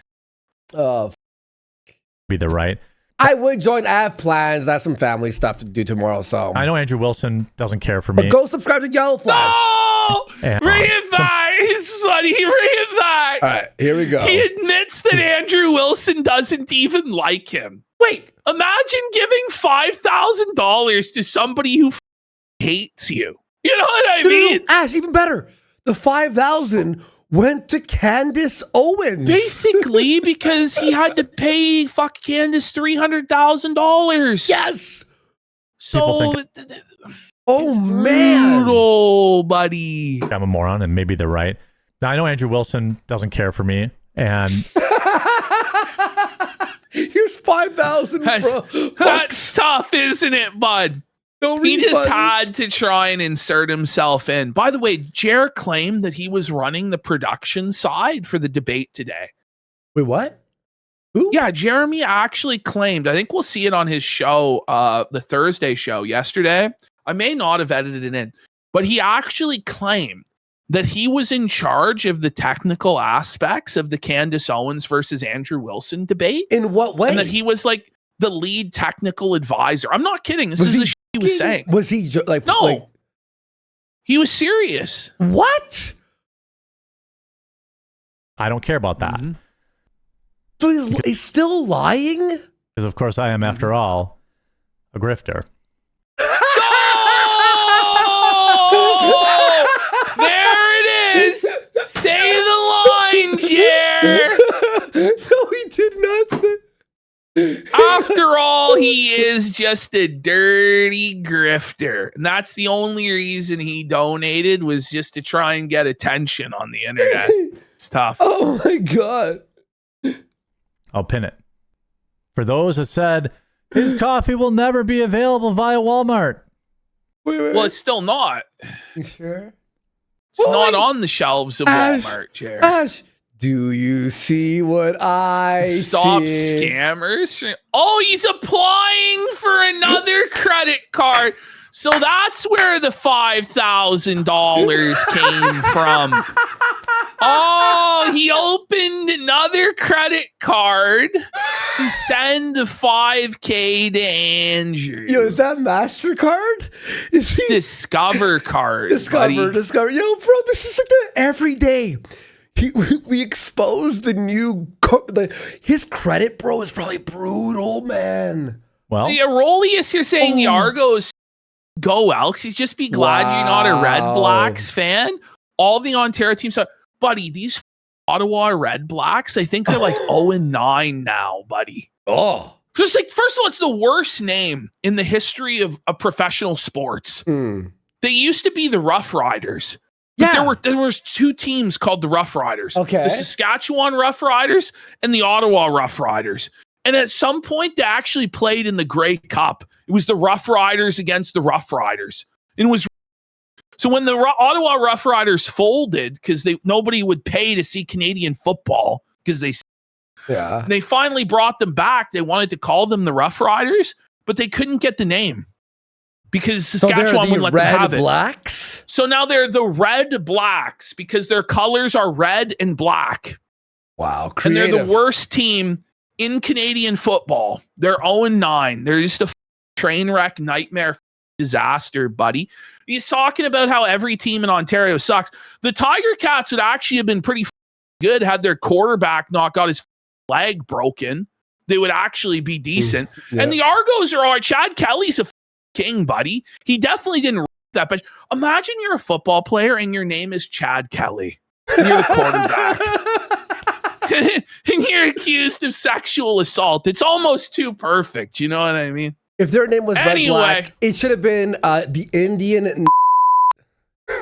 S2: Oh,
S5: be the right.
S2: I would join. I have plans. I have some family stuff to do tomorrow. So
S5: I know Andrew Wilson doesn't care for me.
S2: but go subscribe to Yellow Flash.
S1: No!
S5: And,
S1: Bring it back. It's funny. Bring it back.
S2: All right, here we go.
S1: He admits that Andrew Wilson doesn't even like him.
S2: Wait,
S1: Imagine giving $5,000 to somebody who hates you. You know what I mean?
S2: Ash, even better. The 5,000 went to Candace Owens.
S1: Basically, because he had to pay Candace $300,000.
S2: Yes.
S1: So,
S2: Oh man.
S1: brutal, buddy.
S5: I'm a moron, and maybe they're right. Now I know Andrew Wilson doesn't care for me, and
S2: Here's 5,000, bro.
S1: That's tough, isn't it, bud?
S2: No
S1: He just
S2: refunds.
S1: had to try and insert himself in. By the way, Jer claimed that he was running the production side for the debate today.
S2: Wait, what? Who?
S1: Yeah, Jeremy actually claimed, I think we'll see it on his show, the Thursday show yesterday. I may not have edited it in, but he actually claimed that he was in charge of the technical aspects of the Candace Owens versus Andrew Wilson debate.
S2: In what way?
S1: And that he was like the lead technical advisor. I'm not kidding. This is the shit he was saying.
S2: Was he like
S1: No.
S2: like,
S1: He was serious.
S2: what?
S5: I don't care about that.
S1: Mm-hmm.
S2: So he's still lying?
S5: Because of course I am, after all, a grifter.
S1: Oh! There it is. Say the line, Jer.
S2: No, he did not.
S1: After all, he is just a dirty grifter. And that's the only reason he donated, was just to try and get attention on the internet. It's tough.
S2: Oh my God.
S5: I'll pin it. For those that said, his coffee will never be available via Walmart.
S2: Wait.
S1: Well, it's still not.
S2: You sure?
S1: It's not on the shelves of Walmart, Jer.
S2: Ash, do you see what I
S1: Stop
S2: see?
S1: scammers. Oh, he's applying for another credit card. So that's where the $5,000 came from. Oh, he opened another credit card to send the $5K to Andrew.
S2: Yo, is that MasterCard? Is he
S1: Discover card, buddy.
S2: Discover. Yo, bro, this is like the every day. We exposed the new his credit, bro, is probably brutal, man.
S5: Well,
S1: The Aurelius, you're saying the Argos go Elks. He's just be glad you're not a Red
S2: Wow.
S1: Blacks fan. All the Ontario teams are, buddy, these Ottawa Red Blacks, I think they're like 0-9 now, buddy.
S2: Oh.
S1: Just like, first of all, it's the worst name in the history of professional sports. They used to be the Rough Riders. But
S2: Yeah.
S1: there was two teams called the Rough Riders.
S2: Okay.
S1: The Saskatchewan Rough Riders and the Ottawa Rough Riders. And at some point, they actually played in the Grey Cup. It was the Rough Riders against the Rough Riders. And it was so when the Ottawa Rough Riders folded because nobody would pay to see Canadian football because they finally brought them back. They wanted to call them the Rough Riders, but they couldn't get the name because Saskatchewan wouldn't let them have it.
S2: Blacks?
S1: So now they're the Red Blacks because their colors are red and black.
S2: Wow,
S1: And they're
S2: creative.
S1: the worst team in Canadian football. They're 0-9. They're just a train wreck, nightmare, disaster, buddy. He's talking about how every team in Ontario sucks. The Tiger Cats would actually have been pretty good had their quarterback not got his leg broken. They would actually be decent.
S2: Yeah.
S1: And the Argos are all right. Chad Kelly's a king, buddy. He definitely didn't that bitch. Imagine you're a football player and your name is Chad Kelly. And you're the quarterback. And you're accused of sexual assault. It's almost too perfect. You know what I mean?
S2: If their name was
S1: Anyway.
S2: Red Black, it should have been the Indian.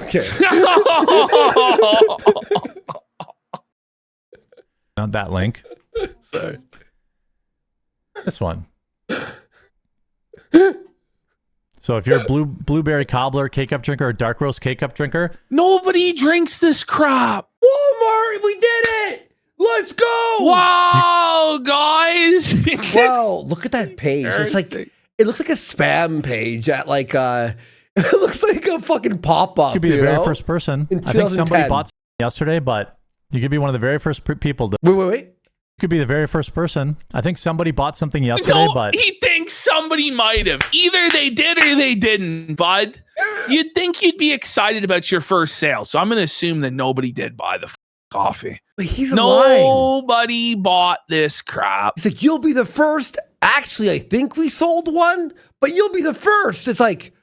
S2: Okay.
S5: not that link.
S2: Sorry.
S5: This one. So if you're a blueberry cobbler K-Cup drinker or dark roast K-Cup drinker,
S1: Nobody drinks this crap.
S2: Walmart, we did it. Let's go.
S1: Wow, guys.
S2: Wow, look at that page. It's like it looks like a spam page at like it looks like a fucking pop-up.
S5: you could be the
S2: you
S5: very
S2: know?
S5: first person.
S2: In
S5: I think somebody
S2: 2010.
S5: bought something yesterday, but you could be one of the very first people to.
S2: Wait.
S5: You could be the very first person. I think somebody bought something yesterday,
S1: No,
S5: but
S1: he thinks somebody might have. Either they did or they didn't, bud. You'd think you'd be excited about your first sale. So I'm going to assume that nobody did buy the coffee.
S2: But he's lying.
S1: Nobody bought this crap.
S2: He's like, you'll be the first. Actually, I think we sold one, but you'll be the first. It's like,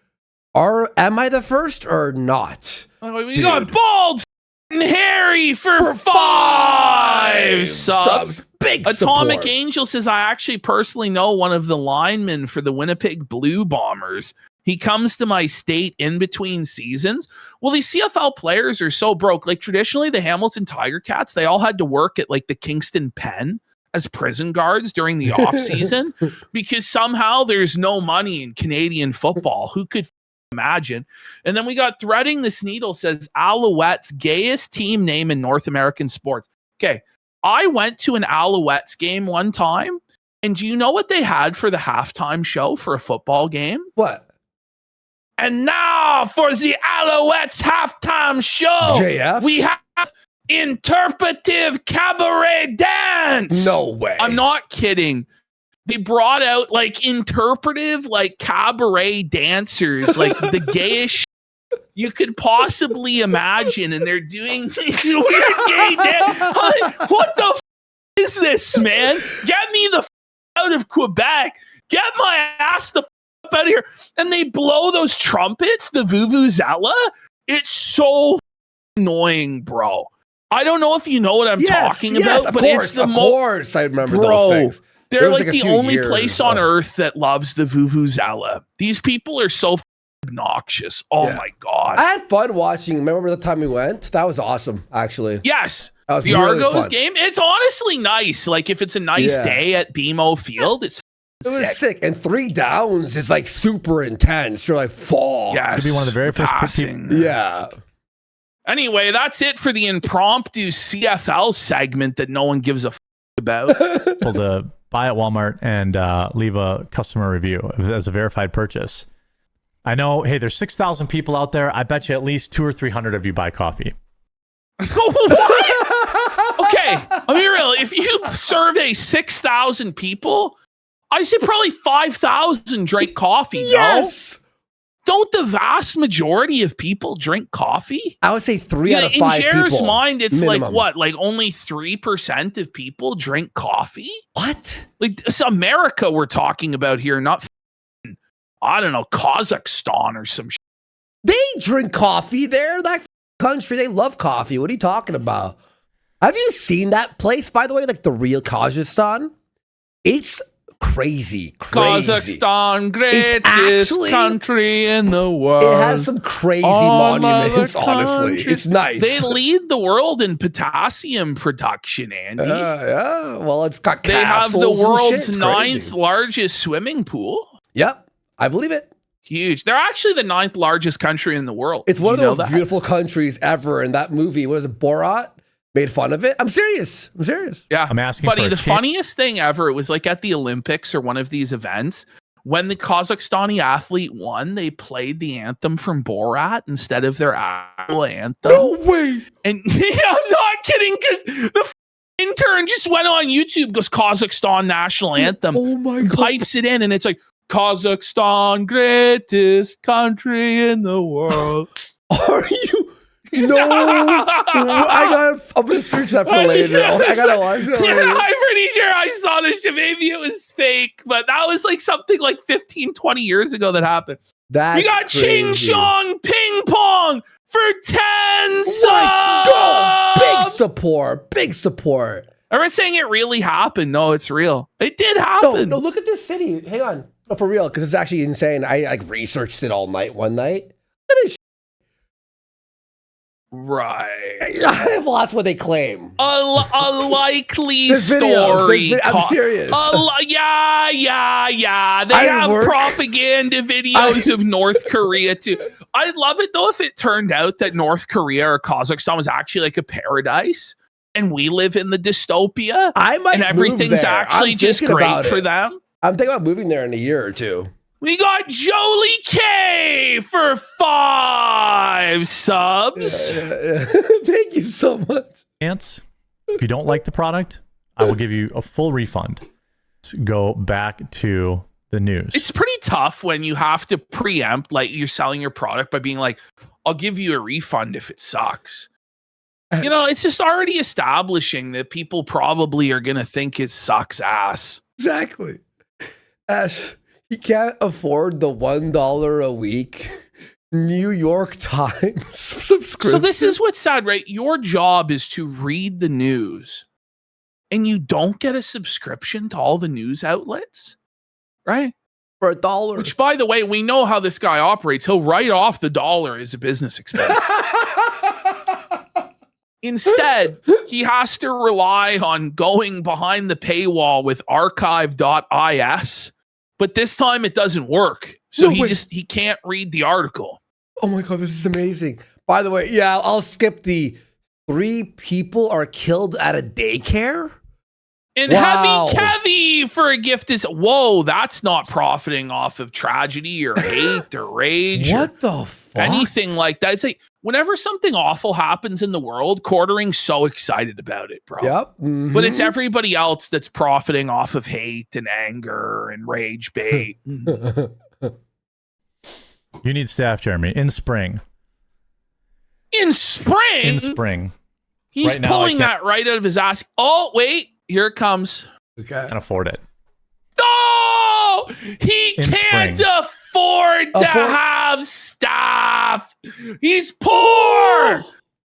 S2: am I the first or not?
S1: We got bald and Harry for 5 subs.
S2: Big
S1: Atomic
S2: support.
S1: Angel says, I actually personally know one of the linemen for the Winnipeg Blue Bombers. He comes to my state in between seasons. Well, these CFL players are so broke. Like traditionally, the Hamilton Tiger Cats, they all had to work at like the Kingston Pen as prison guards during the off season because somehow there's no money in Canadian football. Who could imagine? And then we got Threading This Needle says Alouettes, gayest team name in North American sports. Okay. I went to an Alouettes game one time, and do you know what they had for the halftime show for a football game?
S2: What?
S1: And now for the Alouettes halftime show,
S2: JF?
S1: we have interpretive cabaret dance.
S2: No way.
S1: I'm not kidding. They brought out like interpretive, like cabaret dancers, like the gayest you could possibly imagine, and they're doing these weird gay dance. What the is this, man? Get me the out of Quebec. Get my ass the out of here. And they blow those trumpets, the Vuvuzela. It's so annoying, bro. I don't know if you know what I'm talking about, but it's the most.
S2: Of course, I remember those things.
S1: They're
S2: There was
S1: like
S2: like a
S1: the
S2: few
S1: only
S2: years.
S1: place on earth that loves the Vuvuzela. These people are so obnoxious. Oh
S2: Yeah.
S1: my God.
S2: I had fun watching. Remember the time we went? That was awesome, actually.
S1: Yes.
S2: That was
S1: The
S2: really
S1: Argos
S2: fun.
S1: game, it's honestly nice. Like if it's a nice
S2: Yeah.
S1: day at BMO Field, it's
S2: It was
S1: sick.
S2: sick. And 3 downs is like super intense. You're like, fall.
S1: Yes.
S5: Could be one of the very first
S1: passing.
S2: Yeah.
S1: Anyway, that's it for the impromptu CFL segment that no one gives a about.
S5: people to buy at Walmart and leave a customer review as a verified purchase. I know, hey, there's 6,000 people out there. I bet you at least 200 or 300 of you buy coffee.
S1: What? Okay, I'll be real. If you survey 6,000 people, I say probably 5,000 drink coffee.
S2: Yes.
S1: No? Don't the vast majority of people drink coffee?
S2: I would say 3 out of 5
S1: In Jared's
S2: people.
S1: mind, it's
S2: minimum.
S1: like what? Like only 3% of people drink coffee?
S2: What?
S1: Like it's America we're talking about here, not I don't know, Kazakhstan or some shit.
S2: They drink coffee there. That country, they love coffee. What are you talking about? Have you seen that place, by the way? Like the real Kazakhstan? It's crazy.
S1: Kazakhstan, greatest
S2: actually-
S1: country in the world.
S2: It has some crazy
S1: All
S2: monuments,
S1: other
S2: honestly.
S1: countries.
S2: It's nice.
S1: They lead the world in potassium production, Andy.
S2: Yeah. Well, it's got
S1: They have the
S2: castles and
S1: world's
S2: shit. It's
S1: 9th
S2: crazy.
S1: largest swimming pool.
S2: Yep. I believe it.
S1: Huge. They're actually the 9th largest country in the world.
S2: It's
S1: Did
S2: one of
S1: you
S2: the
S1: know
S2: most
S1: that?
S2: beautiful countries ever. And that movie, was it Borat? Made fun of it. I'm serious.
S1: Yeah.
S5: I'm asking
S1: Buddy,
S5: for a
S1: the
S5: champ-
S1: funniest thing ever, it was like at the Olympics or one of these events. When the Kazakhstani athlete won, they played the anthem from Borat instead of their actual anthem.
S2: No way.
S1: And I'm not kidding, because the intern just went on YouTube, goes Kazakhstan national anthem,
S2: Oh my God.
S1: pipes it in, and it's like Kazakhstan, greatest country in the world.
S2: Are you? No. I'm going to search that for later. I got to watch it later.
S1: Yeah, I'm pretty sure I saw this shit. Maybe it was fake, but that was like something like 15, 20 years ago that happened.
S2: That's
S1: We got Ching
S2: crazy.
S1: Chong Ping Pong for 10
S2: Let's
S1: subs.
S2: go. Big support. Big support.
S1: Everyone's saying it really happened. No, it's real. It did
S2: No,
S1: happen.
S2: no, look at this city. Hang on. No, for real, because it's actually insane. I like researched it all night one night. Look at this
S1: Right.
S2: shit. I have lost what they claim.
S1: A likely
S2: This video,
S1: story.
S2: I'm serious.
S1: Yeah. They
S2: I
S1: have
S2: work-
S1: propaganda videos of North Korea too. I'd love it though if it turned out that North Korea or Kazakhstan was actually like a paradise and we live in the dystopia
S2: I might
S1: and
S2: move
S1: everything's
S2: there.
S1: actually
S2: I'm
S1: just
S2: thinking
S1: great
S2: about
S1: for
S2: it.
S1: them.
S2: I'm thinking about moving there in a year or two.
S1: We got Jolie K for 5 subs.
S2: Thank you so much.
S5: Chance, if you don't like the product, I will give you a full refund. Let's go back to the news.
S1: It's pretty tough when you have to preempt, like you're selling your product by being like, I'll give you a refund if it sucks. You know, it's just already establishing that people probably are going to think it sucks ass.
S2: Exactly. Ash, he can't afford the $1 a week New York Times subscription.
S1: So this is what's sad, right? Your job is to read the news and you don't get a subscription to all the news outlets, right?
S2: for $1.
S1: Which, by the way, we know how this guy operates. He'll write off the dollar as a business expense. Instead, he has to rely on going behind the paywall with archive.is, but this time it doesn't work. So
S2: No, wait.
S1: he can't read the article.
S2: Oh my God, this is amazing. By the way, yeah, I'll skip the 3 people are killed at a daycare.
S1: And
S2: Wow.
S1: Heavy Kevy for a gift is, whoa, that's not profiting off of tragedy or hate or rage or
S2: What the fuck?
S1: anything like that. It's like whenever something awful happens in the world, Quartering's so excited about it, bro.
S2: Yep.
S1: But it's
S2: mhm.
S1: everybody else that's profiting off of hate and anger and rage bait.
S5: You need staff, Jeremy, in spring.
S1: In spring,
S5: In spring.
S1: he's
S5: Right now,
S1: pulling
S5: I can't-
S1: that right out of his ass. Oh, wait, here it comes.
S2: Okay.
S5: Can't afford it.
S1: Oh, he
S5: In
S1: can't
S5: spring.
S1: afford to have staff. He's poor.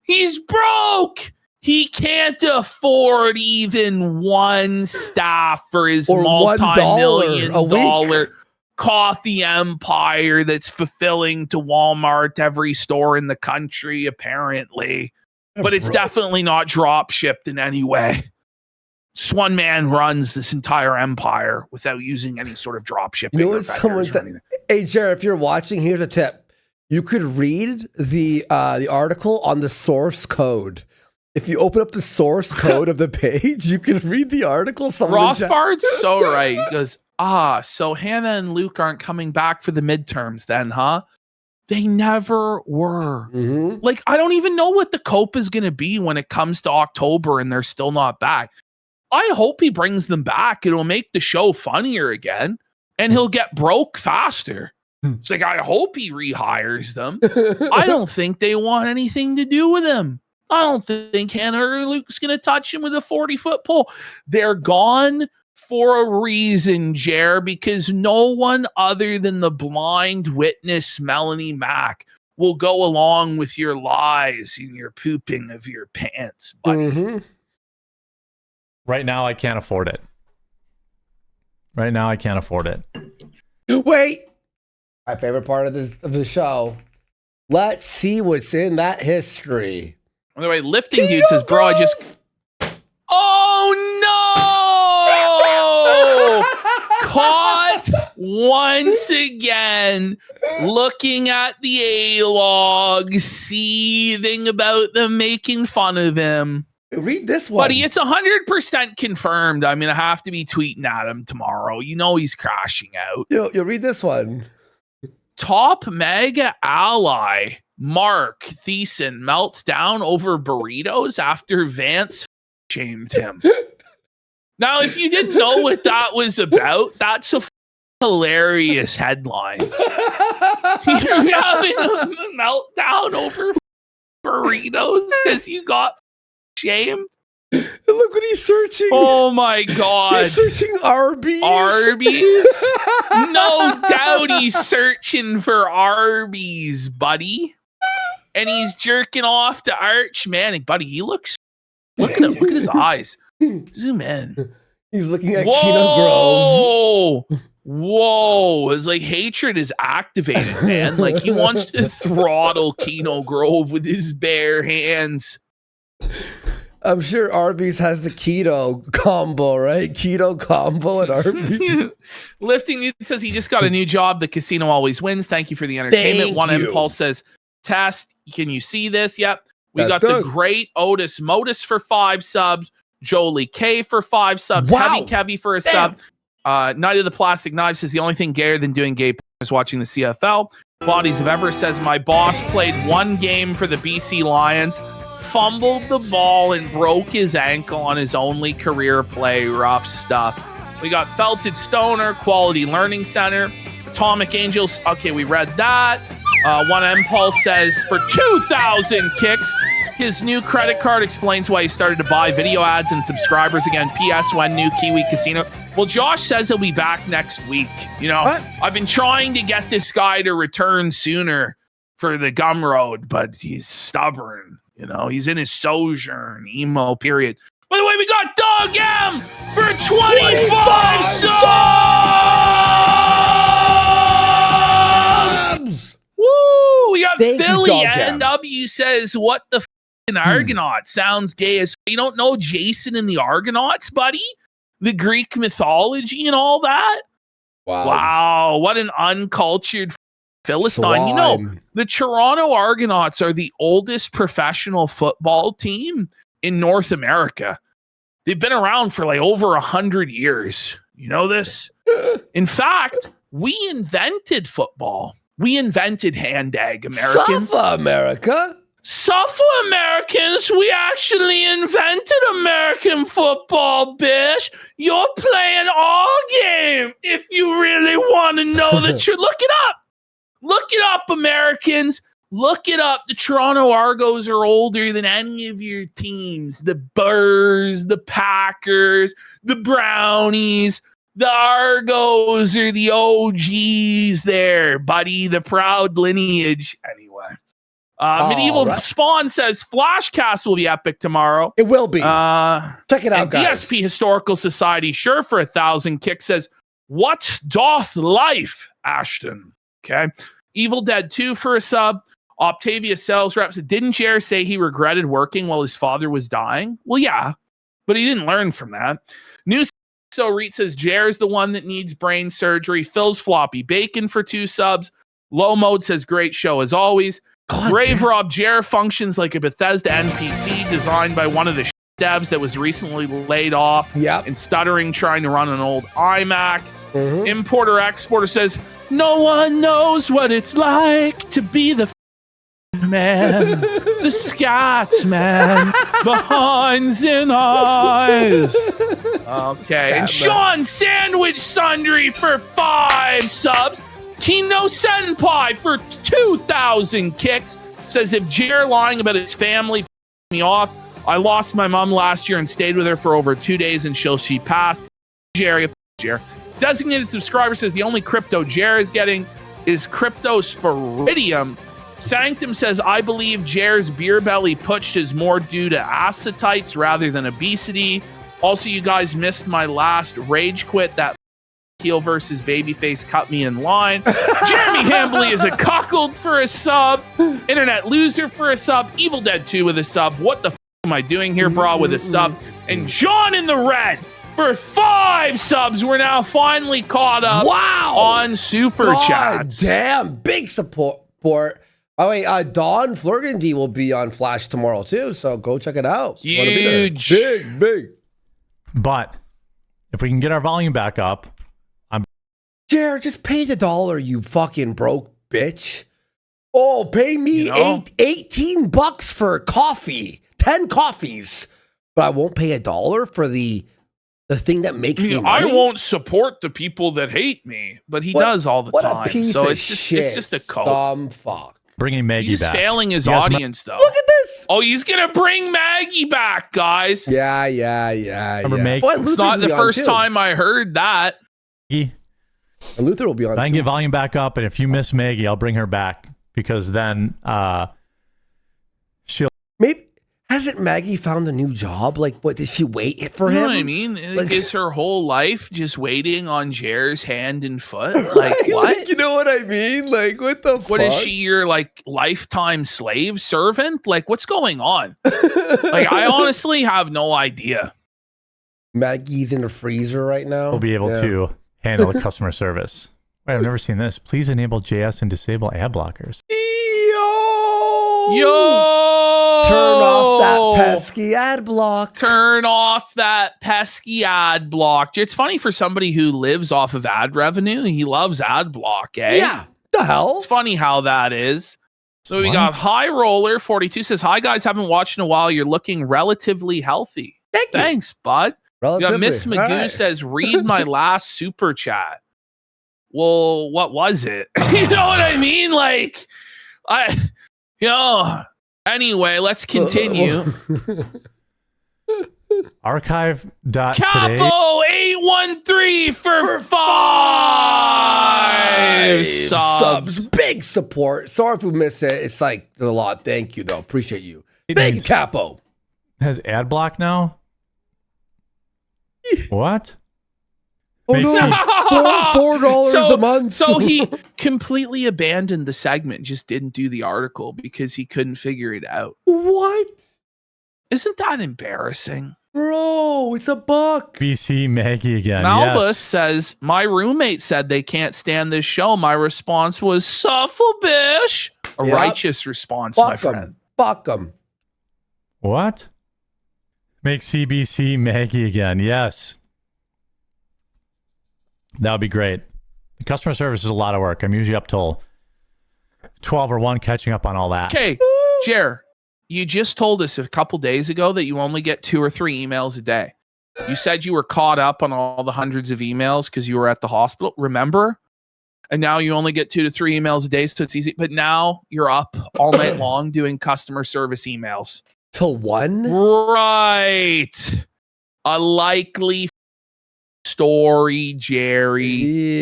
S1: He's broke. He can't afford even one staff for his
S2: Or
S1: multi-million
S2: $1 a week.
S1: dollar coffee empire that's fulfilling to Walmart every store in the country, apparently. But it's definitely not drop shipped in any way. This one man runs this entire empire without using any sort of drop shipping.
S2: You know
S1: or
S2: what someone
S1: vendors or
S2: said?
S1: anything.
S2: Hey, Jared, if you're watching, here's a tip. You could read the article on the source code. If you open up the source code of the page, you can read the article.
S1: Rothbard's so right. He goes, so Hannah and Luke aren't coming back for the midterms then, huh? They never were.
S2: Mm-hmm.
S1: Like, I don't even know what the cope is going to be when it comes to October and they're still not back. I hope he brings them back. It'll make the show funnier again and he'll get broke faster. It's like, I hope he rehires them. I don't think they want anything to do with him. I don't think Hannah or Luke's going to touch him with a 40-foot pole. They're gone for a reason, Jer, because no one other than the blind witness, Melanie Mack, will go along with your lies and your pooping of your pants, buddy.
S2: Mm-hmm.
S5: Right now, I can't afford it. Right now, I can't afford it.
S2: Wait. My favorite part of the show. Let's see what's in that history.
S1: By the way, Lifting Dude says, bro, I just... Oh, no! Caught once again looking at the A-log, seething about them making fun of him.
S2: Read this one.
S1: Buddy, it's 100% confirmed. I mean, I have to be tweeting at him tomorrow. You know he's crashing out.
S2: You'll read this one.
S1: Top mega ally Mark Thiessen melts down over burritos after Vance shamed him. Now, if you didn't know what that was about, that's a hilarious headline. You're having a meltdown over burritos because you got shamed?
S2: Look what he's searching.
S1: Oh my God.
S2: He's searching Arby's.
S1: Arby's? No doubt he's searching for Arby's, buddy. And he's jerking off to Arch Manning. Buddy, he looks... Look at him. Look at his eyes. Zoom in.
S2: He's looking at Kino Grove.
S1: Whoa. It's like hatred is activated, man. Like he wants to throttle Kino Grove with his bare hands.
S2: I'm sure Arby's has the keto combo, right? Keto combo at Arby's.
S1: Lifting Dude says he just got a new job. The casino always wins. Thank you for the entertainment.
S2: Thank
S1: One
S2: you.
S1: Impulse says, Test, can you see this? Yep. We
S2: That's
S1: got
S2: good.
S1: the great Otis Modus for 5 subs. Jolie K for 5 subs.
S2: Wow.
S1: Heavy Kevy for a sub. Night of the Plastic Knives says the only thing gayer than doing gay is watching the CFL. Bodies of Ever says my boss played one game for the BC Lions, fumbled the ball and broke his ankle on his only career play. Rough stuff. We got Felted Stoner, Quality Learning Center, Atomic Angels. Okay, we read that. One Impulse says for 2,000 kicks, his new credit card explains why he started to buy video ads and subscribers again. P.S. When new Kiwi Casino. Well, Josh says he'll be back next week. You know,
S2: What?
S1: I've been trying to get this guy to return sooner for the Gum Road, but he's stubborn. You know, he's in his sojourn emo period. By the way, we got Doug M for 25 subs. Woo! We got
S2: Thank you,
S1: Philly
S2: Dog M.
S1: NW says, what the f***ing Argonaut? Sounds gay as you don't know Jason and the Argonauts, buddy? The Greek mythology and all that? Wow, what an uncultured Philistine. You know,
S2: Swine.
S1: the Toronto Argonauts are the oldest professional football team in North America. They've been around for like over 100 years. You know this? In fact, we invented football. We invented hand egg, Americans.
S2: South America.
S1: South Americans, we actually invented American football, bitch. You're playing our game if you really want to know the truth. Look it up. Look it up, Americans. Look it up. The Toronto Argos are older than any of your teams. The Burrs, the Packers, the Brownies, The Argos are the OGs there, buddy. The proud lineage. Anyway. Medieval
S2: right.
S1: Spawn says Flashcast will be epic tomorrow.
S2: It will be.
S1: Check
S2: it out,
S1: and
S2: guys.
S1: DSP Historical Society, sure for 1,000 kick says, what doth life, Ashton? Okay. Evil Dead 2 for a sub. Octavia sales reps. Didn't Jer say he regretted working while his father was dying? Well, yeah, but he didn't learn from that. News. So Reed says Jer's the one that needs brain surgery. Phil's floppy bacon for 2 subs. Low Mode says great show as always. Grave Rob Jer functions like a Bethesda NPC designed by one of the devs that was recently laid off and stuttering trying to run an old iMac. Importer Exporter says no one knows what it's like to be the man, the scat man behind in eyes. Okay, and Sean Sandwich Sundry for 5 subs. Kino Senpai for 2,000 kicks says if Jer lying about his family pissed me off, I lost my mom last year and stayed with her for over 2 days until she passed. Jer. Designated subscriber says the only crypto Jer is getting is Crypto Spiridium. Sanctum says I believe Jer's beer belly putsch is more due to acetites rather than obesity. Also, you guys missed my last rage quit that heel versus babyface cut me in line. Jeremy Hambley is a cuckold for a sub. Internet loser for a sub. Evil Dead 2 with a sub. What the am I doing here, bra, with a sub? And John in the red for 5 subs. We're now finally caught up on Super Chats.
S2: Damn, big support. Oh wait, Dawn Flurgandy will be on Flash tomorrow too, so go check it out.
S1: Huge.
S2: Big.
S5: But if we can get our volume back up,
S2: Jared, just pay the $1, you fucking broke bitch. Oh, pay me $18 for coffee, 10 coffees, but I won't pay $1 for the thing that makes me money.
S1: I won't support the people that hate me, but he does all the time.
S2: A piece
S1: so
S2: of
S1: it's
S2: shit.
S1: just a cope.
S2: Fuck.
S5: Bringing Maggie
S1: He's
S5: back.
S1: failing his
S5: You guys
S1: audience, though.
S2: Look at this.
S1: Oh, he's gonna bring Maggie back, guys.
S2: Yeah.
S5: Remember Maggie?
S1: It's not the first time I heard that.
S5: Maggie.
S2: And Luther will be on.
S5: If I can get volume back up, and if you miss Maggie, I'll bring her back because then she'll.
S2: Maybe hasn't Maggie found a new job? Like, what did she wait for him?
S1: You know what I mean? Like, is her whole life just waiting on Jer's hand and foot? Like, what?
S2: You know what I mean? Like, what the fuck?
S1: What is she, your like lifetime slave servant? Like, what's going on? Like, I honestly have no idea.
S2: Maggie's in the freezer right now.
S5: We'll be able to handle the customer service. Wait, I've never seen this. Please enable JS and disable ad blockers.
S1: Yo!
S2: Turn off that pesky ad block.
S1: Turn off that pesky ad block. It's funny for somebody who lives off of ad revenue. He loves ad block, eh?
S2: Yeah. The hell?
S1: It's funny how that is. So we got High Roller 42 says, hi guys, haven't watched in a while. You're looking relatively healthy. Thanks, bud. We got Miss Magoo says, read my last super chat. Well, what was it? You know what I mean? Like, anyway, let's continue.
S5: Archive.today.
S1: Capo 813 for 5 subs.
S2: Big support. Sorry if we missed it. It's like a lot. Thank you, though. Appreciate you. Thank you, Capo.
S5: Has ad block now? What?
S2: Oh no! $4 a month.
S1: So he completely abandoned the segment, just didn't do the article because he couldn't figure it out.
S2: What?
S1: Isn't that embarrassing?
S2: Bro, it's $1.
S5: BC Maggie again.
S1: Malbus says, my roommate said they can't stand this show. My response was, suffer-bish. A righteous response, my friend.
S2: Fuck them.
S5: What? Make CBC Maggie again. Yes. That would be great. Customer service is a lot of work. I'm usually up till 12 or 1 catching up on all that.
S1: Okay, Jer, you just told us a couple days ago that you only get 2 or 3 emails a day. You said you were caught up on all the hundreds of emails because you were at the hospital. Remember? And now you only get 2 to 3 emails a day, so it's easy. But now you're up all night long doing customer service emails.
S2: Till 1?
S1: Right. A likely story, Jerry.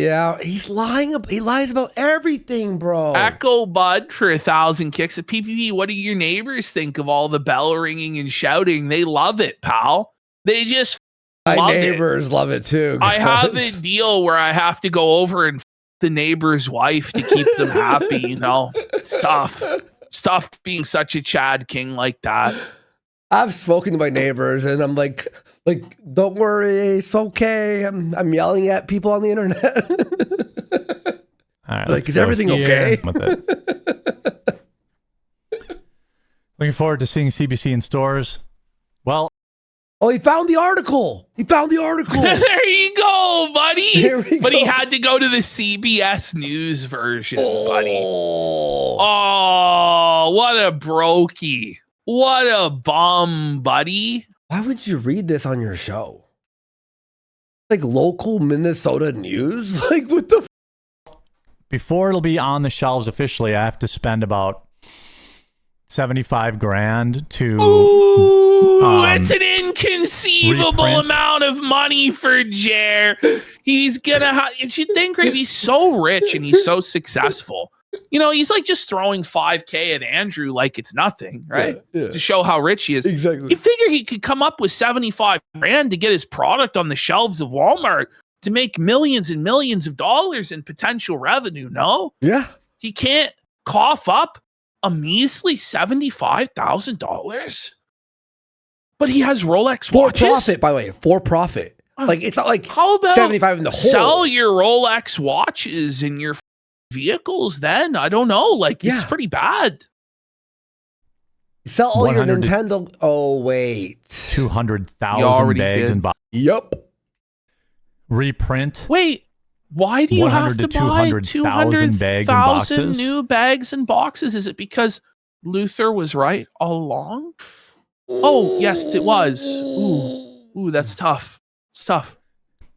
S2: Yeah, he's lying. He lies about everything, bro.
S1: Echo Bud for 1,000 kicks at PPP. What do your neighbors think of all the bell ringing and shouting? They love it, pal. They just
S2: My
S1: love
S2: neighbors love it too.
S1: I have a deal where I have to go over and the neighbor's wife to keep them happy. You know, it's tough. It's tough being such a Chad King like that.
S2: I've spoken to my neighbors, and I'm like, don't worry, it's okay. I'm yelling at people on the internet.
S5: All right,
S2: like, is everything okay?
S5: With it. Looking forward to seeing CBC in stores. Well,
S2: oh, he found the article.
S1: There you go, buddy.
S2: Here we
S1: But he
S2: go.
S1: had to go to the CBS News version, buddy.
S2: Oh,
S1: Oh, what a brokey. What a bum, buddy.
S2: why would you read this on your show? Like local Minnesota news? Like what the?
S5: before it'll be on the shelves officially, I have to spend about $75,000 to.
S1: Ooh, it's an inconceivable
S5: reprint.
S1: amount of money for Jer. He's gonna you think, Grave, he's so rich and he's so successful. You know, he's like just throwing $5,000 at Andrew like it's nothing, right?
S2: Yeah.
S1: To show how rich he is.
S2: Exactly.
S1: You figure he could come up with $75,000 to get his product on the shelves of Walmart to make millions and millions of dollars in potential revenue. No,
S2: Yeah.
S1: he can't cough up a measly $75,000. But he has Rolex
S2: For
S1: watches.
S2: profit, by the way. For profit. Like it's not like
S1: How about
S2: 75 in the hole.
S1: sell your Rolex watches and your vehicles? Then I don't know. Like it's
S2: Yeah.
S1: pretty bad.
S2: Sell all your
S5: 100 to-
S2: Nintendo. Oh wait.
S5: 200,000
S1: You already
S5: bags
S1: did.
S5: and
S2: Yep.
S5: reprint.
S1: Wait, why do you have
S5: 100
S1: to
S5: to
S1: buy
S5: 200,000 bags and
S1: 200,000
S5: boxes?
S1: new bags and boxes? Is it because Luther was right all along? Oh, yes, it was. Ooh, that's tough. It's tough.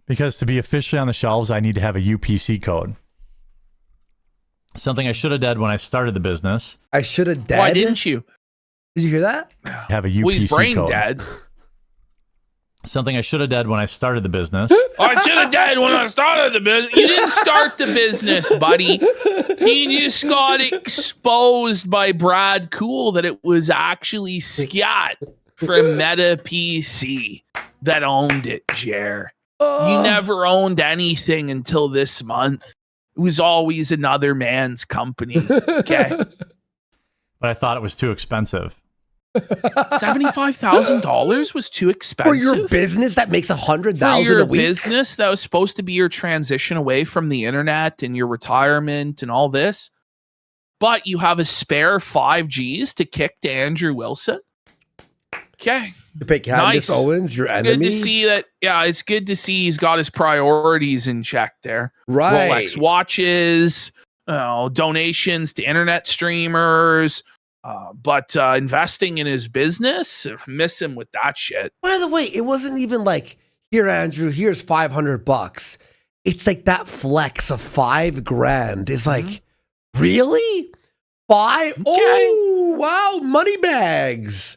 S5: Because to be officially on the shelves, I need to have a UPC code. Something I should have did when I started the business.
S2: I should have dead.
S1: Why didn't you?
S2: Did you hear that?
S5: Have a UPC
S1: Well, he's brain
S5: code.
S1: dead.
S5: Something I should have did when I started the business.
S1: I should have died when I started the business. You didn't start the business, buddy. He just got exposed by Brad Cool that it was actually Scott from Meta PC that owned it, Jer. You never owned anything until this month. It was always another man's company. Okay.
S5: But I thought it was too expensive.
S1: $75,000 was too expensive
S2: For your business that makes
S1: for
S2: $100,000
S1: your
S2: a week.
S1: business that was supposed to be your transition away from the internet and your retirement and all this, but you have a spare 5Gs to kick to Andrew Wilson. Okay,
S2: To pay Candace
S1: Nice.
S2: Owens, your
S1: good
S2: enemy.
S1: to see that. Yeah, it's good to see he's got his priorities in check there.
S2: Right.
S1: Rolex watches, donations to internet streamers. But investing in his business, miss him with that shit.
S2: By the way, it wasn't even like, here, Andrew, here's $500. It's like that flex of $5,000 is like, really? Oh, wow, money bags.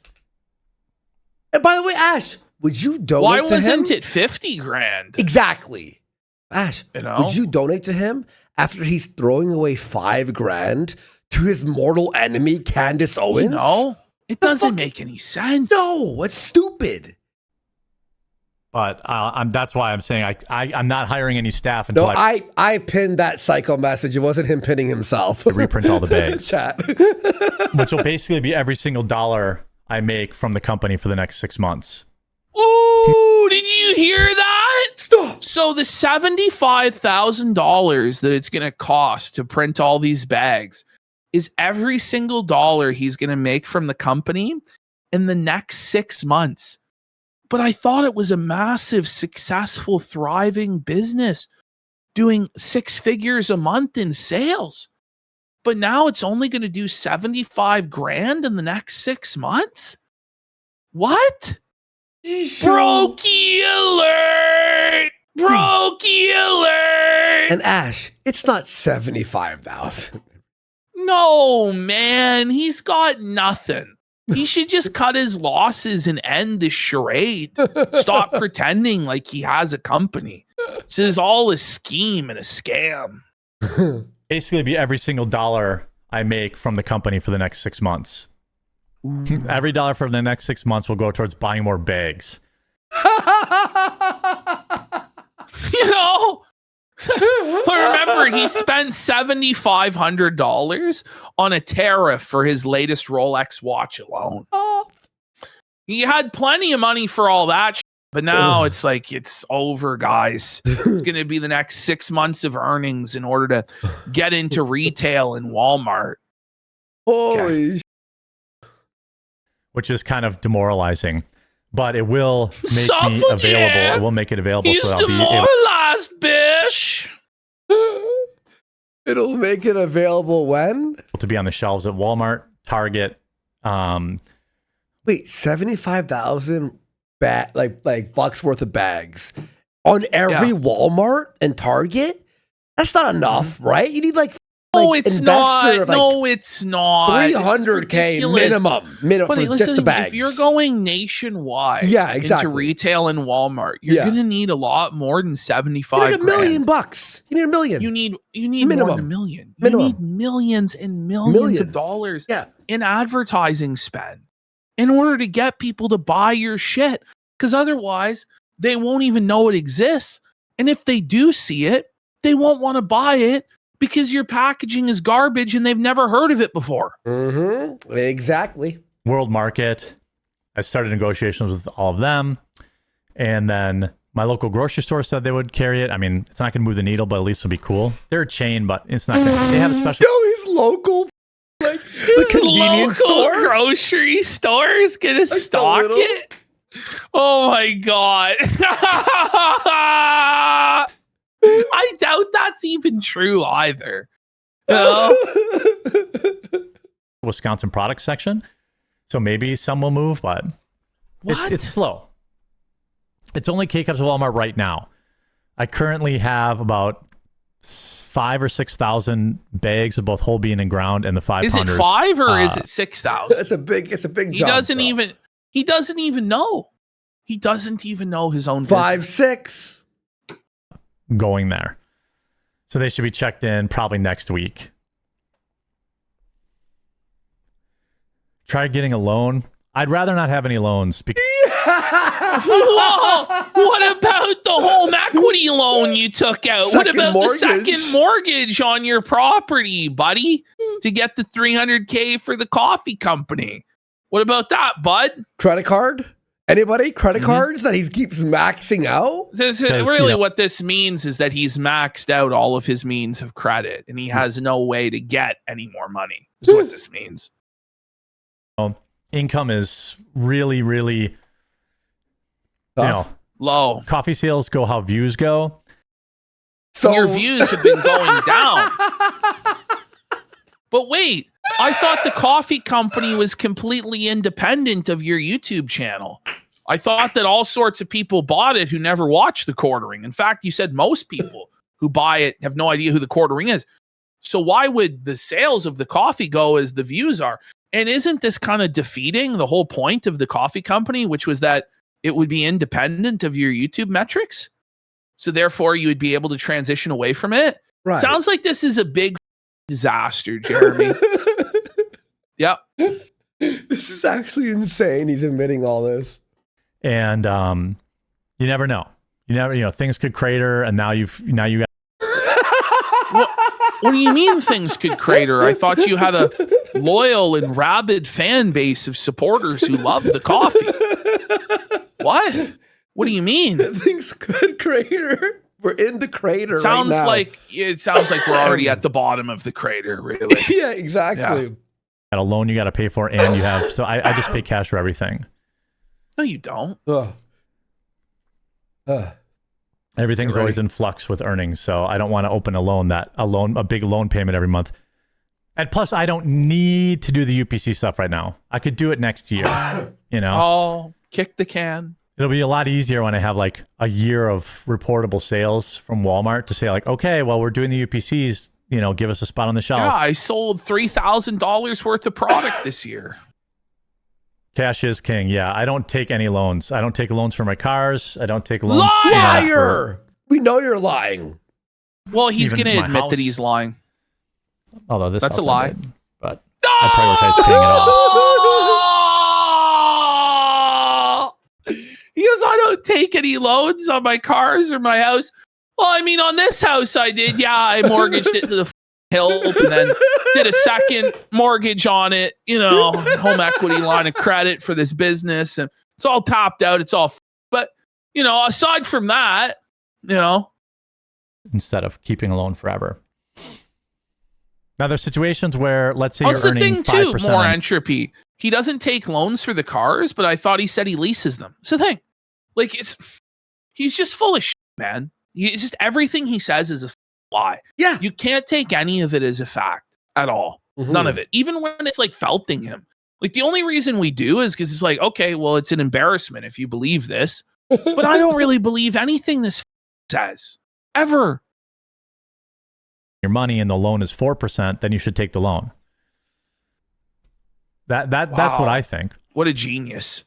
S2: And by the way, Ash, would you donate
S1: Why
S2: to
S1: wasn't
S2: him?
S1: it $50,000?
S2: Exactly. Ash,
S1: You know?
S2: would you donate to him after he's throwing away $5,000 to his mortal enemy, Candace Owens?
S1: No, it
S2: The
S1: doesn't
S2: fuck-
S1: make any sense.
S2: No, it's stupid.
S5: But that's why I'm saying I'm not hiring any staff until
S2: No, I pinned that psycho message. It wasn't him pinning himself.
S5: reprint all the bags,
S2: Chat.
S5: which will basically be every single dollar I make from the company for the next 6 months.
S1: Ooh, did you hear that? So the $75,000 that it's going to cost to print all these bags is every single dollar he's going to make from the company in the next 6 months. But I thought it was a massive, successful, thriving business doing 6 figures a month in sales. But now it's only going to do $75,000 in the next 6 months? What? Brokey alert! Brokey alert!
S2: And Ash, it's not 75,000.
S1: No, man, he's got nothing. He should just cut his losses and end the charade. Stop pretending like he has a company. This is all a scheme and a scam.
S5: Basically, it'd be every single dollar I make from the company for the next 6 months. Every dollar for the next 6 months will go towards buying more bags.
S1: You know? But remember, he spent $7,500 on a tariff for his latest Rolex watch alone. He had plenty of money for all that shit, but now it's like, it's over, guys. It's going to be the next 6 months of earnings in order to get into retail in Walmart.
S2: Holy
S5: Which is kind of demoralizing, but it will make me
S1: Suffocate!
S5: available. It will make it available.
S1: He's
S5: So I'll be able
S1: demoralized, bish.
S2: It'll make it available when?
S5: to be on the shelves at Walmart, Target.
S2: Wait, 75,000 like bucks worth of bags on every Walmart and Target? That's not enough, right? You need like
S1: No, it's not.
S2: investor of, like,
S1: No, it's not. It's
S2: 300K
S1: ridiculous.
S2: minimum
S1: Buddy,
S2: for
S1: listen,
S2: just the bags.
S1: if you're going nationwide into retail and Walmart, you're going to need a lot more than 75
S2: you need $1 million
S1: grand.
S2: bucks. You need $1 million.
S1: You need
S2: minimum.
S1: more than $1 million. You
S2: Minimum.
S1: need millions and millions of dollars in advertising spend in order to get people to buy your shit. Because otherwise, they won't even know it exists. And if they do see it, they won't want to buy it because your packaging is garbage and they've never heard of it before.
S2: Mm-hmm. Exactly.
S5: World Market. I started negotiations with all of them. And then my local grocery store said they would carry it. I mean, it's not going to move the needle, but at least it'll be cool. They're a chain, but it's not going to. They have a special.
S2: Yo, he's local. Like the
S1: This
S2: convenience
S1: local
S2: store.
S1: grocery store is going to stock
S2: little-
S1: it? Oh my God. I doubt that's even true either. You know?
S5: Wisconsin product section. So maybe some will move, but it's slow. It's only K-Cups at Walmart right now. I currently have about 5,000 or 6,000 bags of both whole bean and ground, and the 5
S1: Is it
S5: pounders.
S1: 5 or is it 6,000?
S2: It's a big
S1: He
S2: jump.
S1: doesn't
S2: bro.
S1: even he doesn't even know. He doesn't even know his own
S2: 5,
S1: business.
S2: 6.
S5: going there. So they should be checked in probably next week. Try getting a loan. I'd rather not have any loans because
S1: Whoa! What about the home equity loan you took out? What
S2: Second
S1: about
S2: mortgage.
S1: the second mortgage on your property, buddy? To get the $300K for the coffee company. What about that, bud?
S2: Credit card? Anybody? Credit cards that he keeps maxing out?
S1: Really, what this means is that he's maxed out all of his means of credit and he has no way to get any more money. Is what this means.
S5: income is really, really,
S1: low.
S5: Coffee sales go how views go.
S2: So
S1: your views have been going down. But wait, I thought the coffee company was completely independent of your YouTube channel. I thought that all sorts of people bought it who never watched the quartering. In fact, you said most people who buy it have no idea who the quartering is. So why would the sales of the coffee go as the views are? And isn't this kind of defeating the whole point of the coffee company, which was that it would be independent of your YouTube metrics? So therefore, you would be able to transition away from it.
S2: Right.
S1: Sounds like this is a big disaster, Jeremy. Yep.
S2: This is actually insane. He's admitting all this.
S5: And you never know. Things could crater, and now you got.
S1: What do you mean things could crater? I thought you had a loyal and rabid fan base of supporters who love the coffee. What? What do you mean?
S2: Things could crater. We're in the crater.
S1: Sounds
S2: right now.
S1: like we're already at the bottom of the crater, really.
S2: Yeah, exactly.
S1: Yeah.
S5: Got a loan you got to pay for, and you have. So I just pay cash for everything.
S1: No, you don't.
S5: Everything's always in flux with earnings, so I don't want to open a big loan payment every month. And plus, I don't need to do the UPC stuff right now. I could do it next year.
S1: Oh, kick the can.
S5: It'll be a lot easier when I have like a year of reportable sales from Walmart to say like, okay, well, we're doing the UPCs. Give us a spot on the shelf.
S1: Yeah, I sold $3,000 worth of product this year.
S5: Cash is king. Yeah, I don't take any loans. I don't take loans for my cars. I don't take loans.
S2: Liar! We know you're lying.
S1: Well, he's
S5: Even
S1: going to
S5: my
S1: admit that
S5: house.
S1: he's lying.
S5: Although this
S1: That's a
S5: house
S1: lie.
S5: I did, but I prioritize paying it off.
S1: He goes, I don't take any loans on my cars or my house. Well, I mean, on this house I did. Yeah, I mortgaged it to the hilt and then did a second mortgage on it, you know, home equity line of credit for this business. And it's all topped out. It's all, but, you know, aside from that, you know.
S5: Instead of keeping a loan forever. Now, there's situations where, let's say,
S1: That's
S5: you're
S1: the
S5: earning
S1: thing,
S5: 5%.
S1: too, more entropy. He doesn't take loans for the cars, but I thought he said he leases them. It's the thing. Like, he's just full of shit, man. It's just everything he says is a lie.
S2: Yeah.
S1: You can't take any of it as a fact at all. None of it. Even when it's like felting him. Like, the only reason we do is because it's like, okay, well, it's an embarrassment if you believe this. But I don't really believe anything this says. Ever.
S5: Your money and the loan is 4%, then you should take the loan. That's what
S1: Wow.
S5: I think.
S1: What a genius.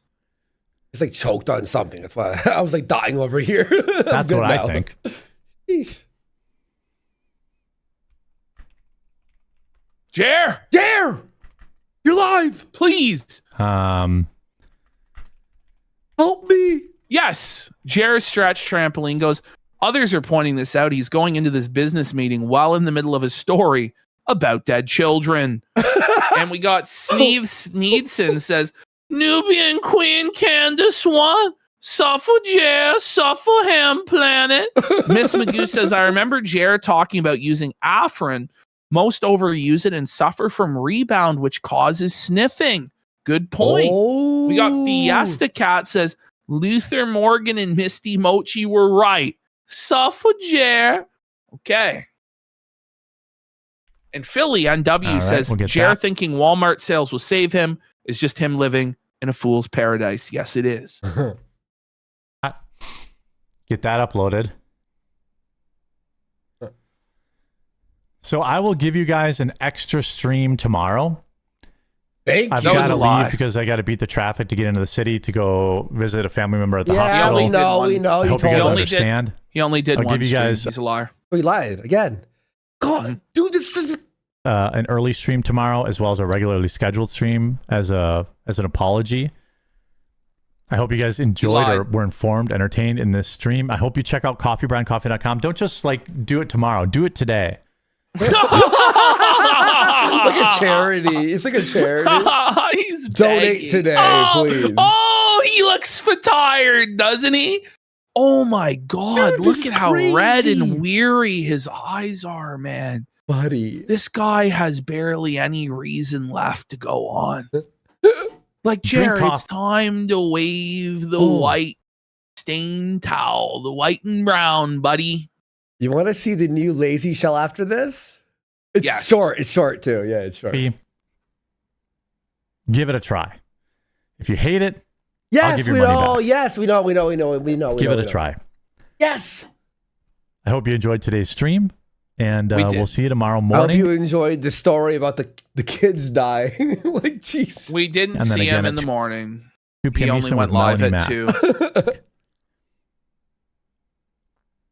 S2: It's like choked on something. That's why I was like dying over here.
S5: That's what I think.
S2: Sheesh.
S1: Jer,
S2: Dare! You're live!
S1: please.
S2: Help me!
S1: Yes. Jer Stretch Trampoline goes, others are pointing this out. He's going into this business meeting while in the middle of a story about dead children. And we got Sneeve Sneedson says, Nubian Queen Candace won. Suffer Jer, suffer him, planet. Miss Magoo says, I remember Jer talking about using Afrin. Most overuse it and suffer from rebound, which causes sniffing. Good point.
S2: Oh.
S1: We got Fiesta Cat says, Luther Morgan and Misty Mochi were right. Suffer Jer. Okay. And Philly NW
S5: All right,
S1: says,
S5: we'll get
S1: Jer
S5: that.
S1: thinking Walmart sales will save him is just him living in a fool's paradise. Yes, it is.
S5: Get that uploaded. So I will give you guys an extra stream tomorrow.
S2: Thank
S5: I've
S2: you.
S1: That was
S5: got to
S1: a lie.
S5: leave because I got to beat the traffic to get into the city to go visit a family member at the
S2: Yeah,
S5: hospital.
S2: we know,
S1: one.
S2: we know.
S5: I
S2: You
S5: hope you
S2: told
S5: guys
S2: us.
S1: only did-
S5: understand.
S1: He only did
S5: I'll
S1: one
S5: give you
S1: stream.
S5: guys-
S1: He's a liar.
S2: We lied again.
S1: Mm-hmm.
S2: God, dude, this is
S5: An early stream tomorrow, as well as a regularly scheduled stream as an apology. I hope you guys enjoyed or
S1: lied.
S5: were informed, entertained in this stream. I hope you check out coffeebrandcoffee.com. Don't just like do it tomorrow. Do it today.
S2: like a charity. It's like a charity.
S1: He's
S2: Donate
S1: begging.
S2: today, please.
S1: Oh, he looks tired, doesn't he? Oh my God!
S2: Dude,
S1: Look
S2: this
S1: at
S2: is
S1: how red
S2: crazy.
S1: and weary his eyes are, man.
S2: Buddy.
S1: This guy has barely any reason left to go on. Like,
S5: Drink
S1: Jared, it's
S5: coffee.
S1: time to wave the
S2: Oh.
S1: white stained towel, the white and brown, buddy.
S2: You want to see the new Lazy Shell after this? It's
S1: Yes.
S2: short. It's short too. Yeah, it's short.
S5: Give it a try. If you hate it,
S2: Yes,
S5: give your
S2: we
S5: money
S2: know.
S5: back.
S2: Yes, we know.
S5: give it a try.
S2: Yes.
S5: I hope you enjoyed today's stream, and
S1: We did.
S5: we'll see you tomorrow
S2: I hope
S5: morning.
S2: you enjoyed the story about the kids dying. Like, jeez.
S1: We didn't
S5: And then
S1: see
S5: again
S1: him
S5: at
S1: in the morning.
S5: 2
S1: He
S5: p.m.
S1: only
S5: Eastern
S1: went
S5: with
S1: live
S5: Melanie
S1: at
S5: Matt.
S1: 2.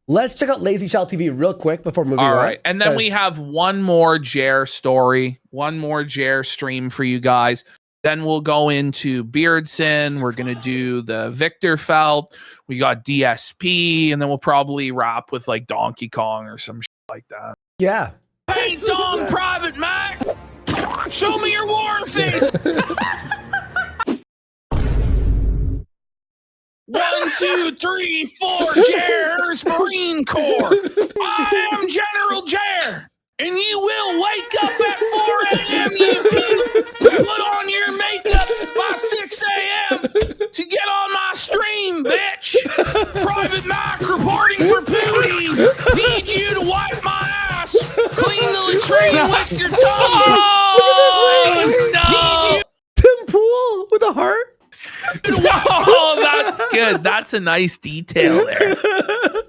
S2: Let's check out Lazy Shell TV real quick before moving on.
S1: All right. And then we
S2: because-
S1: have one more Jer story, one more Jer stream for you guys. Then we'll go into Beardson. We're going to do the Victor Felt. We got DSP. And then we'll probably wrap with like Donkey Kong or some shit like that.
S2: Yeah.
S1: Hey, Dom Private Mac. Show me your war face. 1, 2, 3, 4, Jer's Marine Corps. I am General Jer, and you will wake up at 4 a.m. You put on your makeup by 6 a.m. to get on my stream, bitch. Private Mac reporting for Pootie. Need you to wipe my ass. Clean the latrine with your tongue. Oh, no.
S2: Tim Pool with a heart.
S1: Whoa, that's good. That's a nice detail there.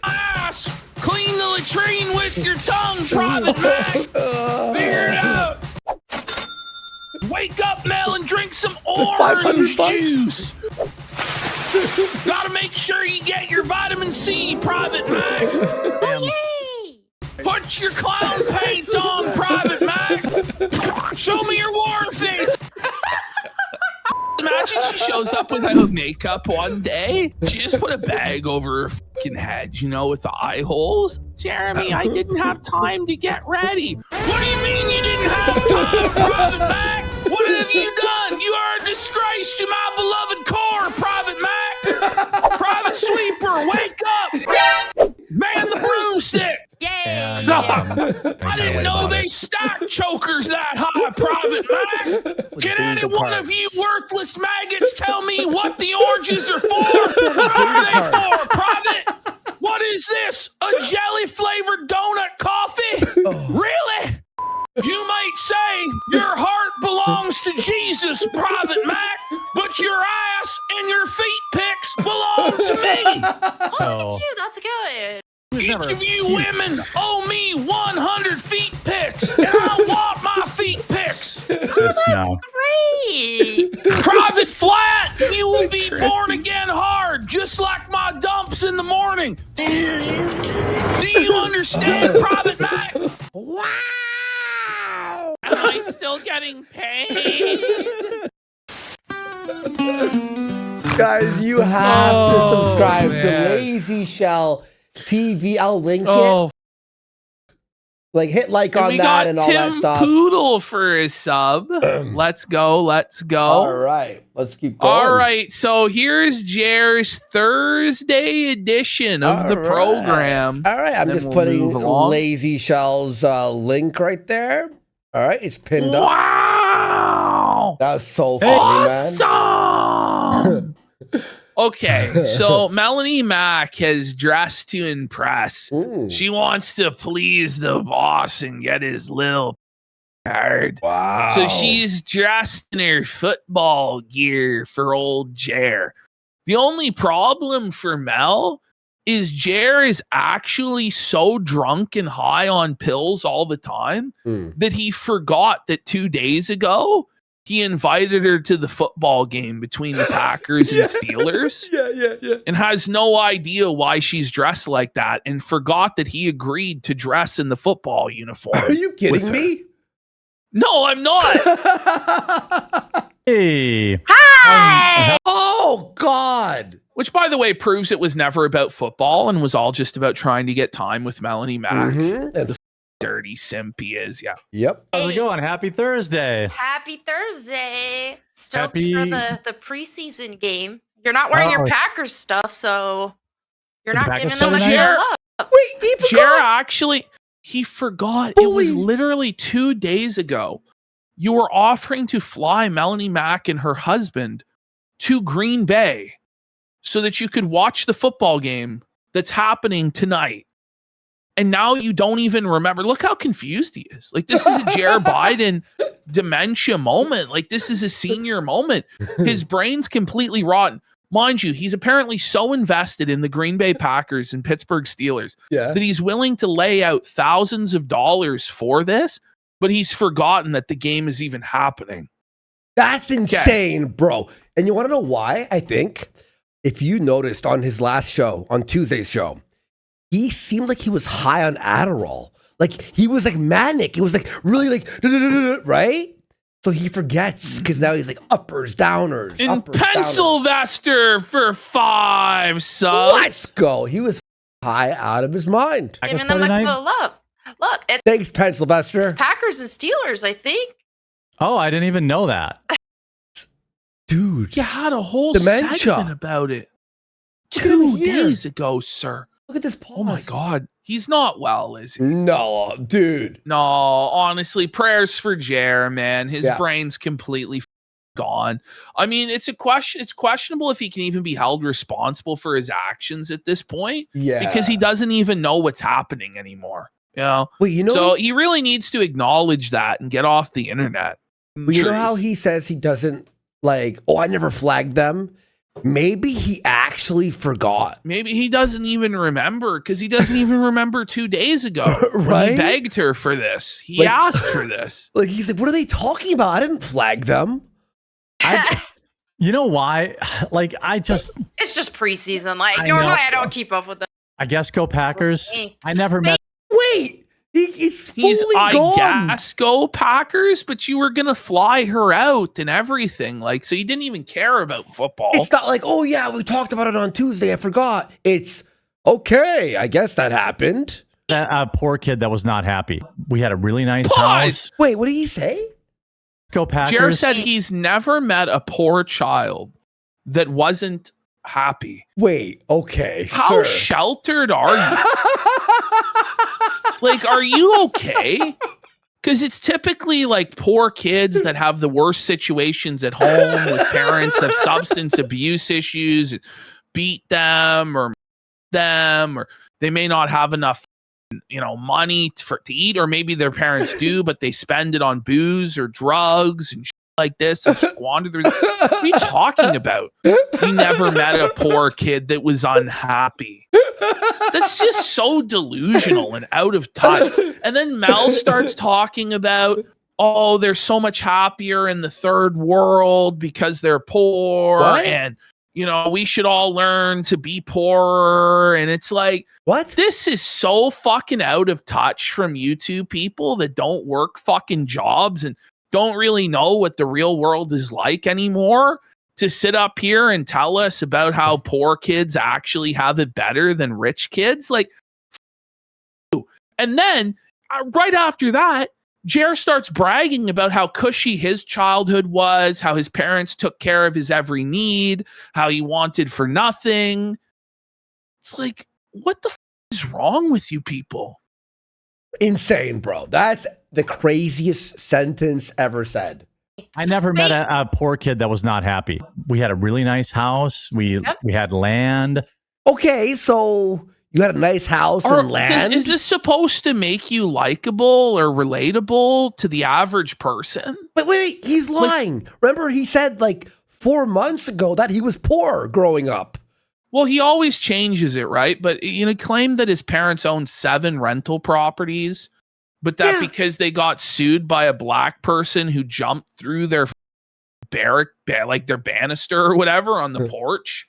S1: Ass, clean the latrine with your tongue, Private Mac. Figure it out. Wake up, Mel, and drink some orange
S2: $500
S1: juice. Gotta make sure you get your vitamin vitamin C, Private Mac. Put your clown paint on, Private Mac. Show me your warm face. Imagine she shows up without makeup one day. She just put a bag over her fucking head, you know, with the eye holes. Jeremy, I didn't have time to get ready. What do you mean you didn't have time, Private Mac? What have you done? You are a disgrace to my beloved Corps, Private Mac. Private Sweeper, wake up. Man the broomstick.
S5: And,
S1: I didn't know they stacked chokers that high, Private Mac. Can any one of you worthless maggots tell me what the oranges are for? What are they for, Private? What is this? A jelly-flavored donut coffee? Really? You might say your heart belongs to Jesus, Private Mac, but your ass and your feet pics belong to me.
S5: So,
S9: That's good.
S1: Each of you women owe me 100 feet pics, and I want my feet pics.
S9: That's great.
S1: Private Flat, you will be born again hard, just like my dumps in the morning. Do you understand, Private Mac? Wow! Am I still getting paid?
S2: Guys, you have to subscribe to
S1: man.
S2: Lazy Shell TV. I'll link
S1: Oh,
S2: it. Like, hit like
S1: and
S2: on
S1: we
S2: that
S1: got
S2: and all
S1: Tim
S2: that stuff.
S1: Poodle for a sub. Let's go, let's go.
S2: All right, let's keep going.
S1: All right, so here's Jer's Thursday edition of
S2: All
S1: the
S2: right.
S1: program.
S2: All right, I'm
S1: Then
S2: just
S1: we'll
S2: putting
S1: move along.
S2: Lazy Shell's link right there. All right, it's pinned up.
S1: Wow!
S2: That was so funny, man.
S1: Awesome! Okay, so Melanie Mack has dressed to impress.
S2: Ooh.
S1: She wants to please the boss and get his little card.
S2: Wow.
S1: So she's dressed in her football gear for old Jer. The only problem for Mel is Jer is actually so drunk and high on pills all the time that he forgot that 2 days ago he invited her to the football game between the Packers and Steelers.
S2: Yeah.
S1: And has no idea why she's dressed like that and forgot that he agreed to dress in the football uniform.
S2: Are you kidding
S1: with her.
S2: me?
S1: No, I'm not.
S5: hey.
S9: Hi.
S2: Oh, God.
S1: Which, by the way, proves it was never about football and was all just about trying to get time with Melanie Mack.
S2: And
S1: Dirty simp he is, yeah.
S2: Yep.
S5: How's it going? Happy Thursday.
S9: Happy Thursday. Stoked
S5: Happy-
S9: for the preseason game. You're not wearing your
S5: Oh.
S9: Packers stuff, so you're
S5: The
S9: not
S5: Packers
S9: giving them
S5: Sunday
S9: much
S1: night?
S9: love.
S2: Wait, he forgot.
S1: Jera actually, he forgot. It was literally 2 days ago. You were offering to fly Melanie Mack and her husband to Green Bay so that you could watch the football game that's happening tonight. And now you don't even remember. Look how confused he is. Like, this is a Jared Biden dementia moment. Like, this is a senior moment. His brain's completely rotten. Mind you, he's apparently so invested in the Green Bay Packers and Pittsburgh Steelers that he's willing to lay out thousands of dollars for this, but he's forgotten that the game is even happening.
S2: That's insane, bro. And you want to know why? I think if you noticed on his last show, on Tuesday's show, he seemed like he was high on Adderall. Like he was like manic. It was like really like, right? So he forgets because now he's like uppers, downers.
S1: In
S2: uppers,
S1: Pencilvester for 5
S2: downers.
S1: subs.
S2: Let's go. He was high out of his mind.
S9: Giving them like the love. Look, it's
S2: Thanks, Pencilvester.
S9: Packers and Steelers, I think.
S5: Oh, I didn't even know that.
S2: Dude.
S1: You had a whole
S2: Dementia.
S1: segment about it
S2: Look at him
S1: 2
S2: here.
S1: days ago, sir.
S2: Look at this pause.
S1: Oh my God. He's not well, is he?
S2: No, dude.
S1: No, honestly, prayers for Jer, man. His
S2: Yeah.
S1: brain's completely gone. I mean, it's a question. It's questionable if he can even be held responsible for his actions at this point.
S2: Yeah.
S1: Because he doesn't even know what's happening anymore. You know?
S2: Wait, you know,
S1: So he really needs to acknowledge that and get off the internet.
S2: but you know
S1: Truth.
S2: how he says he doesn't like, oh, I never flagged them? Maybe he actually forgot.
S1: Maybe he doesn't even remember because he doesn't even remember 2 days ago. When
S2: Right?
S1: he begged her for this. He
S2: Like-
S1: asked for this.
S2: Like he's like, what are they talking about? I didn't flag them.
S5: You know why? Like,
S12: It's just preseason. Like,
S5: I
S12: normally
S5: know.
S12: I don't keep up with them.
S5: I guess go Packers.
S12: We'll see.
S5: I never met.
S2: Wait, he's fully
S1: He's, I
S2: gone.
S1: guess, go Packers, but you were going to fly her out and everything. Like, so you didn't even care about football.
S2: It's not like, oh yeah, we talked about it on Tuesday. I forgot. It's okay. I guess that happened.
S5: A poor kid that was not happy. We had a really nice
S1: Pause.
S5: house.
S2: Wait, what did he say?
S5: Go Packers.
S1: Jared said he's never met a poor child that wasn't happy.
S2: Wait, okay.
S1: How
S2: sir.
S1: sheltered are you? Like, are you okay? Because it's typically like poor kids that have the worst situations at home with parents that have substance abuse issues, beat them, or they may not have enough, money to eat, or maybe their parents do, but they spend it on booze or drugs and shit like this and squander their. What are you talking about? You never met a poor kid that was unhappy. That's just so delusional and out of touch. And then Mel starts talking about, oh, they're so much happier in the third world because they're poor.
S2: What?
S1: And, we should all learn to be poorer. And it's like,
S2: what?
S1: This is so fucking out of touch from you two people that don't work fucking jobs and don't really know what the real world is like anymore, to sit up here and tell us about how poor kids actually have it better than rich kids. Like, and then right after that, Jer starts bragging about how cushy his childhood was, how his parents took care of his every need, how he wanted for nothing. It's like, what the is wrong with you people?
S2: Insane, bro. That's the craziest sentence ever said.
S5: I never met a poor kid that was not happy. We had a really nice house. We had land.
S2: Okay, so you had a nice house and land.
S1: Is this supposed to make you likable or relatable to the average person?
S2: But wait, he's lying. Remember, he said like 4 months ago that he was poor growing up.
S1: Well, he always changes it, right? But claimed that his parents owned 7 rental properties, but that because they got sued by a black person who jumped through their barrack, like their banister or whatever on the porch,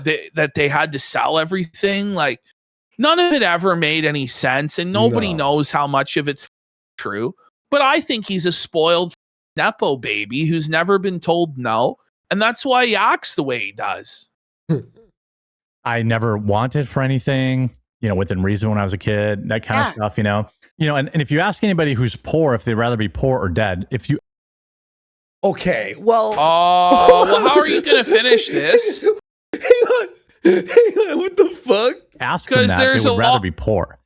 S1: that they had to sell everything. Like, none of it ever made any sense, and nobody knows how much of it's true. But I think he's a spoiled Nepo baby who's never been told no, and that's why he acts the way he does.
S5: I never wanted for anything, within reason when I was a kid, that kind of stuff, and if you ask anybody who's poor, if they'd rather be poor or dead,
S2: Okay, well.
S1: Well, how are you going to finish this?
S2: Hang on, what the fuck?
S5: Ask them that, they would rather be poor.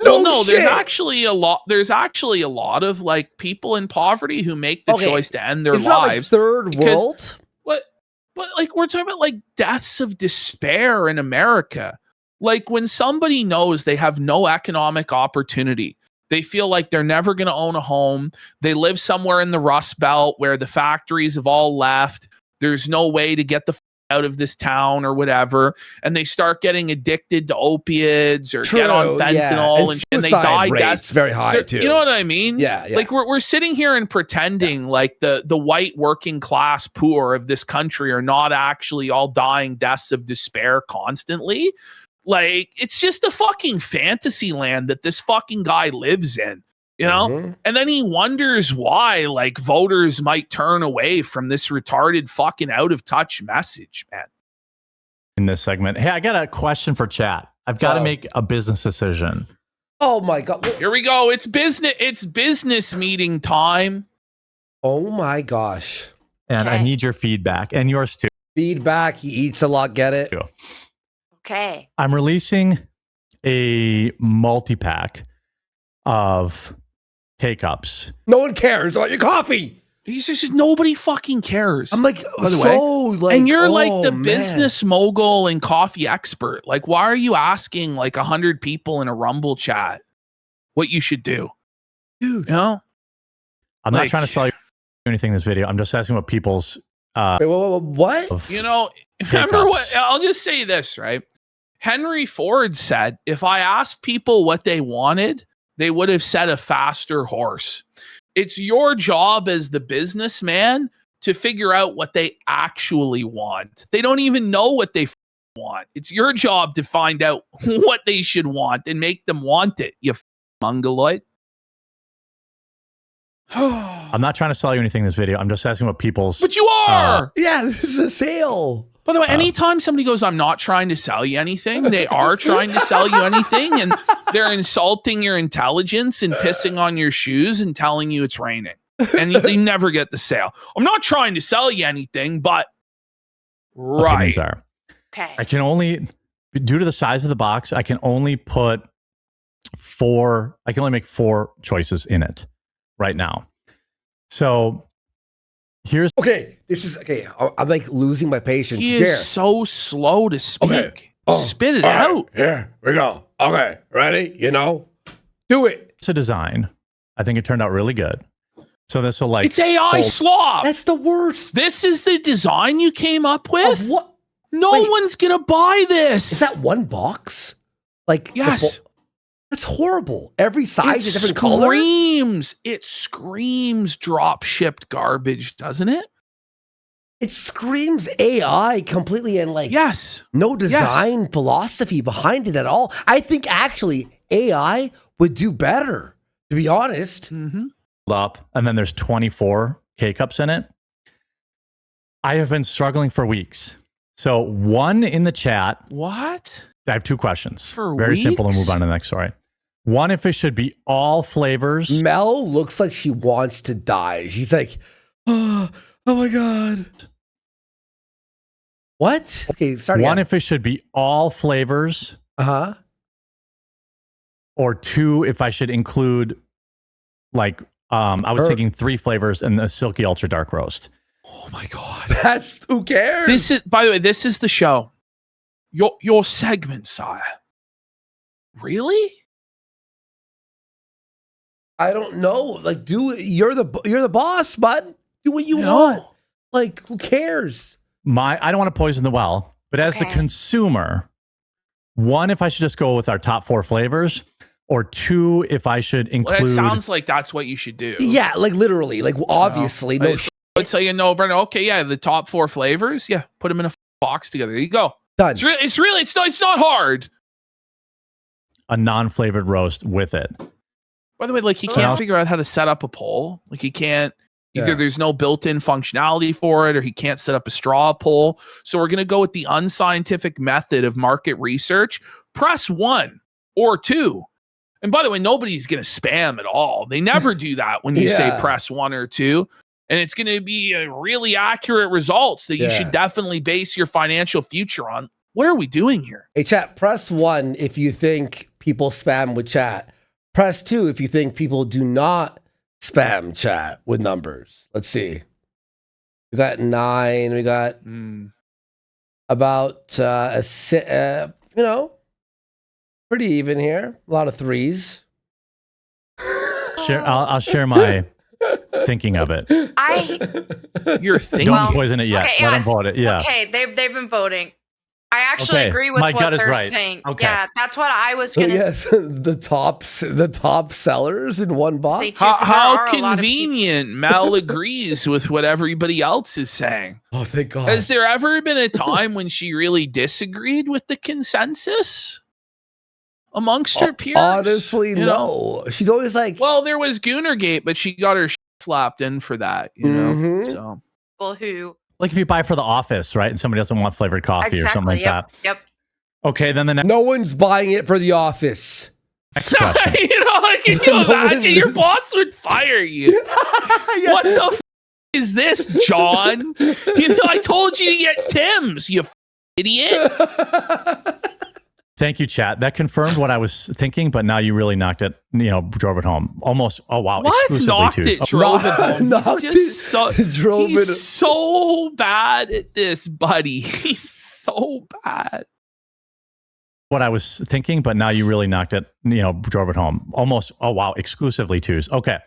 S1: No, there's actually a lot. There's actually a lot of like people in poverty who make the choice to end their
S2: it's not like
S1: lives.
S2: third world.
S1: But like, we're talking about like deaths of despair in America. Like, when somebody knows they have no economic opportunity, they feel like they're never going to own a home. They live somewhere in the Rust Belt where the factories have all left. There's no way to get the out of this town or whatever, and they start getting addicted to opiates or get on fentanyl and they die.
S2: That's very high too.
S1: You know what I mean?
S2: Yeah.
S1: Like, we're sitting here and pretending like the white working class poor of this country are not actually all dying deaths of despair constantly. Like, it's just a fucking fantasy land that this fucking guy lives in. And then he wonders why, like, voters might turn away from this retarded fucking out of touch message, man.
S5: In this segment. Hey, I got a question for chat. I've got to make a business decision.
S2: Oh my God.
S1: Here we go. It's business meeting time.
S2: Oh my gosh.
S5: And I need your feedback and yours too.
S2: Feedback. He eats a lot. Get it?
S12: Okay.
S5: I'm releasing a multi-pack of K-Cups.
S2: No one cares about your coffee.
S1: He's just, nobody fucking cares.
S2: I'm like,
S1: by the way, and you're like the business mogul and coffee expert. Like, why are you asking like 100 people in a Rumble chat what you should do?
S2: Dude,
S5: I'm not trying to sell you anything in this video. I'm just asking what people's
S2: wait, what?
S1: Remember what? I'll just say this, right? Henry Ford said, if I asked people what they wanted, they would have said a faster horse. It's your job as the businessman to figure out what they actually want. They don't even know what they want. It's your job to find out what they should want and make them want it, you mongoloid.
S5: I'm not trying to sell you anything in this video. I'm just asking what people's.
S1: But you are.
S2: Yeah, this is a sale.
S1: By the way, anytime somebody goes, I'm not trying to sell you anything, they are trying to sell you anything, and they're insulting your intelligence and pissing on your shoes and telling you it's raining. And you never get the sale. I'm not trying to sell you anything, but right.
S12: Okay.
S5: I can only, due to the size of the box, I can only put I can only make 4 choices in it right now. So here's
S2: This is okay. I'm like losing my patience.
S1: He
S2: Jer.
S1: is so slow to speak.
S2: Okay.
S1: Spit it
S2: all right,
S1: out.
S2: Here we go. Okay, ready? Do it.
S5: a design. I think it turned out really good. So this will
S1: It's AI slop.
S2: That's the worst.
S1: This is the design you came up with?
S2: Of what?
S1: No
S2: Wait.
S1: one's going to buy this.
S2: Is that one box? Like
S1: Yes.
S2: That's horrible. Every size is different color.
S1: It screams drop shipped garbage, doesn't it?
S2: It screams AI completely and like no design philosophy behind it at all. I think actually AI would do better, to be honest.
S5: Up, and then there's 24 K-cups in it. I have been struggling for weeks. So one in the chat.
S1: What?
S5: I have 2 questions.
S1: For
S5: Very simple to
S1: weeks?
S5: move on to the next story. One, if it should be all flavors.
S2: Mel looks like she wants to die. She's like, oh my God. What? Okay, start
S5: One,
S2: again.
S5: if it should be all flavors.
S2: Uh-huh.
S5: Or 2, if I should include like I was thinking 3 flavors and the silky ultra dark roast.
S1: Oh my God.
S2: That's who cares?
S1: This is, by the way, this is the show. Your segment, sire. Really?
S2: I don't know. Like, you're the boss, bud. Do what you
S1: No.
S2: want. Like, who cares?
S5: I don't want to poison the well, but as the consumer, 1, if I should just go with our top 4 flavors, or 2, if I should
S1: Well,
S5: include.
S1: that sounds like that's what you should do.
S2: Yeah, like literally, like obviously, no.
S1: It's like a no-brainer. Okay, yeah, the top 4 flavors. Yeah, put them in a box together. There you go.
S2: Done.
S1: It's not hard.
S5: a non-flavored roast with it.
S1: By the way, like he can't figure out how to set up a poll. Like he can't. Either there's no built-in functionality for it, or he can't set up a straw poll. So we're gonna go with the unscientific method of market research. Press 1 or 2. And by the way, nobody's gonna spam at all. They never do that when you say press 1 or 2. And it's gonna be really accurate results that you should definitely base your financial future on. What are we doing here?
S2: Hey, chat, press 1 if you think people spam with chat. Press 2 if you think people do not spam chat with numbers. Let's see. We got 9. We got about pretty even here. A lot of 3s.
S5: I'll share my thinking of it.
S1: You're thinking.
S5: Don't poison it yet.
S12: Okay,
S5: Let them vote it. Yeah.
S12: Okay, they've been voting. I actually
S5: Okay,
S12: agree with
S5: my
S12: what
S5: gut is
S12: they're
S5: right.
S12: saying.
S5: Okay.
S12: Yeah, that's what I was
S2: So
S12: gonna
S2: yes, the top sellers in one box.
S12: say too. 'cause there
S1: How
S12: are a lot of
S1: convenient. Mel agrees with what everybody else is saying.
S2: Oh, thank God.
S1: Has there ever been a time when she really disagreed with the consensus amongst her peers?
S2: Honestly,
S1: You
S2: no. She's always like,
S1: Well, there was Goonergate, but she got her slapped in for that, you know?
S2: Mhm.
S1: So
S12: people who
S5: Like if you buy for the office, right? And somebody doesn't want flavored coffee or something like
S12: yep,
S5: that.
S12: Yep.
S5: Okay, then the
S2: no one's buying it for the office.
S5: next question.
S1: you know, like, can you imagine your boss would fire you? What the is this, John? You know, I told you to get Tim's, you idiot.
S5: Thank you, chat. That confirmed what I was thinking, but now you really knocked it, drove it home. Almost, oh wow,
S1: What?
S5: exclusively
S1: Knocked
S5: twos.
S1: it, drove it home.
S2: Knocked
S1: He's just so,
S2: drove
S1: he's
S2: it.
S1: so bad at this, buddy. He's so bad.
S5: What I was thinking, but now you really knocked it, drove it home. Almost, oh wow, exclusively 2s. Okay.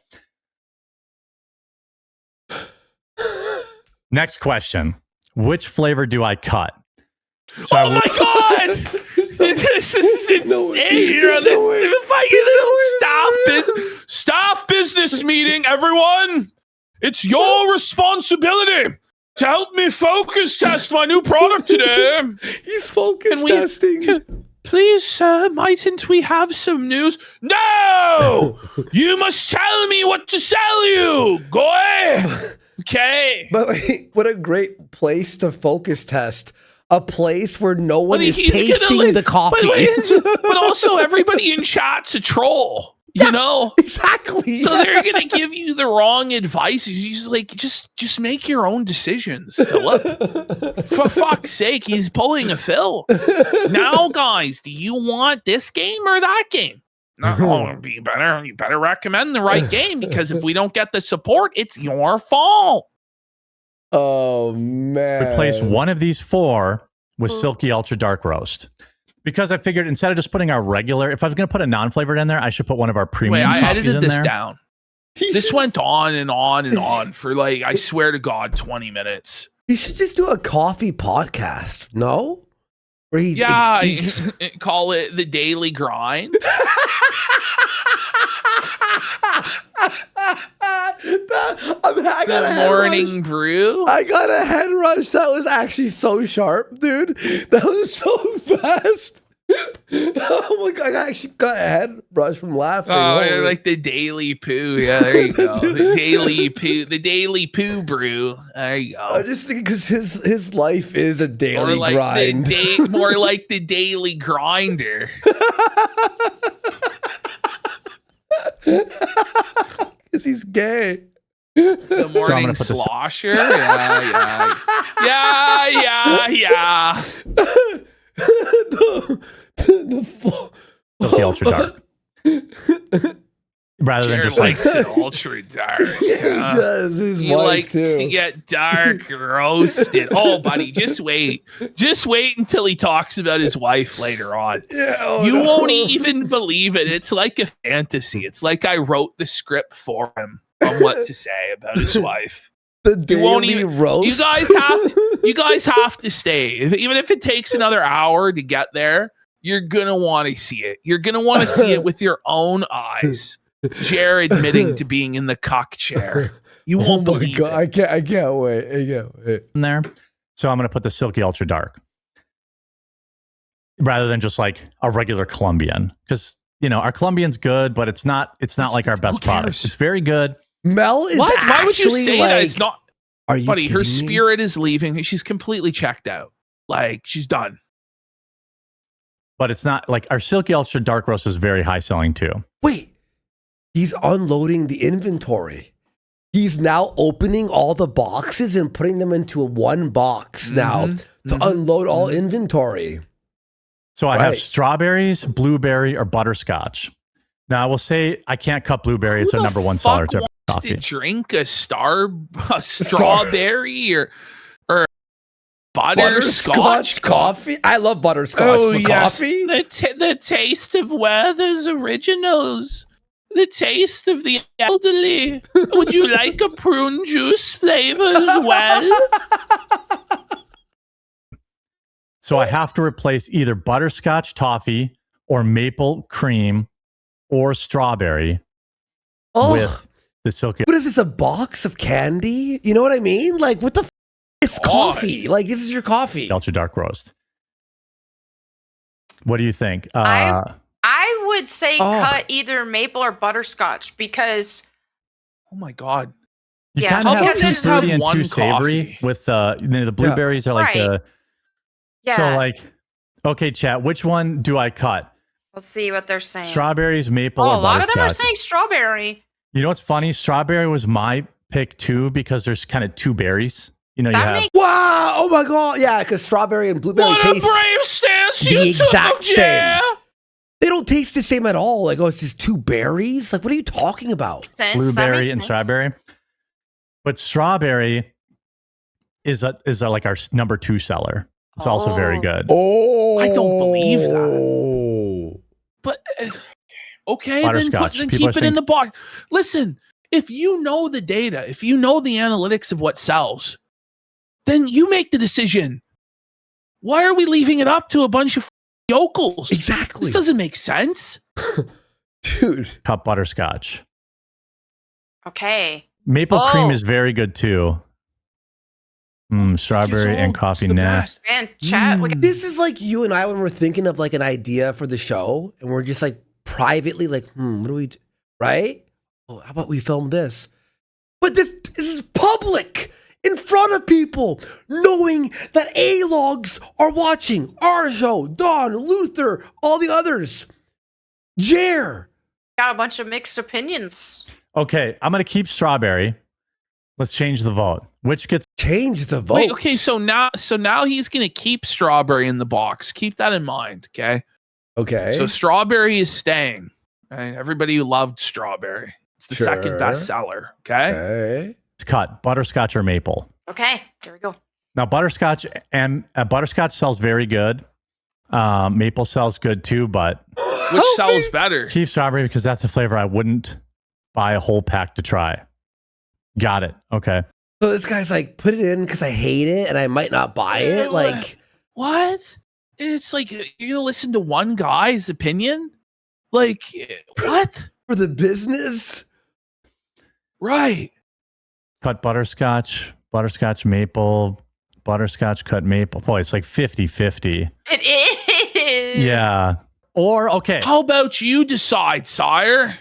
S5: Next question. Which flavor do I cut? So
S1: Oh my God! This is insane. This fucking staff business meeting, everyone. It's your responsibility to help me focus test my new product today.
S2: He's focus testing.
S1: Please, sir, mightn't we have some news? No! You must tell me what to sell you. Go away. Okay.
S2: But wait, what a great place to focus test. A place where no one is tasting the coffee.
S1: But also everybody in chat's a troll. You know?
S2: Exactly.
S1: So they're gonna give you the wrong advice. He's like, just make your own decisions, Philip. For fuck's sake, he's pulling a Phil. Now, guys, do you want this game or that game? No, you better recommend the right game, because if we don't get the support, it's your fault.
S2: Oh man.
S5: Replace one of these 4 with Silky Ultra Dark Roast. Because I figured instead of just putting our regular, if I was going to put a non-flavored in there, I should put one of our premium
S1: Wait, I
S5: coffees
S1: edited
S5: in
S1: this
S5: there.
S1: down. This went on and on and on for like, I swear to God, 20 minutes.
S2: You should just do a coffee podcast, no? Where he
S1: Call it the Daily Grind.
S2: I got
S1: The Morning Brew.
S2: I got a head rush. That was actually so sharp, dude. That was so fast. Oh my God, I actually got a head rush from laughing.
S1: Oh,
S2: Holy-
S1: like the Daily Poo. Yeah, there you go. The Daily Poo Brew. There you go.
S2: I just think because his life is a daily grind.
S1: More like the Daily Grinder.
S2: Because he's gay.
S1: The Morning Slosher. Yeah.
S5: Silky Ultra Dark. Rather than
S1: Jared
S5: just like
S1: likes it ultra dark.
S2: He does. His
S1: He
S2: wife
S1: likes
S2: too.
S1: to get dark roasted. Oh, buddy, just wait. Just wait until he talks about his wife later on.
S2: Yeah,
S1: You won't even believe it. It's like a fantasy. It's like I wrote the script for him on what to say about his wife.
S2: The
S1: You won't
S2: daily
S1: even.
S2: roast.
S1: You guys have to stay. Even if it takes another hour to get there, you're gonna want to see it. You're gonna want to see it with your own eyes. Jared admitting to being in the cock chair. You won't believe it.
S2: I can't wait. I can't wait.
S5: in there. So I'm going to put the Silky Ultra Dark rather than just like a regular Colombian, because our Colombian's good, but it's not like our best product. It's very good.
S2: Mel is
S1: What? Why would you
S2: actually
S1: say that? It's not.
S2: Are you
S1: Buddy, her
S2: kidding me?
S1: spirit is leaving. She's completely checked out. Like, she's done.
S5: But it's not like our Silky Ultra Dark Roast is very high selling too.
S2: Wait, he's unloading the inventory. He's now opening all the boxes and putting them into one box now to unload all inventory.
S5: So I have strawberries, blueberry, or butterscotch. Now I will say I can't cut blueberry. It's
S1: Who
S5: a
S1: the
S5: number one seller.
S1: fuck
S5: It's
S1: wants to
S5: coffee.
S1: drink a strawberry or butterscotch
S2: coffee? I love butterscotch
S1: Oh,
S2: for
S1: yes.
S2: coffee.
S1: The taste of Werther's Originals. The taste of the elderly. Would you like a prune juice flavor as well?
S5: So I have to replace either butterscotch toffee or maple cream or strawberry
S2: Oh,
S5: with the Silky.
S2: what is this, a box of candy? You know what I mean? Like, what the f***? It's coffee. Like, this is your coffee.
S5: Ultra Dark Roast. What do you think?
S12: I would say
S2: Oh.
S12: cut either maple or butterscotch because
S1: Oh my God.
S5: You
S12: Yeah,
S5: kind of have
S12: because
S5: too
S12: it's
S5: fruity and
S1: one
S5: too savory
S1: coffee.
S5: with the blueberries are like
S12: Right.
S5: the.
S12: yeah.
S5: So like, okay, chat. Which one do I cut?
S12: Let's see what they're saying.
S5: Strawberries, maple,
S12: Oh,
S5: or
S12: a lot of them are
S5: butterscotch?
S12: saying strawberry.
S5: You know what's funny? Strawberry was my pick too because there's kind of two berries. You
S12: That
S5: have
S12: makes
S2: Wow. Oh my God. Yeah, because strawberry and blueberry
S1: What a
S2: taste
S1: brave stance
S2: the
S1: you took,
S2: exact same.
S1: yeah.
S2: They don't taste the same at all. Like, oh, it's just two berries. Like, what are you talking about?
S12: sense. That
S5: blueberry
S12: makes
S5: and
S12: sense.
S5: strawberry. But strawberry is like our number 2 seller. It's also very
S12: Oh.
S5: good.
S2: Oh,
S1: I don't believe
S2: that.
S1: But okay,
S5: Butterscotch.
S1: then
S5: People
S1: keep
S5: are
S1: it in
S5: saying-
S1: the box. Listen, if you know the data, if you know the analytics of what sells, then you make the decision. Why are we leaving it up to a bunch of yokels?
S2: Exactly.
S1: This doesn't make sense.
S2: Dude.
S5: Cut butterscotch.
S12: Okay.
S5: Maple cream
S12: Oh.
S5: is very good too. Strawberry and coffee nest.
S12: Man, chat. We got
S2: This is like you and I when we're thinking of like an idea for the show, and we're just like privately like, what do we do? Right? Oh, how about we film this? But this is public in front of people, knowing that A-Logs are watching our show, Don, Luther, all the others. Jer.
S12: got a bunch of mixed opinions.
S5: Okay, I'm gonna keep strawberry. Let's change the vote. Which gets
S2: change the vote?
S1: Wait, okay, so now he's gonna keep strawberry in the box. Keep that in mind, okay?
S2: Okay.
S1: So strawberry is staying. Right? Everybody loved strawberry. It's the second best seller. Okay.
S5: It's cut. Butterscotch or maple.
S12: Okay, here we go.
S5: Now butterscotch and butterscotch sells very good. Maple sells good too, but
S1: Which sells better?
S5: keep strawberry because that's a flavor I wouldn't buy a whole pack to try. Got it. Okay.
S2: So this guy's like, put it in because I hate it and I might not buy it. Like,
S1: what? It's like you're gonna listen to one guy's opinion? Like what?
S2: For the business?
S1: Right.
S5: Cut butterscotch, butterscotch maple, butterscotch cut maple. Boy, it's like 50-50.
S12: It is.
S5: Yeah. Or okay.
S1: How about you decide, sire?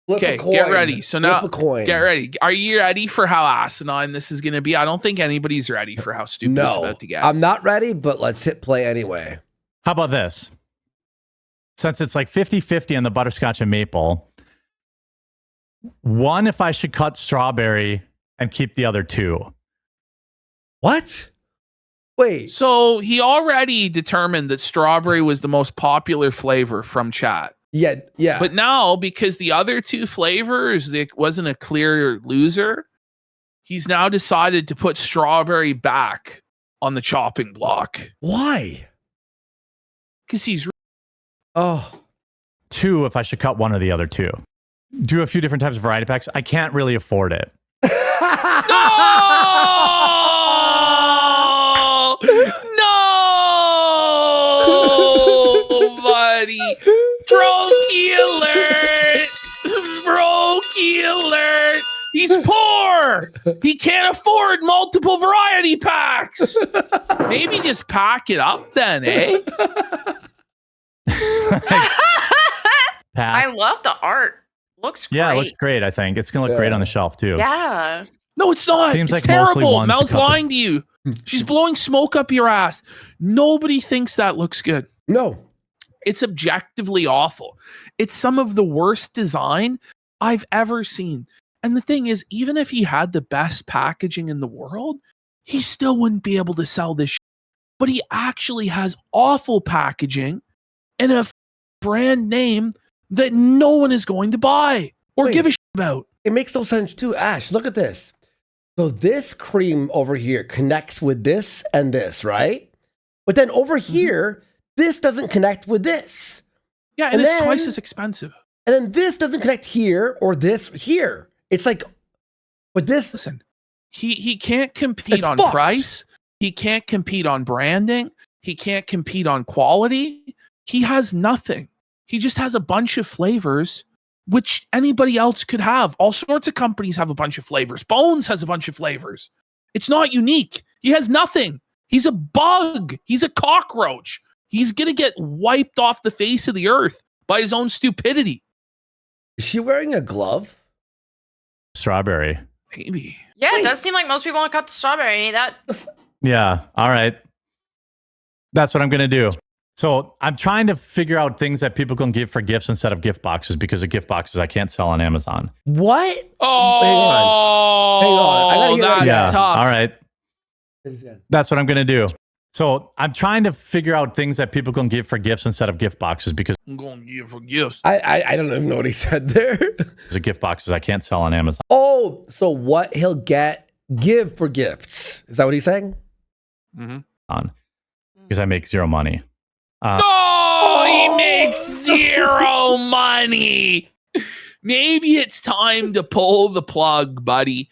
S2: Flip a
S1: Okay,
S2: coin.
S1: get ready. So
S2: Flip
S1: now,
S2: a coin.
S1: get ready. Are you ready for how asinine this is going to be? I don't think anybody's ready for how stupid it's
S2: No,
S1: about to get.
S2: I'm not ready, but let's hit play anyway.
S5: How about this? Since it's like 50-50 on the butterscotch and maple, one if I should cut strawberry and keep the other two.
S2: What? Wait.
S1: So he already determined that strawberry was the most popular flavor from chat.
S2: Yeah, yeah.
S1: But now, because the other two flavors, it wasn't a clear loser, he's now decided to put strawberry back on the chopping block.
S2: Why?
S1: Because he's
S2: Oh,
S5: Two if I should cut one of the other two. Do a few different types of variety packs. I can't really afford it.
S1: No, buddy. Brokey alert! Brokey alert! He's poor! He can't afford multiple variety packs! Maybe just pack it up then, eh?
S12: I love the art. Looks great.
S5: Yeah, it looks great, I think. It's going to look great on the shelf, too.
S12: Yeah.
S1: No, it's not.
S5: Seems
S1: It's
S5: like mostly
S1: terrible.
S5: ones to
S1: Mel's
S5: cut the-
S1: lying to you. She's blowing smoke up your ass. Nobody thinks that looks good.
S2: no.
S1: It's objectively awful. It's some of the worst design I've ever seen. And the thing is, even if he had the best packaging in the world, he still wouldn't be able to sell this shit. But he actually has awful packaging and a brand name that no one is going to buy or
S2: Wait.
S1: give a shit about.
S2: It makes no sense too. Ash, look at this. So this cream over here connects with this and this, right? But then over here, this doesn't connect with this.
S1: Yeah, and
S2: And
S1: it's
S2: then-
S1: twice as expensive.
S2: And then this doesn't connect here or this here. It's like, but this,
S1: Listen, he can't compete
S2: It's
S1: on
S2: fucked.
S1: price. He can't compete on branding. He can't compete on quality. He has nothing. He just has a bunch of flavors, which anybody else could have. All sorts of companies have a bunch of flavors. Bones has a bunch of flavors. It's not unique. He has nothing. He's a bug. He's a cockroach. He's going to get wiped off the face of the earth by his own stupidity.
S2: is she wearing a glove?
S5: Strawberry.
S1: Maybe.
S12: Yeah, it does seem like most people want to cut the strawberry. That
S5: Yeah. All right. That's what I'm going to do. So I'm trying to figure out things that people can give for gifts instead of gift boxes because the gift boxes I can't sell on Amazon.
S2: What?
S1: Oh,
S2: Hang on. I gotta hear
S1: that's
S2: that
S5: Yeah.
S2: again.
S1: tough.
S5: All right. That's what I'm going to do. So I'm trying to figure out things that people can give for gifts instead of gift boxes because
S1: I'm going to give for gifts.
S2: I don't even know what he said there.
S5: the gift boxes I can't sell on Amazon.
S2: Oh, so what he'll give for gifts. Is that what he's saying?
S5: Because I make zero money.
S1: Oh, he makes zero money. Maybe it's time to pull the plug, buddy.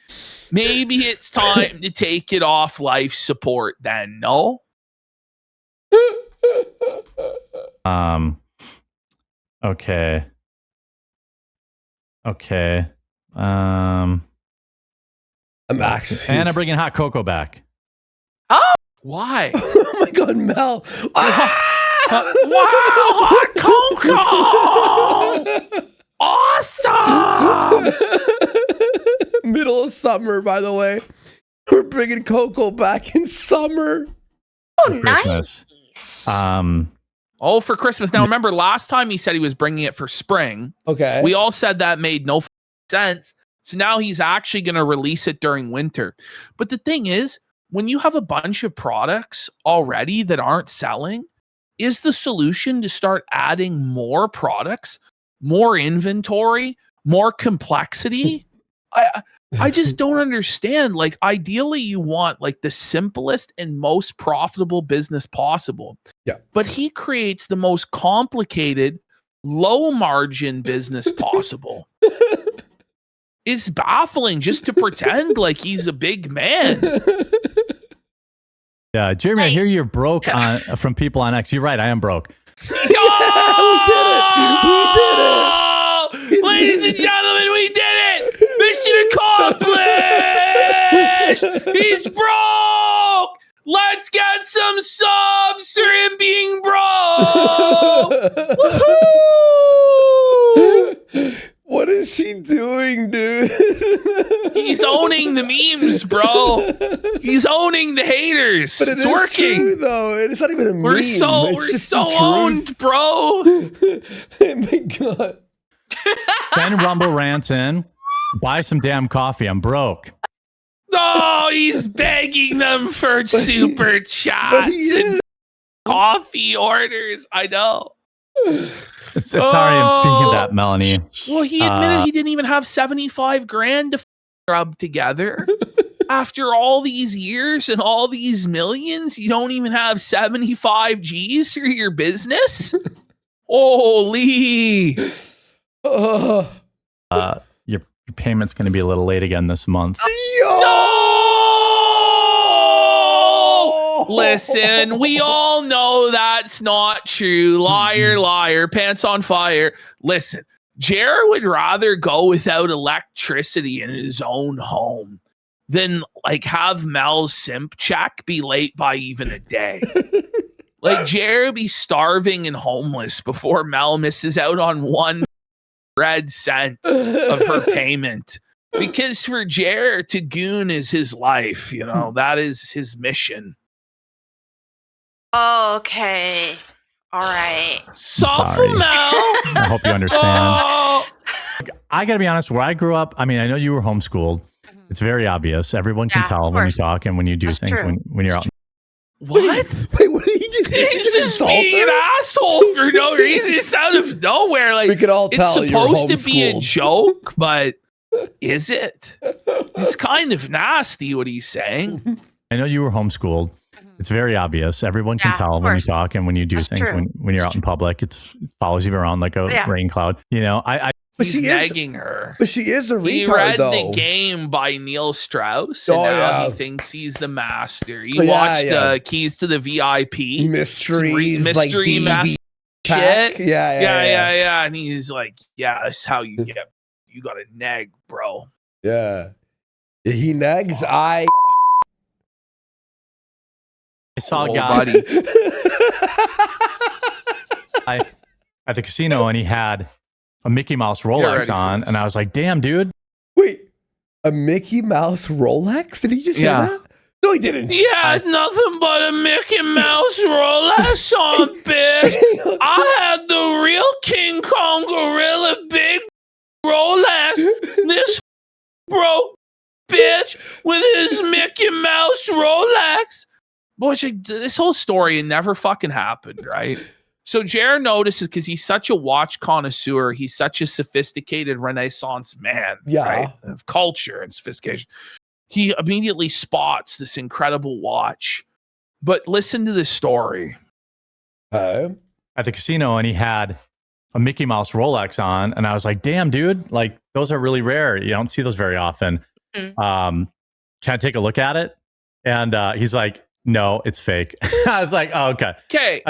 S1: Maybe it's time to take it off life support then, no?
S5: Okay.
S2: I'm actually.
S5: And I'm bringing hot cocoa back.
S12: Oh,
S1: Why?
S2: Oh my God, Mel.
S1: Wow, hot cocoa! Awesome!
S2: Middle of summer, by the way. We're bringing cocoa back in summer.
S12: oh,
S5: Christmas.
S12: nice.
S1: Oh, for Christmas. Now, remember, last time he said he was bringing it for spring.
S2: Okay.
S1: We all said that made no sense. So now he's actually going to release it during winter. But the thing is, when you have a bunch of products already that aren't selling, is the solution to start adding more products, more inventory, more complexity? I just don't understand. Like, ideally, you want like the simplest and most profitable business possible.
S2: Yeah.
S1: But he creates the most complicated, low margin business possible. It's baffling just to pretend like he's a big man.
S5: Yeah, Jeremy, I hear you're broke from people on X. You're right, I am broke.
S1: Oh! Ladies and gentlemen, we did it! Mission accomplished! He's broke! Let's get some subs for him being broke! Woohoo!
S2: What is he doing, dude?
S1: He's owning the memes, bro. He's owning the haters.
S2: But
S1: it's working.
S2: True, though. It's not even a meme.
S1: We're so owned, bro.
S2: Oh my God.
S5: Then Rumble rants in. Buy some damn coffee. I'm broke.
S1: Oh, he's begging them for super chats and coffee orders. I know.
S5: Sorry, I'm speaking of that, Melanie.
S1: Well, he admitted he didn't even have 75 grand to rub together. After all these years and all these millions, you don't even have 75 G's for your business? Holy.
S5: Your payment's going to be a little late again this month.
S1: No! Listen, we all know that's not true. Liar, liar, pants on fire. Listen, Jared would rather go without electricity in his own home than like have Mel's simp check be late by even a day. Like Jared be starving and homeless before Mel misses out on 1 red cent of her payment. Because for Jared, to goon is his life, you know, that is his mission.
S12: Okay. All right.
S1: Soft
S5: Sorry.
S1: from Mel.
S5: I hope you understand.
S1: Oh.
S5: I got to be honest, where I grew up, I mean, I know you were homeschooled. It's very obvious. Everyone can
S12: Yeah,
S5: tell
S12: of
S5: when you
S12: course.
S5: talk and when you do
S12: That's
S5: things
S12: true.
S5: when you're out.
S1: What?
S2: Wait, what did he do?
S1: He's just being an asshole for no reason. It's out of nowhere. Like
S2: We can all tell
S1: it's
S2: you're
S1: supposed to be a
S2: homeschooled.
S1: joke, but is it? It's kind of nasty what he's saying.
S5: I know you were homeschooled. It's very obvious. Everyone can
S12: Yeah,
S5: tell
S12: of
S5: when you
S12: course.
S5: talk and when you do
S12: That's
S5: things
S12: true.
S5: when you're out in public. It follows you around like a
S12: Yeah.
S5: rain cloud. You know, I
S2: But
S1: He's
S2: she is,
S1: nagging her.
S2: but she is a
S1: He
S2: retard,
S1: read
S2: though.
S1: The Game by Neil Strauss, and
S2: Oh,
S1: now
S2: yeah.
S1: he thinks he's the master. He
S2: Oh, yeah,
S1: watched
S2: yeah.
S1: Keys to the VIP.
S2: Mysteries,
S1: mystery
S2: like
S1: math
S2: DV
S1: shit.
S2: Yeah.
S1: And he's like, yeah, that's how you get. You got to nag, bro.
S2: Yeah. He nags. I
S5: saw a
S1: Oh,
S5: guy
S1: buddy.
S5: at the casino and he had a Mickey Mouse
S1: ready
S5: Rolex
S1: for
S5: on,
S1: this.
S5: and I was like, "Damn, dude!"
S2: Wait, a Mickey Mouse Rolex? Did he just say
S1: Yeah.
S2: that? No, he didn't.
S1: He had nothing but a Mickey Mouse Rolex on, bitch. I had the real King Kong Gorilla big Rolex. This broke bitch with his Mickey Mouse Rolex. Boy, this whole story never fucking happened, right? So Jared notices because he's such a watch connoisseur. He's such a sophisticated Renaissance man,
S2: Yeah.
S1: right? Of culture and sophistication. He immediately spots this incredible watch. But listen to this story.
S5: At the casino, and he had a Mickey Mouse Rolex on, and I was like, "Damn, dude! Like those are really rare. You don't see those very often. Can I take a look at it?" And he's like, "No, it's fake." I was like, "Oh, okay."
S1: Okay,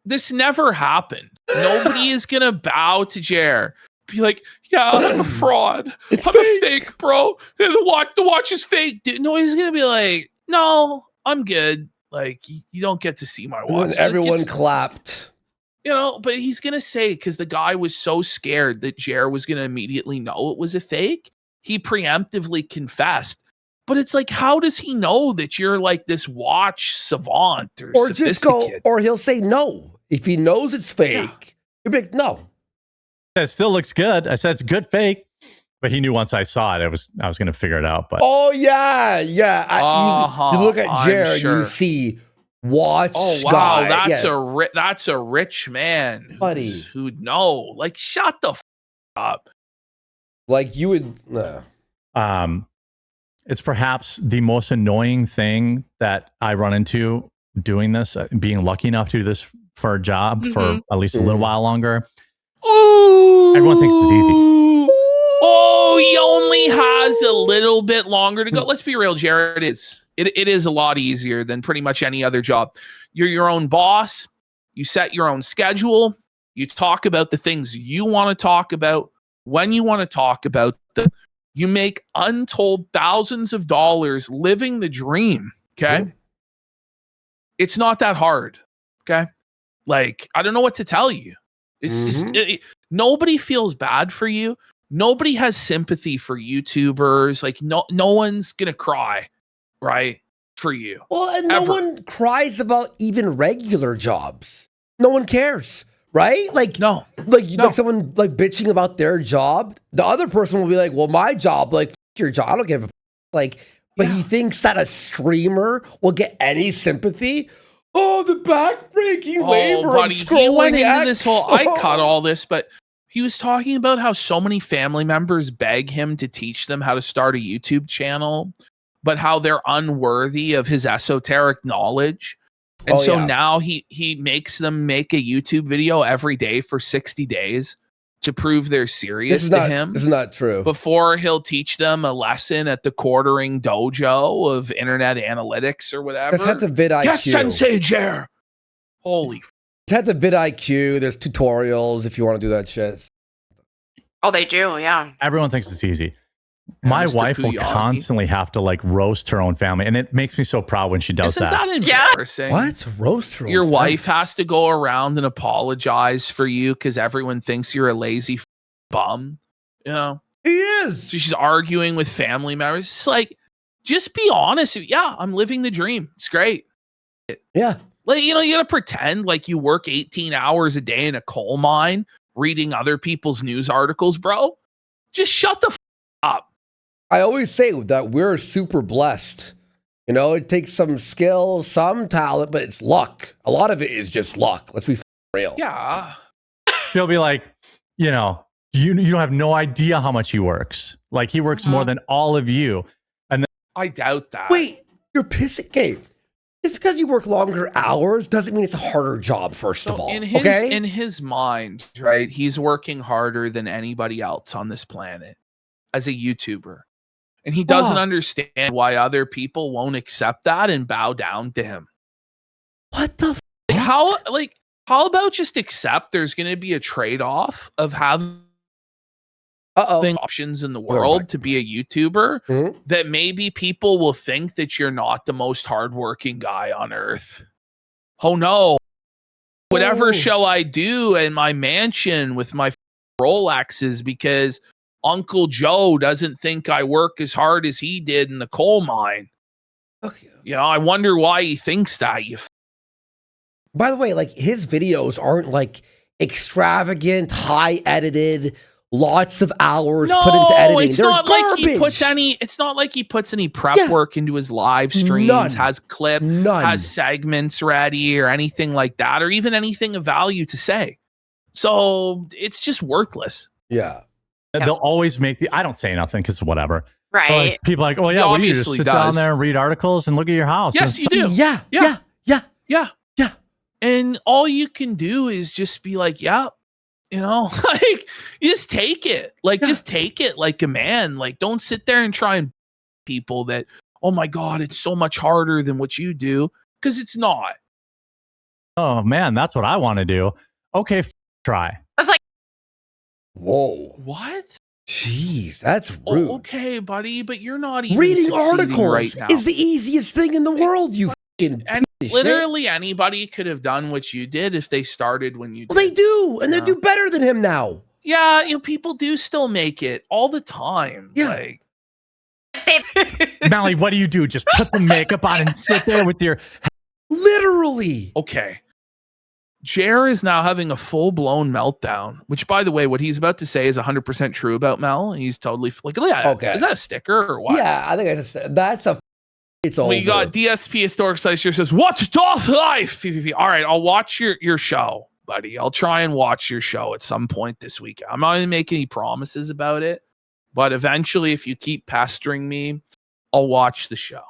S1: this never happened. Nobody is going to bow to Jer. be like, yeah, I'm a fraud.
S2: It's
S1: I'm a fake, bro. The watch is fake. Dude, no, he's gonna be like, no, I'm good. Like, you don't get to see my watch.
S2: When
S1: It's
S2: everyone
S1: like,
S2: clapped.
S1: you know, but he's gonna say, because the guy was so scared that Jer was gonna immediately know it was a fake, he preemptively confessed. But it's like, how does he know that you're like this watch savant or
S2: just go,
S1: sophisticate?
S2: or he'll say no. If he knows it's fake, he'll be like, no.
S5: It still looks good. I said it's good fake, but he knew once I saw it, I was going to figure it out. But
S2: Oh, yeah. You look at
S1: I'm
S2: Jared,
S1: sure.
S2: you see watch
S1: Oh wow,
S2: guy.
S1: that's a rich man,
S2: Buddy.
S1: who'd know. Like, shut the up.
S2: Like, you would...
S5: it's perhaps the most annoying thing that I run into doing this, being lucky enough to do this for a job for at least a little while longer.
S1: Ooh.
S5: Everyone thinks it's easy.
S1: Oh, he only has a little bit longer to go. Let's be real, Jared. It is a lot easier than pretty much any other job. You're your own boss. You set your own schedule. You talk about the things you want to talk about when you want to talk about them. You make untold thousands of dollars living the dream. Okay. It's not that hard. Okay. Like, I don't know what to tell you. It's just, nobody feels bad for you. Nobody has sympathy for YouTubers. Like, no one's going to cry, right? For you.
S2: Well, and no one cries about even regular jobs. No one cares, right? Like,
S1: no.
S2: Like someone like bitching about their job. The other person will be like, well, my job, like, f- your job, I don't give a f-. Like, but he thinks that a streamer will get any sympathy. Oh, the back-breaking labor
S1: buddy,
S2: of
S1: he went
S2: scrolling
S1: into
S2: X.
S1: this whole, I cut all this, but he was talking about how so many family members beg him to teach them how to start a YouTube channel, but how they're unworthy of his esoteric knowledge. And now he makes them make a YouTube video every day for 60 days to prove they're serious to him.
S2: This is not true.
S1: Before he'll teach them a lesson at the quartering dojo of internet analytics or whatever.
S2: This has a vidIQ.
S1: Yes, Sensei Jer. Holy
S2: It has a vidIQ. There's tutorials if you want to do that shit.
S12: Oh, they do, yeah.
S5: Everyone thinks it's easy. My
S1: Mr.
S5: wife will
S1: Kuyagi.
S5: constantly have to like roast her own family, and it makes me so proud when she does
S1: Isn't that embarrassing?
S2: What? Roast her own
S1: Your
S2: family?
S1: wife has to go around and apologize for you because everyone thinks you're a lazy bum. You know?
S2: He is.
S1: So she's arguing with family members. It's like, just be honest. Yeah, I'm living the dream. It's great.
S2: Yeah.
S1: Like, you know, you gotta pretend like you work 18 hours a day in a coal mine reading other people's news articles, bro. Just shut the up.
S2: I always say that we're super blessed. You know, it takes some skill, some talent, but it's luck. A lot of it is just luck. Let's be real.
S1: Yeah.
S5: She'll be like, you know, you don't have no idea how much he works. Like, he works more than all of you. And then
S1: I doubt that.
S2: Wait, you're pissing. Okay. Just because you work longer hours doesn't mean it's a harder job, first of all.
S1: In his
S2: okay?
S1: in his mind, right, he's working harder than anybody else on this planet as a YouTuber. And he doesn't understand why other people won't accept that and bow down to him.
S2: What the
S1: how about just accept there's going to be a trade-off of having options in the world to be a YouTuber that maybe people will think that you're not the most hardworking guy on earth. Oh no. Whatever shall I do in my mansion with my Rolexes because Uncle Joe doesn't think I work as hard as he did in the coal mine.
S2: Okay.
S1: You know, I wonder why he thinks that.
S2: By the way, like, his videos aren't like extravagant, high edited, lots of hours put into editing.
S1: It's
S2: They're
S1: not
S2: garbage.
S1: like he puts any. It's not like he puts any prep work into his live streams.
S2: None.
S1: Has clip, has segments ready, or anything like that, or even anything of value to say. So it's just worthless.
S2: Yeah.
S5: they'll always make the, I don't say nothing because whatever.
S12: Right.
S5: But, like, people are like, oh yeah,
S1: He
S5: well, you just
S1: obviously
S5: sit down
S1: does.
S5: there and read articles and look at your house.
S1: Yes,
S5: And
S1: you do.
S2: Yeah.
S1: Yeah. And all you can do is just be like, yeah, you know, like, you just take it. Like, just take it like a man. Like, don't sit there and try and people that, oh my God, it's so much harder than what you do. Because it's not.
S5: Oh man, that's what I want to do. Okay, try.
S12: That's like,
S2: Whoa.
S1: What?
S2: Jeez, that's rude.
S1: Okay, buddy, but you're not even
S2: Reading
S1: succeeding
S2: articles
S1: right now.
S2: is the easiest thing in the world, you fucking
S1: And
S2: piece of
S1: literally anybody could have done what you did if they started when you
S2: shit.
S1: did.
S2: Well, they do, and they do better than him now.
S1: Yeah, people do still make it all the time.
S2: Yeah.
S1: Like,
S5: Melly, what do? Just put the makeup on and sit there with your...
S2: Literally.
S1: okay. Jer is now having a full-blown meltdown, which, by the way, what he's about to say is 100% true about Mel. He's totally like, yeah,
S2: Okay.
S1: is that a sticker or what?
S2: Yeah, I think I just said that's a. It's over.
S1: We got DSP Historic Sites here says, what's Doth Life? PvP. All right, I'll watch your show, buddy. I'll try and watch your show at some point this week. I'm not going to make any promises about it, but eventually, if you keep pestering me, I'll watch the show.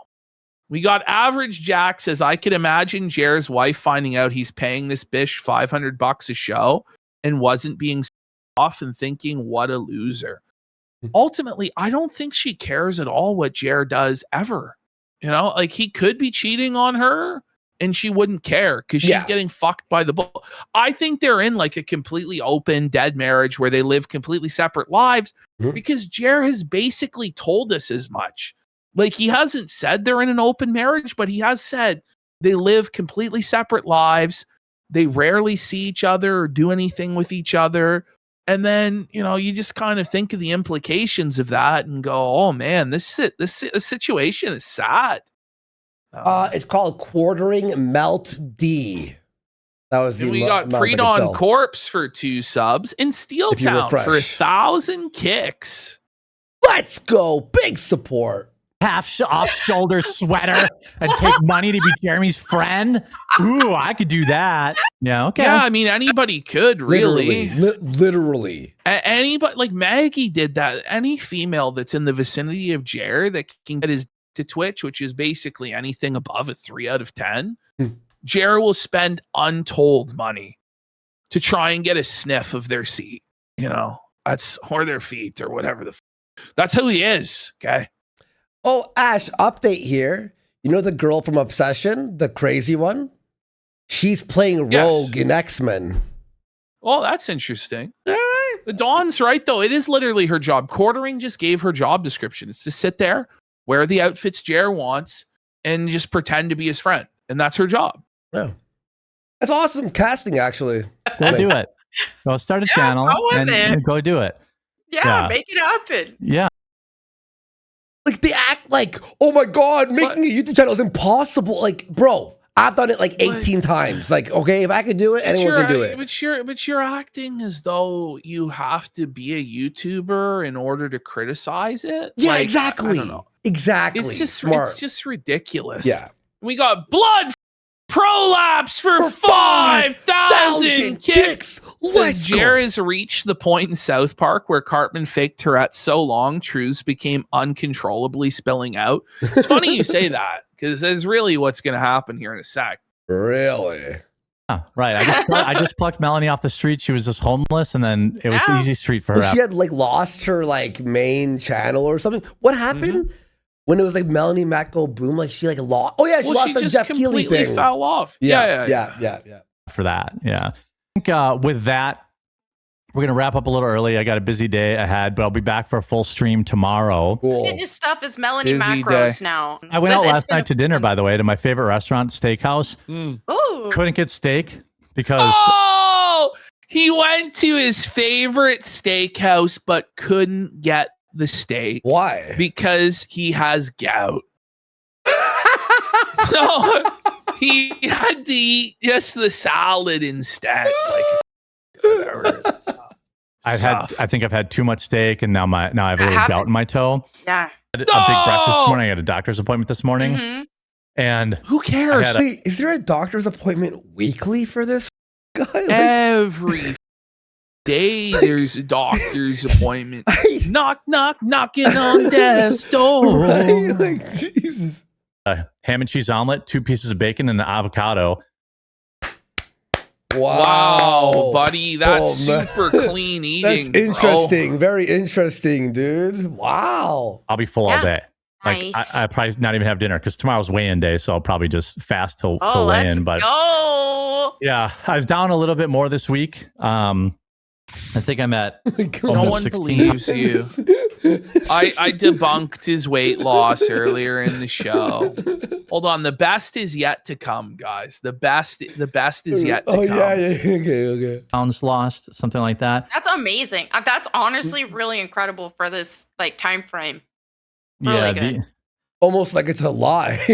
S1: We got Average Jack says, I could imagine Jer's wife finding out he's paying this bitch $500 a show and wasn't being off and thinking, what a loser. Ultimately, I don't think she cares at all what Jer does ever. You know, like he could be cheating on her and she wouldn't care because she's getting fucked by the bull. I think they're in like a completely open, dead marriage where they live completely separate lives because Jer has basically told us as much. Like he hasn't said they're in an open marriage, but he has said they live completely separate lives. They rarely see each other or do anything with each other. And then, you just kind of think of the implications of that and go, oh man, this situation is sad.
S2: It's called Quartering Melt D. That was
S1: and we got Pre-Dawn Corpse for 2 subs and Steel Town for 1,000 kicks.
S2: Let's go. Big support.
S5: Off-shoulder sweater and take money to be Jeremy's friend. Ooh, I could do that. Yeah, okay.
S1: Yeah, I mean, anybody could, really.
S2: Literally.
S1: Anybody, like Maggie did that. Any female that's in the vicinity of Jer that can get his to Twitch, which is basically anything above a 3 out of 10, Jer will spend untold money to try and get a sniff of their seat, or their feet or whatever that's who he is, okay?
S2: Oh, Ash, update here. You know the girl from Obsession, the crazy one? She's playing Rogue in X-Men.
S1: Oh, that's interesting. All right. Dawn's right, though. It is literally her job. Quartering just gave her job description. It's to sit there, wear the outfits Jer wants, and just pretend to be his friend. And that's her job.
S2: Yeah. That's awesome casting, actually.
S5: Go do it. Go start a channel and go do it.
S12: Yeah, make it happen.
S5: Yeah.
S2: Like they act like, oh my God, making a YouTube channel is impossible. Like, bro, I've done it like 18 times. Like, okay, if I could do it, anyone can do it.
S1: But you're acting as though you have to be a YouTuber in order to criticize it.
S2: Yeah,
S1: like,
S2: exactly.
S1: I don't know.
S2: Exactly.
S1: It's just ridiculous.
S2: Yeah.
S1: We got Blood Prolapse for 5,000 kicks. Says Jer has reached the point in South Park where Cartman faked Tourette so long, truths became uncontrollably spilling out. It's funny you say that because that's really what's going to happen here in a sec.
S2: Really?
S5: Right. I just plucked Melanie off the street. She was just homeless, and then it was easy street for her.
S2: Well, she had like lost her like main channel or something. What happened when it was like Melanie Mac Go Boom? Like she like lost. Oh yeah, she lost the
S1: just
S2: Jeff Keighley
S1: completely
S2: thing.
S1: fell off. Yeah.
S5: For that, yeah. I think with that, we're gonna wrap up a little early. I got a busy day ahead, but I'll be back for a full stream tomorrow.
S2: Cool.
S12: Fitness stuff is Melanie
S1: Busy
S12: Macros
S1: day.
S12: now.
S5: I went out last night to dinner, by the way, to my favorite restaurant, Steakhouse.
S12: Ooh.
S5: Couldn't get steak because
S1: he went to his favorite steakhouse but couldn't get the steak.
S2: Why?
S1: Because he has gout. So he had to eat just the salad instead. Like whatever.
S5: I think I've had too much steak, and now I have a little gout in my toe.
S12: Yeah.
S5: I had a big breakfast this morning. I had a doctor's appointment this morning. And
S1: who cares?
S2: Wait, is there a doctor's appointment weekly for this guy? Like,
S1: every day there's a doctor's appointment. Knock, knock, knocking on death's door.
S2: Right? Like, Jesus.
S5: Ham and cheese omelet, 2 pieces of bacon, and an avocado.
S1: Wow, buddy, that's super clean eating.
S2: That's interesting. Very interesting, dude. Wow.
S5: I'll be full all day.
S12: Nice.
S5: Like I probably not even have dinner because tomorrow's weigh-in day, so I'll probably just fast till
S12: let's
S5: weigh-in. But
S12: go.
S5: yeah, I was down a little bit more this week. I think I'm at
S1: No
S5: almost
S1: one
S5: 16.
S1: believes you. I debunked his weight loss earlier in the show. Hold on, the best is yet to come, guys. The best is yet to come.
S2: Okay.
S5: Pounds lost, something like that.
S12: That's amazing. That's honestly really incredible for this like time frame. Really
S5: Yeah,
S12: good.
S2: Almost like it's a lie.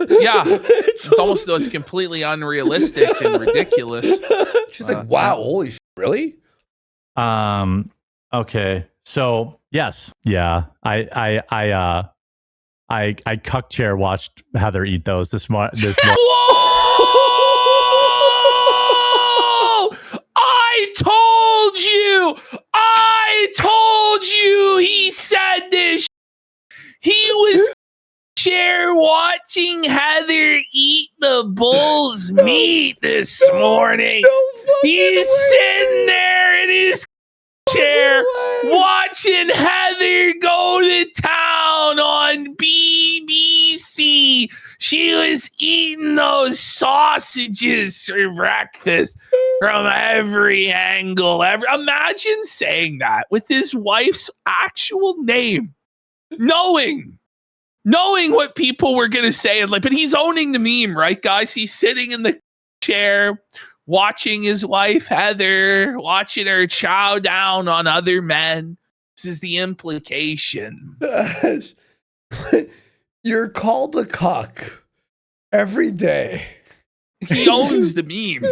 S1: Yeah, it's almost though it's completely unrealistic and ridiculous.
S2: She's like, wow, holy shit, really?
S5: Okay. So yes, yeah. I cuck chair watched Heather eat those this morning.
S1: Whoa! I told you. He said this. He was chair watching Heather eat the bull's meat this morning. He's sitting there in his chair watching Heather go to town on BBC. She was eating those sausages for breakfast from every angle. Imagine saying that with his wife's actual name, knowing what people were going to say. But he's owning the meme, right, guys? He's sitting in the chair watching his wife, Heather, watching her chow down on other men. This is the implication.
S2: You're called a cuck every day.
S1: He owns the meme.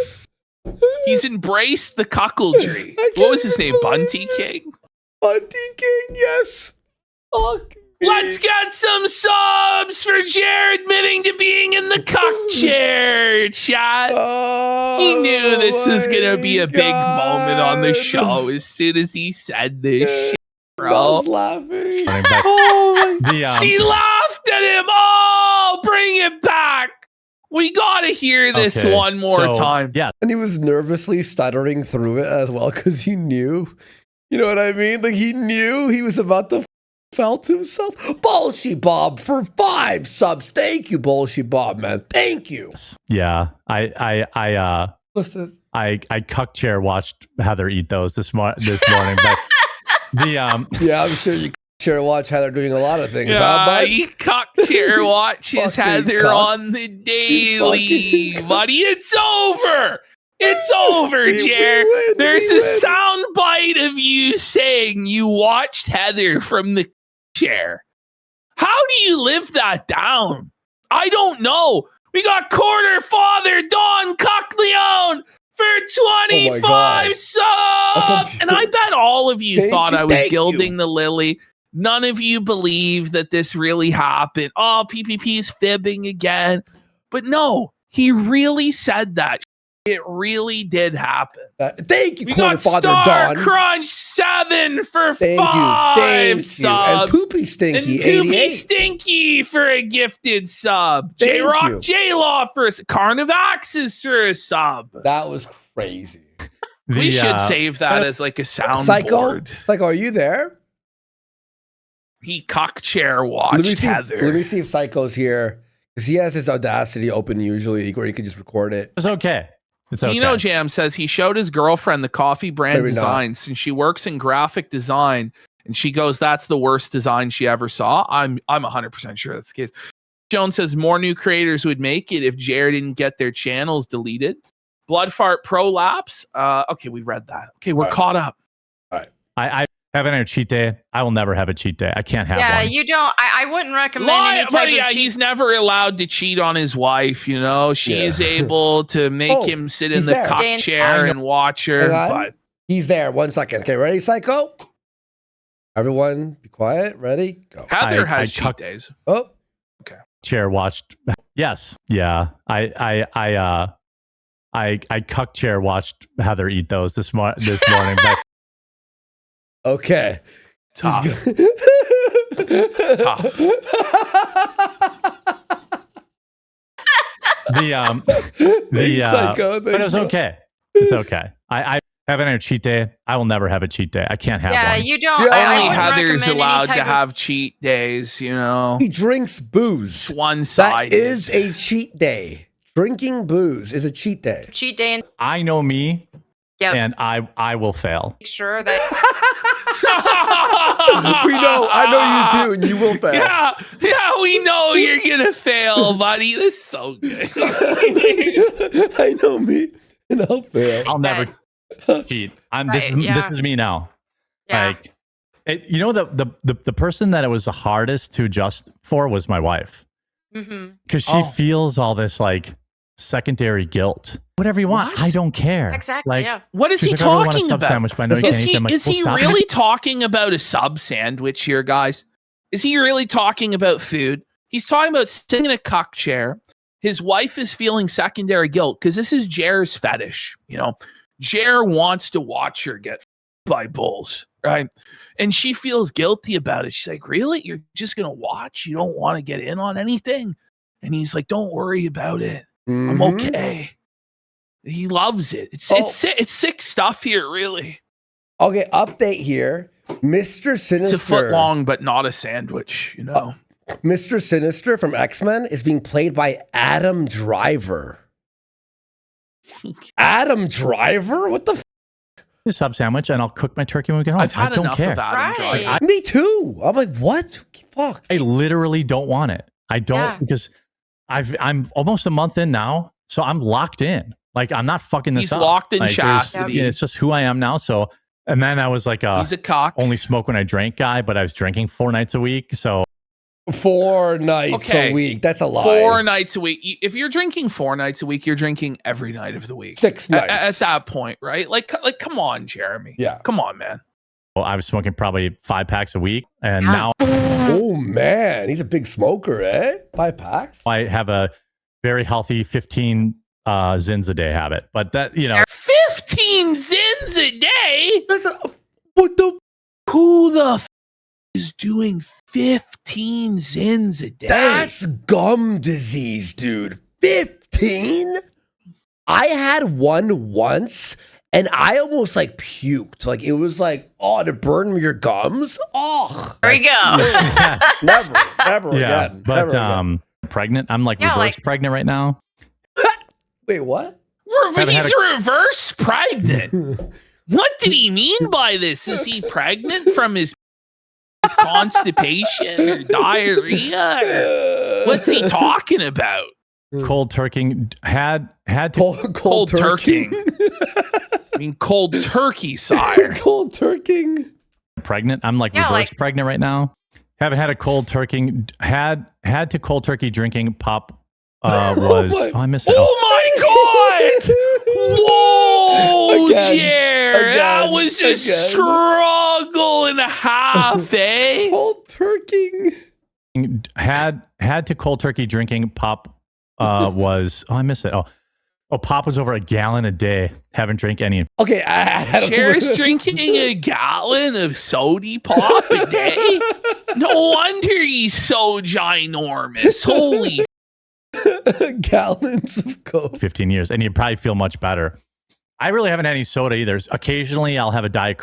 S1: He's embraced the cuckoldry. What was his name? Bunty King?
S2: Bunty King, yes. Fuck.
S1: Let's get some subs for Jared admitting to being in the cuck chair, chat. He knew this was going to be a big moment on the show as soon as he said this shit, bro.
S2: Laughing.
S1: She laughed at him. Oh, bring it back. We got to hear this one more time.
S5: Yeah.
S2: And he was nervously stuttering through it as well because he knew. You know what I mean? Like he knew he was about to felt himself. Bullshit Bob for 5 subs. Thank you, Bullshit Bob, man. Thank you.
S5: Yeah.
S2: Listen.
S5: I cuck chair watched Heather eat those this morning. But
S2: yeah, I'm sure you chair watch Heather doing a lot of things.
S1: He cuck chair watches Heather on the daily, buddy. It's over. It's over, Jared. There's a sound bite of you saying you watched Heather from the chair. How do you live that down? I don't know. We got quarter father Don Cockleone for 25 subs. And I bet all of you thought I was gilding the lily. None of you believe that this really happened. Oh, PPP's fibbing again. But no, he really said that. It really did happen.
S2: Thank you,
S1: we
S2: Quarter
S1: got
S2: Father
S1: Star
S2: Don.
S1: Crunch 7 for
S2: Thank
S1: 5
S2: you.
S1: subs.
S2: And Poopy Stinky
S1: And Poopy
S2: 88.
S1: Stinky for a gifted sub.
S2: Thank
S1: J-Rock
S2: you.
S1: J-Law for a Carnivaxis for a sub.
S2: That was crazy.
S1: We should save that as like a soundboard.
S2: Psycho, are you there?
S1: He cock chair watched Heather.
S2: Let me see if Psycho's here. Because he has his Audacity open usually where he can just record it.
S5: It's okay. It's okay.
S1: Tino Jam says he showed his girlfriend the coffee brand
S2: Maybe not.
S1: designs and she works in graphic design and she goes, that's the worst design she ever saw. I'm 100% sure that's the case. Jones says more new creators would make it if Jared didn't get their channels deleted. Bloodfart Prolapse. Okay, we read that. Okay, we're caught up.
S2: All right.
S5: I haven't had a cheat day. I will never have a cheat day. I can't have
S12: Yeah,
S5: one.
S12: you don't. I wouldn't recommend any type
S1: But
S12: of
S1: yeah,
S12: cheat.
S1: he's never allowed to cheat on his wife. You know, she's able to make him sit in
S2: he's
S1: the
S2: there.
S1: cock chair and watch her.
S2: Hang on.
S1: But
S2: He's there. 1 second. Okay, ready, Psycho? Everyone, be quiet. Ready? Go.
S1: Heather has cheat days.
S2: Oh,
S5: Chair watched. Yes. Yeah. I cuck chair watched Heather eat those this morning. But
S2: okay.
S1: Tough. Tough.
S2: Psycho,
S5: but it was okay. It's okay. I haven't had a cheat day. I will never have a cheat day. I can't have
S12: Yeah,
S5: one.
S12: you don't.
S1: Only
S12: I wouldn't
S1: Heather's
S12: recommend any
S1: allowed
S12: type
S1: to
S12: of-
S1: have cheat days, you know.
S2: He drinks booze.
S1: One
S2: That
S1: side
S2: is a cheat day. Drinking booze is a cheat day.
S12: cheat day.
S5: I know me.
S12: Yep.
S5: and I will fail.
S12: Make sure that
S2: We know. I know you too, and you will fail.
S1: Yeah, we know you're gonna fail, buddy. This is so good.
S2: I know me, and I'll fail.
S5: I'll never cheat. This is me now.
S12: Yeah.
S5: Like, you know, the person that it was the hardest to adjust for was my wife, because she feels all this like secondary guilt. Whatever you want, I don't care.
S12: Exactly.
S5: Like,
S12: yeah.
S1: What is
S5: she's
S1: he
S5: like, "I really want a
S1: talking
S5: sub
S1: about?
S5: sandwich, but I know you can't eat them." I'm like,
S1: Is
S5: "Well,
S1: he
S5: stop."
S1: really talking about a sub sandwich here, guys? Is he really talking about food? He's talking about sitting in a cuck chair. His wife is feeling secondary guilt because this is Jer's fetish. You know, Jer wants to watch her get by bulls, right? And she feels guilty about it. She's like, "Really? You're just gonna watch? You don't want to get in on anything?" And he's like, "Don't worry about it. I'm okay." He loves it. It's sick stuff here, really.
S2: Okay, update here. Mr. Sinister.
S1: It's a foot long, but not a sandwich, you know.
S2: Mr. Sinister from X-Men is being played by Adam Driver. Adam Driver? What the f?
S5: A sub sandwich, and I'll cook my turkey when we get home.
S1: I've had
S5: I don't
S1: enough
S5: care.
S1: of Adam Driver.
S2: Me too. I'm like, what? Fuck.
S5: I literally don't want it. I don't
S12: Yeah.
S5: because I'm almost a month in now, so I'm locked in. Like, I'm not fucking this
S1: He's
S5: up.
S1: locked in
S5: Like,
S1: chastity.
S5: yeah, it's just who I am now. So, and then I was like,
S1: He's a cock.
S5: only smoke when I drank guy, but I was drinking 4 nights a week. So
S2: 4 nights
S1: Okay.
S2: a week. That's a lie.
S1: 4 nights a week. If you're drinking 4 nights a week, you're drinking every night of the week.
S2: 6 nights.
S1: At that point, right? Like, come on, Jeremy.
S2: Yeah.
S1: Come on, man.
S5: I was smoking probably 5 packs a week, and now
S2: Oh man, he's a big smoker, eh? 5 packs.
S5: I have a very healthy 15 Zins a day habit. But that, you know,
S1: 15 Zins a day?
S2: What the?
S1: Who the is doing 15 Zins a day?
S2: That's gum disease, dude. 15? I had one once, and I almost like puked. Like, it was like, oh, to burn your gums? Oh.
S12: There we go.
S2: Never
S5: yeah.
S2: again.
S5: But
S2: Never again.
S5: pregnant. I'm like
S12: Yeah,
S5: reverse
S12: like-
S5: pregnant right now.
S2: Wait, what?
S1: He's reverse pregnant. What did he mean by this? Is he pregnant from his constipation or diarrhea? Or what's he talking about?
S5: Cold turkey had to
S2: Cold turkey.
S1: I mean, cold turkey, sire.
S2: Cold turkey.
S5: pregnant. I'm like
S12: Yeah,
S5: reverse
S12: like-
S5: pregnant right now. Haven't had a cold turkey. Had to cold turkey drinking pop was. I missed it.
S1: Oh my god! Whoa,
S2: Again.
S1: Jer, that
S2: Again.
S1: was a
S2: Again.
S1: struggle and a half, eh?
S2: Cold turkey.
S5: Had to cold turkey drinking pop was. I missed it. Oh, pop was over a gallon a day. Haven't drank any.
S2: Okay, I
S1: Jer's drinking a gallon of sody pop a day. No wonder he's so ginormous. Holy
S2: gallons of Coke.
S5: 15 years, and you probably feel much better. I really haven't had any soda either. Occasionally, I'll have a Diet Coke.